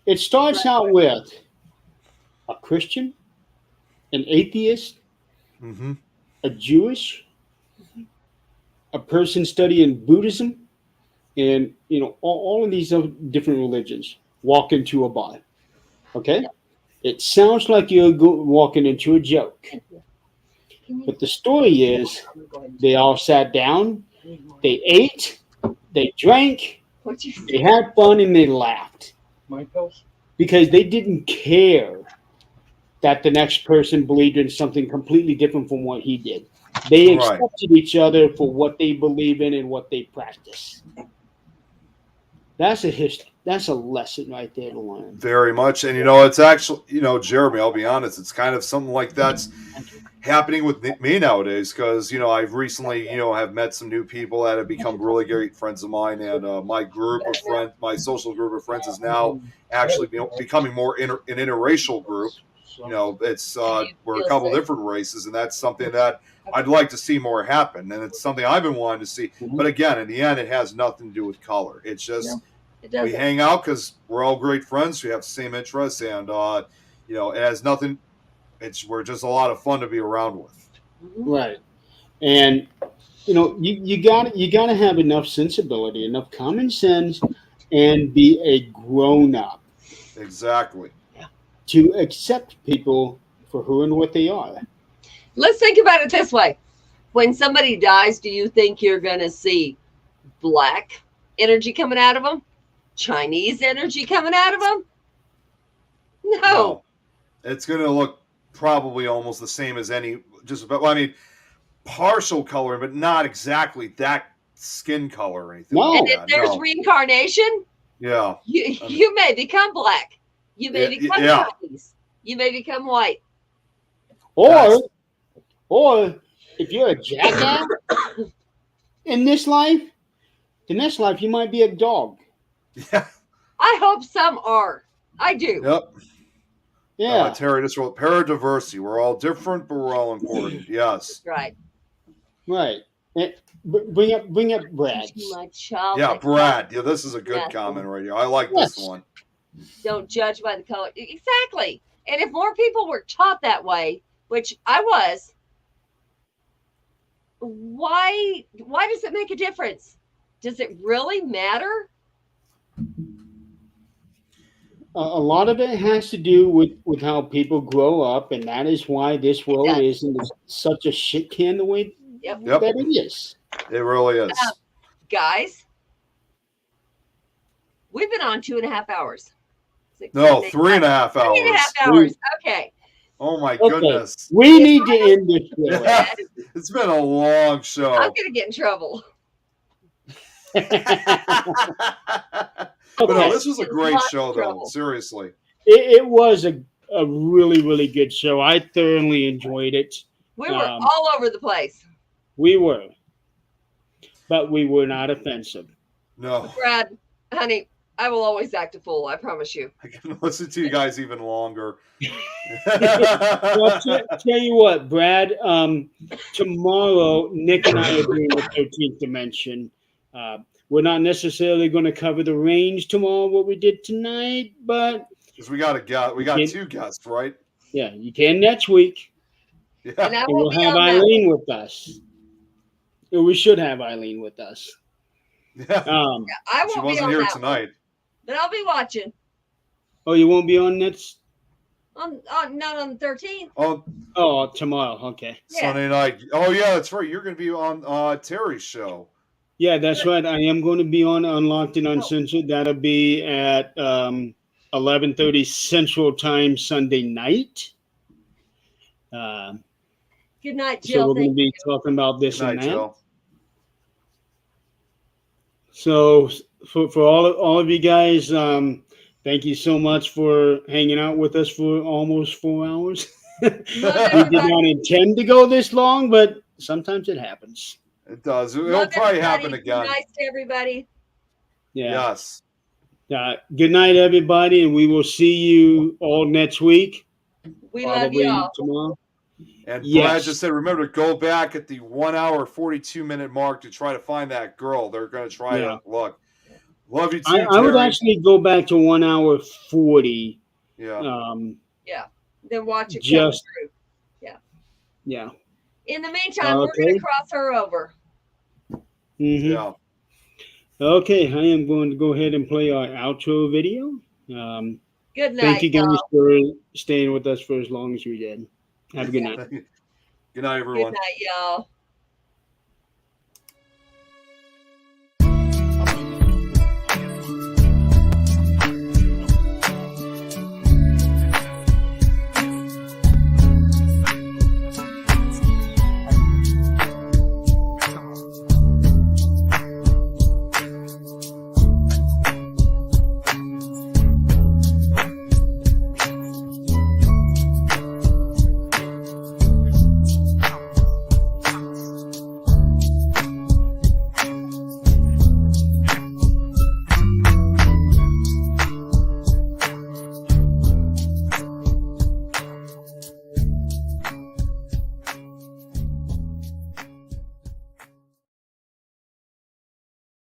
It starts out with a Christian, an atheist,
Mm-hmm.
a Jewish, a person studying Buddhism, and all of these other different religions walk into a bar. Okay, it sounds like you're walking into a joke, but the story is they all sat down, they ate, they drank, they had fun, and they laughed because they didn't care that the next person believed in something completely different from what he did. They
Right.
accepted each other for what they believe in and what they practice. That's a history. That's a lesson right there to learn.
Very much. And, it's actually, Jeremy, I'll be honest, it's kind of something like that's happening with me nowadays because, I've recently, have met some new people that have become really great friends of mine. And my social group of friends is now actually becoming more an interracial group. It's we're a couple different races, and that's something that I'd like to see more happen. And it's something I've been wanting to see. But again, in the end, it has nothing to do with color. It's just we hang out because we're all great friends. We have the same interests, and it has nothing. We're just a lot of fun to be around with.
Right. And you got to have enough sensibility, enough common sense, and be a grown up
Exactly.
to accept people for who and what they are.
Let's think about it this way. When somebody dies, do you think you're going to see black energy coming out of them? Chinese energy coming out of them? No.
It's going to look probably almost the same as partial color, but not exactly that skin color or anything.
No.
like
And if
that.
there's
No.
reincarnation,
Yeah.
you may become black. You may become
Yeah.
Chinese. You may become white.
Or,
That's-
or if you're a jackass in this life, the next life you might be a dog.
Yeah.
I hope some are. I do.
Yep.
Yeah,
Terry, this is paradiversity. We're all different, but we're all important. Yes.
Right.
right. Bring up Brad.
My child.
Yeah,
that
Brad. Yeah, this is a good
Yes.
comment right here. I like
Yes.
this one.
don't judge by the color. Exactly. And if more people were taught that way, which I was, why does it make a difference? Does it really matter?
A lot of it has to do with how people grow up, and that is why this world
does.
isn't such a shit can the way
Yep.
Yep.
that it is.
It really is.
Guys, we've been on 2.5 hours.
No, 3.5 hours.
3.5 hours. Okay.
Oh my
Okay.
goodness.
We need to end this show.
Yeah. It's been a long show.
I'm gonna get in trouble.
But no,
Okay.
this was a great
Lots of
show, though.
trouble.
Seriously.
It was a really, really good show. I thoroughly enjoyed it.
We were
Um,
all over the place.
We were. But we were not offensive.
No,
Brad, honey, I will always act a fool. I promise you.
I can listen to you guys even longer.
Well, tell you what, Brad. Tomorrow, Nick and I are doing the 13th Dimension. We're not necessarily going to cover the range tomorrow, what we did tonight, but
Because we got two guests, right?
yeah, you can next week.
And
Yeah.
I
And
will
we'll
be
have
on that.
Eileen with us. Or we should have Eileen with us.
Yeah.
I
She
won't be
wasn't
on
here
that
tonight.
one, but I'll be watching.
Oh, you won't be on next?
On not on the 13th.
Oh,
Tomorrow. Okay.
Yeah.
Sunday night. Oh, yeah, that's right. You're going to be on Terry's show.
Yeah, that's right. I am going to be on Unlocked and
Oh.
Uncensored. That'll be at 11:30 Central Time Sunday night.
Good night,
So
Jill.
we're going to
Thank
be talking about this
Good
and
night,
that.
Jill.
So for all of you guys, thank you so much for hanging out with us for almost 4 hours. We did not intend to go this long, but sometimes it happens.
It does. It'll
Love
probably
everybody.
happen
Be
again.
nice to everybody.
Yeah.
Yes.
Good night, everybody, and we will see you all next week.
We love
Probably
y'all.
tomorrow.
And Brad
Yes.
just said, remember to go back at the 1 hour, 42-minute mark to try to find that girl. They're going to try
Yeah.
to look. Love you too,
I would
Terry.
actually go back to 1 hour 40.
Yeah.
Then watch it come
Just-
through.
Yeah.
In the meantime, we're going
Okay.
to cross her over.
Mhm.
Yeah.
Okay, I am going to go ahead and play our outro video.
Good night,
Thank you guys
y'all.
for staying with us for as long as you did. Have a good night.
Good night,
Good
everyone.
night, y'all.